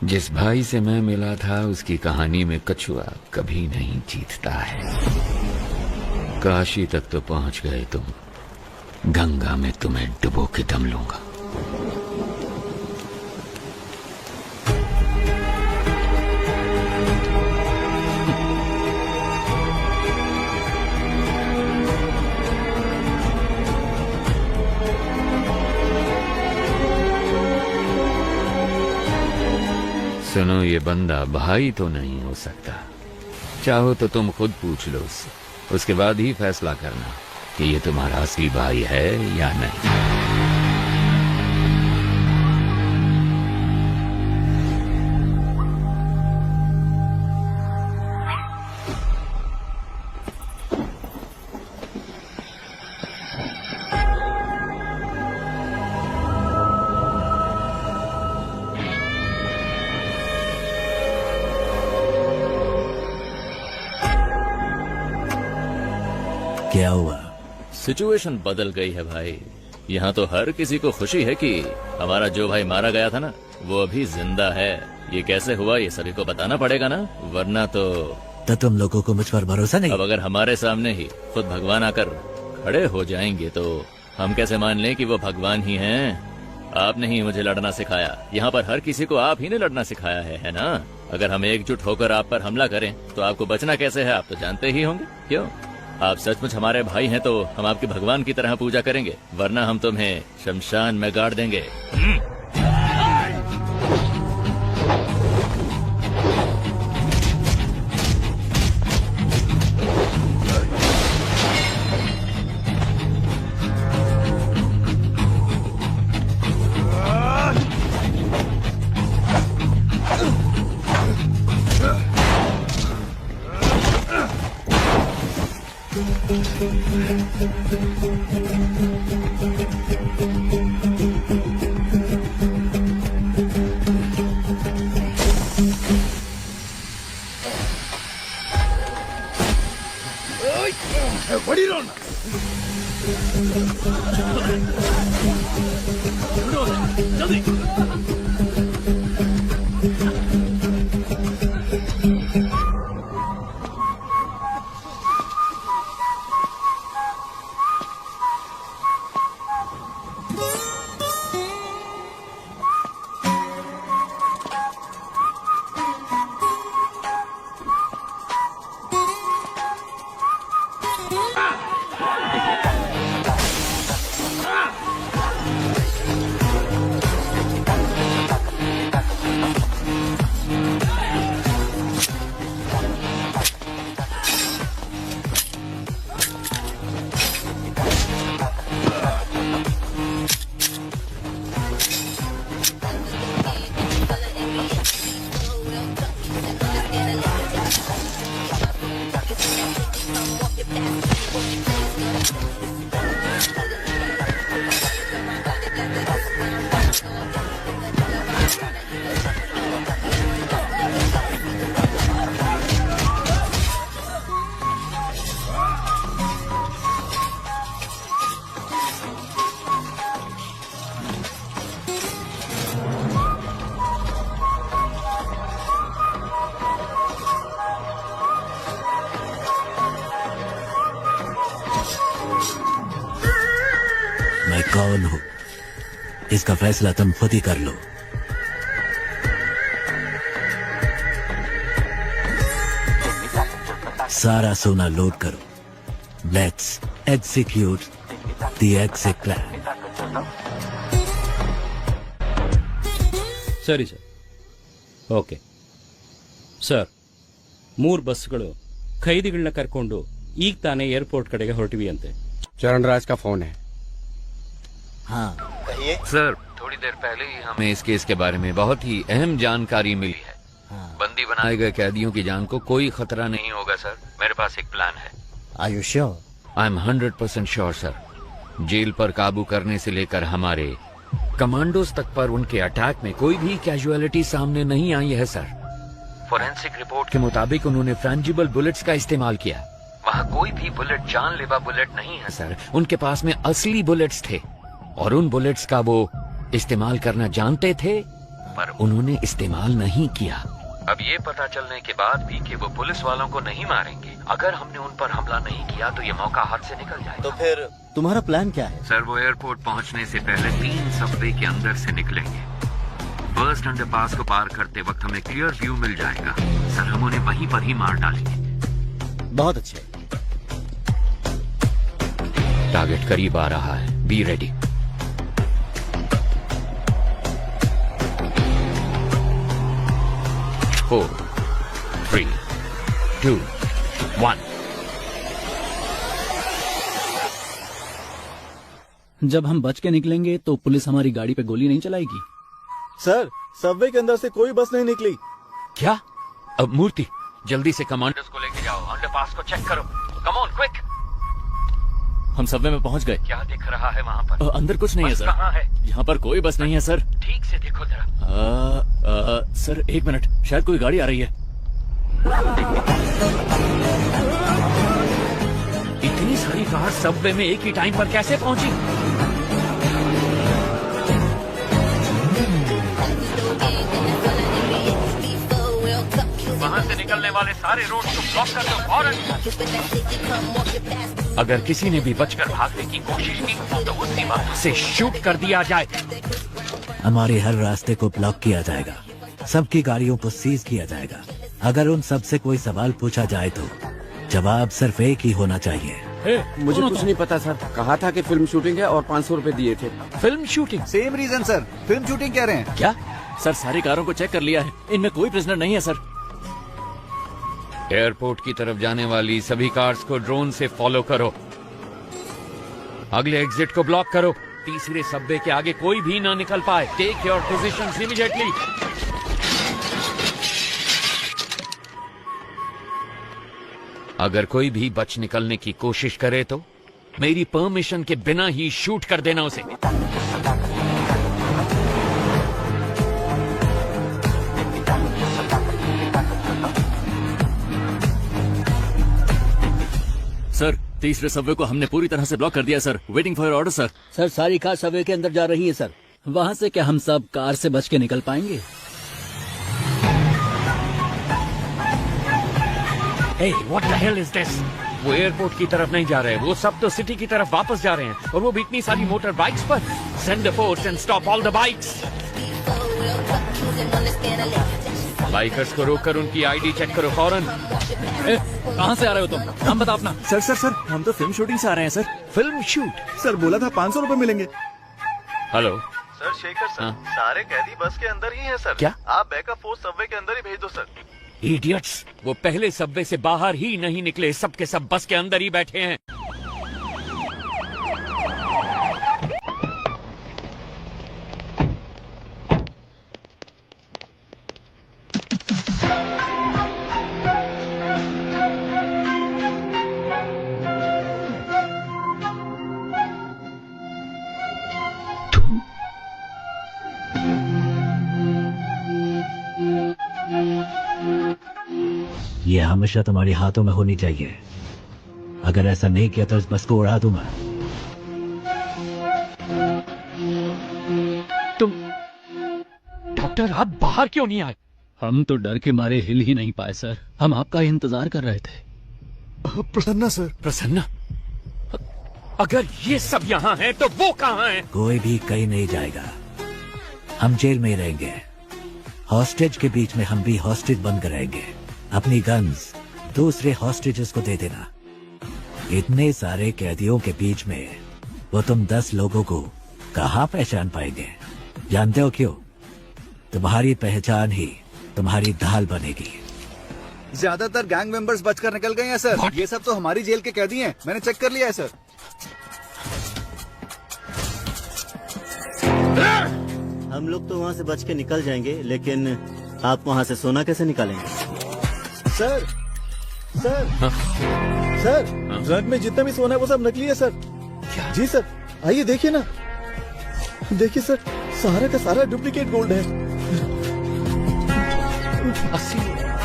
जिस भाई से मैं मिला था उसकी कहानी में कछुआ कभी नहीं जीतता है। काशी तक तो पहुंच गए तुम, गंगा में तुम्हें डुबो के दम लूंगा। सुनो, ये बंदा भाई तो नहीं हो सकता। चाहो तो तुम खुद पूछ लो उससे, उसके बाद ही फैसला करना कि ये तुम्हारा असली भाई है या नहीं। क्या हुआ? सिचुएशन बदल गई है भाई। यहाँ तो हर किसी को खुशी है कि हमारा जो भाई मारा गया था ना, वो अभी जिंदा है। ये कैसे हुआ ये सभी को बताना पड़ेगा ना, वरना तो तुम लोगों को मुझ पर भरोसा नहीं? अब अगर हमारे सामने ही खुद भगवान आकर खड़े हो जाएंगे तो हम कैसे मान लें कि वो भगवान ही हैं? आपने ही मुझे लड़ना सिखाया। यहाँ पर हर किसी को आप ही ने लड़ना सिखाया है ना? अगर हम एकजुट होकर आप पर हमला करें तो आपको बचना कैसे है, आप तो जानते ही होंगे। क्यों? आप सचमुच हमारे भाई हैं तो हम आपके भगवान की तरह पूजा करेंगे, वरना हम तुम्हें शमशान में गाड़ देंगे। कौन हो इसका फैसला तुम खुद ही कर लो। सारा सोना लोड करो। Let's execute the exit plan. ಸರಿ ಸರ್. ಓಕೆ ಸರ್, 3 ಬಸ್ಗಳು ಖೈದಿಗಳನ್ನ ಕರ್ಕೊಂಡು ಈಗ ತಾನೇ ಏರ್ಪೋರ್ಟ್ ಕಡೆಗೆ ಹೊರಟಿವಿ ಅಂತೆ. चरणराज का फोन है। हाँ सर, थोड़ी देर पहले ही हमें इस केस के बारे में बहुत ही अहम जानकारी मिली है। बंदी बनाए गए कैदियों की जान को कोई खतरा नहीं होगा सर। मेरे पास एक प्लान है। Are you sure? I am 100% sure sir. Jail पर काबू करने से लेकर हमारे कमांडोज तक पर उनके अटैक में कोई भी कैजुअलिटी सामने नहीं आई है सर। फोरेंसिक रिपोर्ट के मुताबिक उन्होंने फ्रेंजिबल बुलेट्स का इस्तेमाल किया। वहाँ कोई भी बुलेट जानलेवा बुलेट नहीं है सर। उनके पास में असली बुलेट्स थे और उन बुलेट्स का वो इस्तेमाल करना जानते थे, पर उन्होंने इस्तेमाल नहीं किया। अब ये पता चलने के बाद भी कि वो पुलिस वालों को नहीं मारेंगे। अगर हमने उन पर हमला नहीं किया तो ये मौका हाथ से निकल जाएगा। तो फिर तुम्हारा प्लान क्या है? सर, वो एयरपोर्ट पहुंचने से पहले 3 सबवे के अंदर से निकलेंगे। फर्स्ट अंडरपास को पार करते वक्त हमें क्लियर व्यू मिल जाएगा। सर, हम उन्हें वहीं पर ही मार डालेंगे। बहुत अच्छे। टारगेट करीब आ रहा है। Be ready. Four, 3, 2, 1। जब हम बच के निकलेंगे तो पुलिस हमारी गाड़ी पे गोली नहीं चलाएगी। सर, सबवे के अंदर से कोई बस नहीं निकली। क्या? अब मूर्ति, जल्दी से कमांडर्स को लेके जाओ। अंडरपास को चेक करो। Come on quick. हम सबवे में पहुंच गए। क्या दिख रहा है वहाँ पर? अंदर कुछ नहीं है बस सर। कहाँ है? यहाँ पर कोई बस नहीं है सर। ठीक से देखो जरा। सर 1 मिनट, शायद कोई गाड़ी आ रही है। इतनी सारी कार सबवे में एक ही टाइम पर कैसे पहुंची? वहाँ से निकलने वाले सारे रोड को ब्लॉक कर दो फौरन। अगर किसी ने भी बचकर भागने की कोशिश की तो उसी वक्त से शूट कर दिया जाए। हमारे हर रास्ते को ब्लॉक किया जाएगा। सबकी गाड़ियों को सीज किया जाएगा। अगर उन सबसे कोई सवाल पूछा जाए तो जवाब सिर्फ एक ही होना चाहिए। मुझे कुछ नहीं पता सर। कहा था कि फिल्म शूटिंग है और 500 रुपए दिए थे। Film shooting? Same reason sir, film shooting कह रहे हैं। क्या? सर, सारी कारों को चेक कर लिया है, इनमें कोई प्रिजनर नहीं है सर। एयरपोर्ट की तरफ जाने वाली सभी कार्स को ड्रोन से फॉलो करो। अगले एग्जिट को ब्लॉक करो। तीसरे सबवे के आगे कोई भी ना निकल पाए। Take your positions immediately. अगर कोई भी बच निकलने की कोशिश करे तो मेरी परमिशन के बिना ही शूट कर देना उसे। सर, तीसरे सबवे को हमने पूरी तरह से ब्लॉक कर दिया sir. Waiting for order sir. Sir, सारी कार सबवे के अंदर जा रही है सर। वहाँ से क्या हम सब कार से बच के निकल पाएंगे? Hey, what the hell is this? वो एयरपोर्ट की तरफ नहीं जा रहे, वो सब तो सिटी की तरफ वापस जा रहे हैं, और वो भी इतनी सारी मोटर बाइक्स पर। Send the force and stop all the bikes. Bikers को रोककर उनकी आईडी चेक करो फौरन। कहाँ से आ रहे हो तुम? नाम बता अपना। सर, हम तो फिल्म शूटिंग से आ रहे हैं सर। Film shoot? सर, बोला था 500 रुपए मिलेंगे। हेलो सर, शेखर सर, सारे कैदी बस के अंदर ही हैं सर। क्या? आप बैकअप फोर्स सबवे के अंदर ही भेज दो सर। इडियट्स, वो पहले सबवे से बाहर ही नहीं निकले, सब के सब बस के अंदर ही बैठे हैं। ये हमेशा तुम्हारे हाथों में होनी चाहिए। अगर ऐसा नहीं किया तो इस बस को उड़ा दूंगा। तुम डॉक्टर, आप बाहर क्यों नहीं आए? हम तो डर के मारे हिल ही नहीं पाए सर। हम आपका इंतजार कर रहे थे। प्रसन्ना सर। प्रसन्ना? अगर ये सब यहाँ हैं तो वो कहाँ हैं? कोई भी कहीं नहीं जाएगा, हम जेल में ही रहेंगे। हॉस्टेज के बीच में हम भी हॉस्टेज बनकर रहेंगे। अपनी गन्स दूसरे हॉस्टेजेस को दे देना। इतने सारे कैदियों के बीच में वो तुम 10 लोगों को कहाँ पहचान पाएंगे? जानते हो क्यों? तुम्हारी पहचान ही तुम्हारी ढाल बनेगी। ज्यादातर गैंग मेंबर्स बचकर निकल गए हैं सर। ये सब तो हमारी जेल के कैदी हैं, मैंने चेक कर लिया है सर। हम लोग तो वहाँ से बच के निकल जाएंगे, लेकिन आप वहाँ से सोना कैसे निकालेंगे? सर सर सर, ट्रक में जितना भी सोना है वो सब नकली है सर। जी सर, आइए देखिए ना, देखिए सर, सारा का सारा डुप्लीकेट गोल्ड है।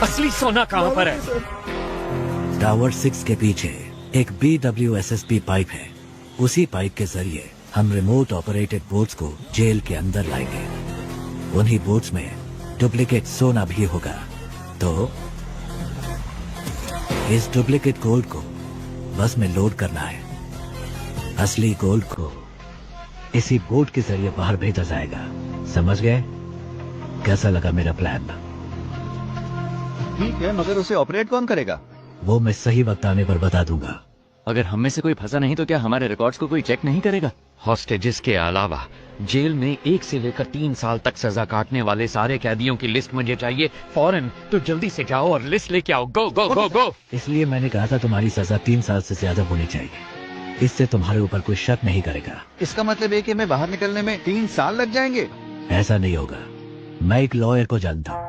असली सोना कहाँ पर है? टावर 6 के पीछे एक BWSSP पाइप है। उसी पाइप के जरिए हम रिमोट ऑपरेटेड बोट्स को जेल के अंदर लाएंगे। उन्हीं बोट्स में डुप्लीकेट सोना भी होगा। तो इस डुप्लीकेट गोल्ड को बस में लोड करना है। असली गोल्ड को इसी बोट के जरिए बाहर भेजा जाएगा। समझ गए? कैसा लगा मेरा प्लान? ठीक है, मगर उसे ऑपरेट कौन करेगा? वो मैं सही वक्त आने पर बता दूंगा। अगर हम में से कोई फंसा नहीं तो क्या हमारे रिकॉर्ड्स को कोई चेक नहीं करेगा? हॉस्टेजेस के अलावा जेल में 1 से लेकर 3 साल तक सजा काटने वाले सारे कैदियों की लिस्ट मुझे चाहिए फौरन। तो जल्दी से जाओ और लिस्ट लेके आओ। गो गो गो गो। इसलिए मैंने कहा था तुम्हारी सजा 3 साल से ज्यादा होनी चाहिए। इससे तुम्हारे ऊपर कोई शक नहीं करेगा। इसका मतलब है कि मैं बाहर निकलने में 3 साल लग जाएंगे? ऐसा नहीं होगा। मैं एक लॉयर को जानता हूँ,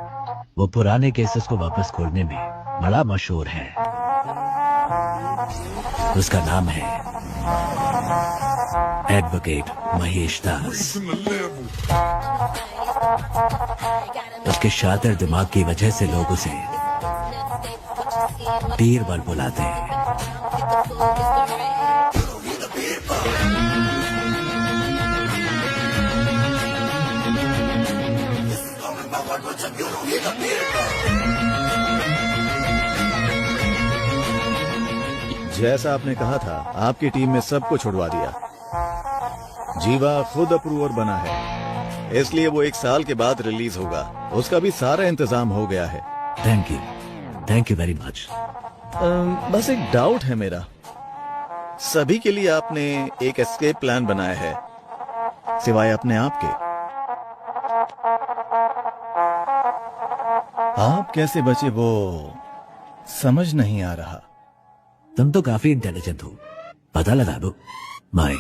वो पुराने केसेस को वापस खोलने में बड़ा मशहूर है। उसका नाम है एडवोकेट महेश दास। उसके शातिर दिमाग की वजह से लोग उसे बीरबल बुलाते हैं। जैसा आपने कहा था, आपकी टीम में सबको छुड़वा दिया। जीवा खुद अप्रूवर बना है, इसलिए वो 1 साल के बाद रिलीज होगा। उसका भी सारा इंतजाम हो गया है। Thank you very much. बस एक डाउट है मेरा। सभी के लिए आपने एक एस्केप प्लान बनाया है, सिवाय अपने आप के। आप कैसे बचे वो समझ नहीं आ रहा। तुम तो काफी इंटेलिजेंट हो, पता लगा दो। My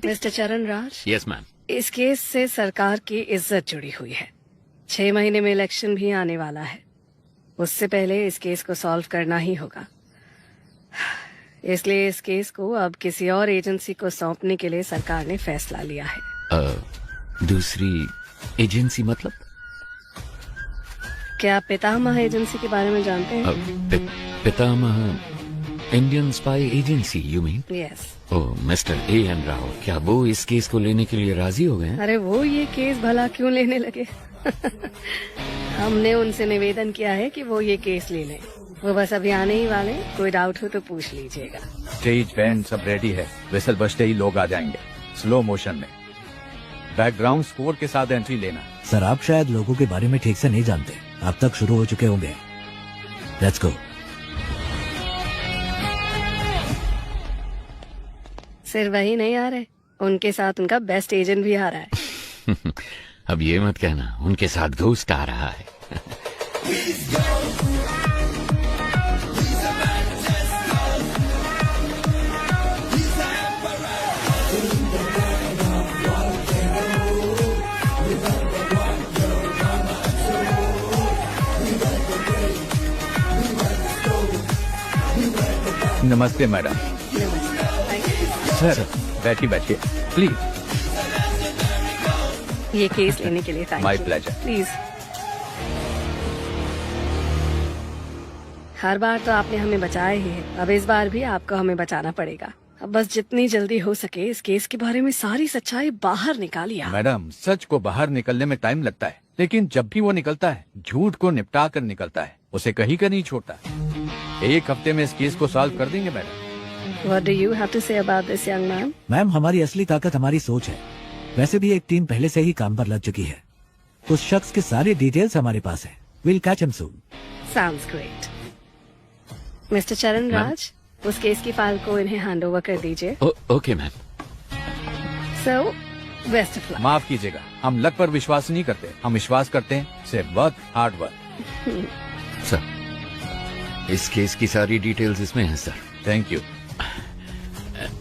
mister Charan Raj. Yes ma'am. इस केस से सरकार की इज्जत जुड़ी हुई है। 6 महीने में इलेक्शन भी आने वाला है। उससे पहले इस केस को सॉल्व करना ही होगा। इसलिए इस केस को अब किसी और एजेंसी को सौंपने के लिए सरकार ने फैसला लिया है। दूसरी एजेंसी मतलब? क्या आप पितामह एजेंसी के बारे में जानते हैं? Pitamah Indian spy agency you mean? Yes. Oh mister A.N. Rao, क्या वो इस केस को लेने के लिए राजी हो गए हैं? अरे वो ये केस भला क्यों लेने लगे? हमने उनसे निवेदन किया है कि वो ये केस ले लें। वो बस अभी आने ही वाले, कोई डाउट हो तो पूछ लीजिएगा। स्टेज बैंड सब रेडी है, विसल बजते ही लोग आ जाएंगे स्लो मोशन में। बैकग्राउंड स्कोर के साथ एंट्री लेना। सर आप शायद लोगों के बारे में ठीक से नहीं जानते, अब तक शुरू हो चुके होंगे। Let's go. सिर्फ वही नहीं आ रहे, उनके साथ उनका बेस्ट एजेंट भी आ रहा है। अब ये मत कहना उनके साथ घोस्ट आ रहा है। नमस्ते मैडम। सर बैठिए बैठिए प्लीज। ये केस लेने के लिए thank you. My pleasure. Please. हर बार तो आपने हमें बचाया ही है, अब इस बार भी आपको हमें बचाना पड़ेगा। अब बस जितनी जल्दी हो सके इस केस के बारे में सारी सच्चाई बाहर निकालिए। मैडम सच को बाहर निकलने में टाइम लगता है, लेकिन जब भी वो निकलता है झूठ को निपटा कर निकलता है, उसे कहीं का नहीं छोड़ता। एक हफ्ते में इस केस को सॉल्व कर देंगे madam. What do you have to say about this young man? Ma'am हमारी असली ताकत हमारी सोच है। वैसे भी एक टीम पहले से ही काम पर लग चुकी है। उस शख्स की सारी डिटेल्स हमारे पास है। We'll catch him soon. Sounds great. Mister Charan राज, उस केस की फाइल को इन्हें हैंड ओवर कर दीजिए। Okay ma'am. So, best of luck. माफ कीजिएगा, हम लक पर विश्वास नहीं करते, हम विश्वास करते हैं सिर्फ वर्क, हार्ड वर्क। सर इस केस की सारी डिटेल्स इसमें हैं sir. Thank you.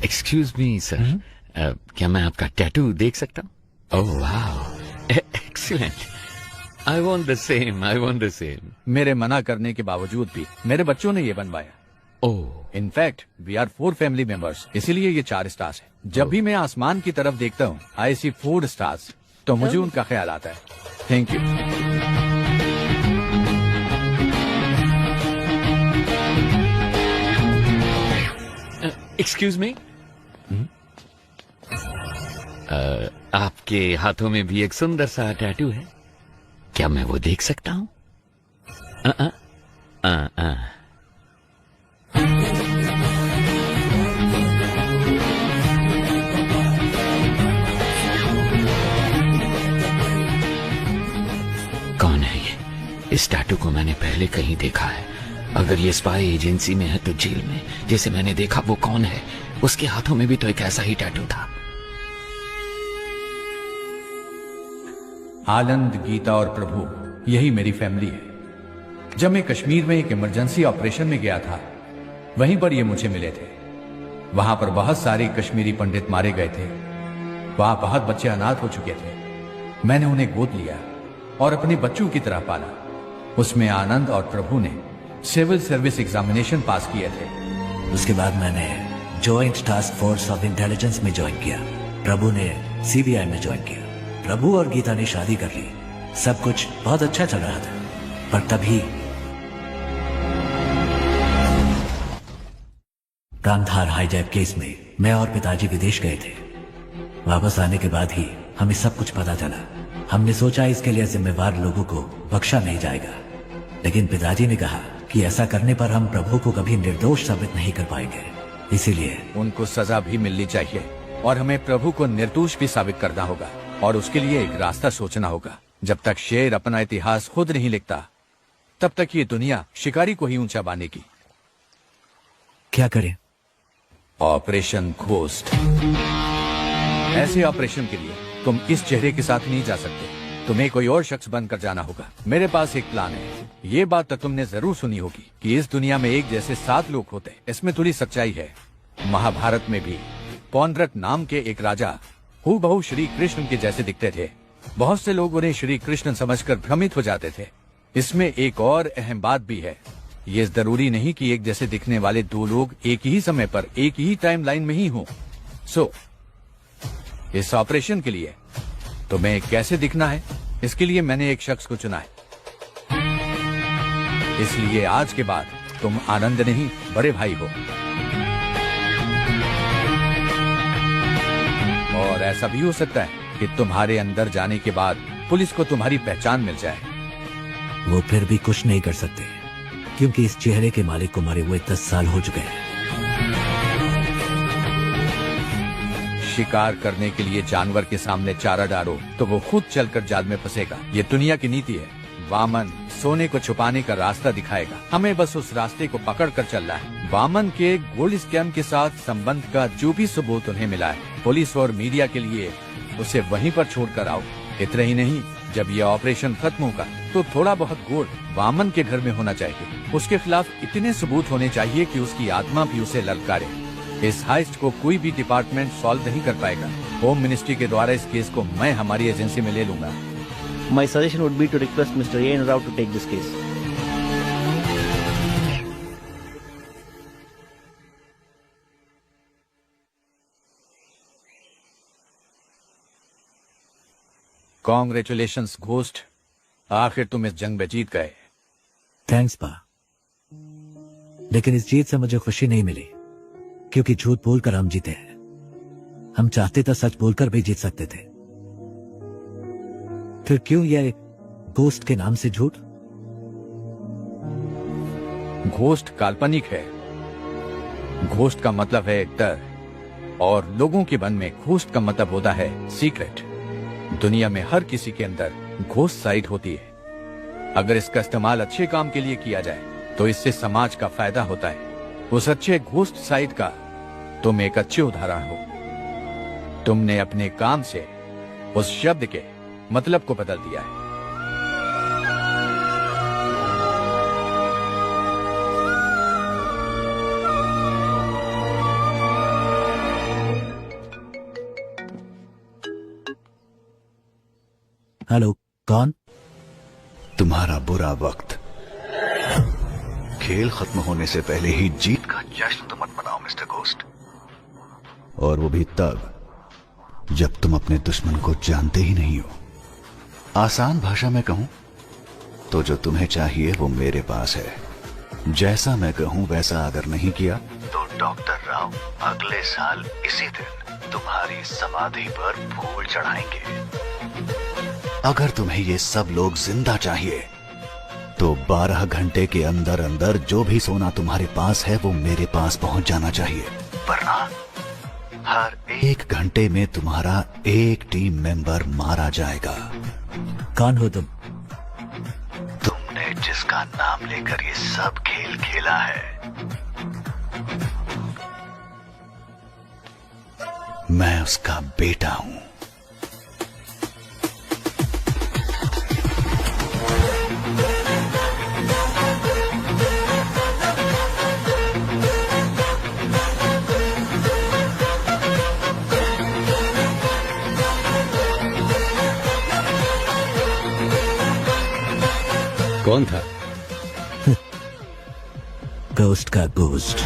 Excuse me sir, क्या मैं आपका टैटू देख सकता हूँ? ओह वाह excellent. I want the same, I want the same. मेरे मना करने के बावजूद भी मेरे बच्चों ने ये बनवाया। Oh in fact we are 4 family members, इसीलिए ये 4 स्टार्स है। जब भी मैं आसमान की तरफ देखता हूँ आई सी 4 स्टार्स, तो मुझे उनका ख्याल आता है। Thank you. एक्सक्यूज मी, आपके हाथों में भी एक सुंदर सा टैटू है, क्या मैं वो देख सकता हूँ? कौन है ये? इस टैटू को मैंने पहले कहीं देखा है। अगर ये स्पाई एजेंसी में है तो जेल में जैसे मैंने देखा वो कौन है? उसके हाथों में भी तो एक ऐसा ही टैटू था। आनंद, गीता और प्रभु यही मेरी फैमिली है। जब मैं कश्मीर में एक इमरजेंसी ऑपरेशन में गया था, वहीं पर ये मुझे मिले थे। वहां पर बहुत सारे कश्मीरी पंडित मारे गए थे। वहां बहुत बच्चे अनाथ हो चुके थे। मैंने उन्हें गोद लिया और अपने बच्चों की तरह पाला। उसमें आनंद और प्रभु ने सिविल सर्विस एग्जामिनेशन पास किए थे। उसके बाद मैंने joint task force of intelligence में ज्वाइन किया। प्रभु ने CBI में ज्वाइन किया। प्रभु और गीता ने शादी कर ली। सब कुछ बहुत अच्छा चल रहा था, पर तभी कांधार हाईजैक केस में मैं और पिताजी विदेश गए थे। वापस आने के बाद ही हमें सब कुछ पता चला। हमने सोचा इसके लिए जिम्मेवार लोगों को बख्शा नहीं जाएगा, लेकिन पिताजी ने कहा कि ऐसा करने पर हम प्रभु को कभी निर्दोष साबित नहीं कर पाएंगे। इसीलिए उनको सजा भी मिलनी चाहिए और हमें प्रभु को निर्दोष भी साबित करना होगा, और उसके लिए एक रास्ता सोचना होगा। जब तक शेर अपना इतिहास खुद नहीं लिखता, तब तक ये दुनिया शिकारी को ही ऊंचा बांधेगी। क्या करें? Operation ghost. ऐसे ऑपरेशन के लिए तुम इस चेहरे के साथ नहीं जा सकते, तुम्हें कोई और शख्स बनकर जाना होगा। मेरे पास एक प्लान है। ये बात तो तुमने जरूर सुनी होगी कि इस दुनिया में एक जैसे 7 लोग होते। इसमें थोड़ी सच्चाई है। महाभारत में भी पौंड्रक नाम के एक राजा हूबहू श्री कृष्ण के जैसे दिखते थे। बहुत से लोग उन्हें श्री कृष्ण समझकर भ्रमित हो जाते थे। इसमें एक और अहम बात भी है। ये जरूरी नहीं कि एक जैसे दिखने वाले 2 लोग एक ही समय पर एक ही टाइम लाइन में ही हों। सो इस ऑपरेशन के लिए तुम्हें कैसे दिखना है, इसके लिए मैंने एक शख्स को चुना है। इसलिए आज के बाद तुम आनंद नहीं बड़े भाई हो। और ऐसा भी हो सकता है कि तुम्हारे अंदर जाने के बाद पुलिस को तुम्हारी पहचान मिल जाए। वो फिर भी कुछ नहीं कर सकते, क्योंकि इस चेहरे के मालिक को मरे हुए 10 साल हो चुके हैं। शिकार करने के लिए जानवर के सामने चारा डालो तो वो खुद चलकर जाल में फंसेगा। ये दुनिया की नीति है। वामन सोने को छुपाने का रास्ता दिखाएगा, हमें बस उस रास्ते को पकड़ कर चलना है। वामन के गोल्ड स्कैम के साथ संबंध का जो भी सबूत उन्हें मिला है, पुलिस और मीडिया के लिए उसे वहीं पर छोड़कर आओ। इतना ही नहीं, जब ये ऑपरेशन खत्म होगा तो थोड़ा बहुत गोल्ड वामन के घर में होना चाहिए। उसके खिलाफ इतने सबूत होने चाहिए कि उसकी आत्मा भी उसे ललकारे। इस हाइस्ट को कोई भी डिपार्टमेंट सॉल्व नहीं कर पाएगा। होम मिनिस्ट्री के द्वारा इस केस को मैं हमारी एजेंसी में ले लूंगा। My suggestion would be to request Mr. A.N. Rao to take this case. Congratulations, ghost. आखिर तुम इस जंग में जीत गए। थैंक्स पा, लेकिन इस जीत से मुझे खुशी नहीं मिली, क्योंकि झूठ बोलकर हम जीते हैं। हम चाहते तो सच बोलकर भी जीत सकते थे। फिर क्यों यह घोस्ट के नाम से झूठ? घोस्ट काल्पनिक है। घोस्ट का मतलब है डर, और लोगों के मन में घोस्ट का मतलब होता है सीक्रेट। दुनिया में हर किसी के अंदर घोस्ट साइड होती है। अगर इसका इस्तेमाल अच्छे काम के लिए किया जाए तो इससे समाज का फायदा होता है। उस अच्छे घोस्ट साइड का तुम एक अच्छे उदाहरण हो। तुमने अपने काम से उस शब्द के मतलब को बदल दिया है। हेलो, कौन? तुम्हारा बुरा वक्त। खेल खत्म होने से पहले ही जीत का जश्न तो मत मनाओ मिस्टर घोस्ट, और वो भी तब जब तुम अपने दुश्मन को जानते ही नहीं हो। आसान भाषा में कहूं तो जो तुम्हें चाहिए वो मेरे पास है। जैसा मैं कहूं वैसा अगर नहीं किया तो डॉक्टर राव अगले साल इसी दिन तुम्हारी समाधि पर फूल चढ़ाएंगे। अगर तुम्हें ये सब लोग जिंदा चाहिए तो 12 घंटे के अंदर अंदर जो भी सोना तुम्हारे पास है वो मेरे पास पहुंच जाना चाहिए, वरना हर 1 घंटे में तुम्हारा एक टीम मेंबर मारा जाएगा। कौन हो तुम? तुमने जिसका नाम लेकर ये सब खेल खेला है, मैं उसका बेटा हूं। कौन था? घोस्ट का घोस्ट।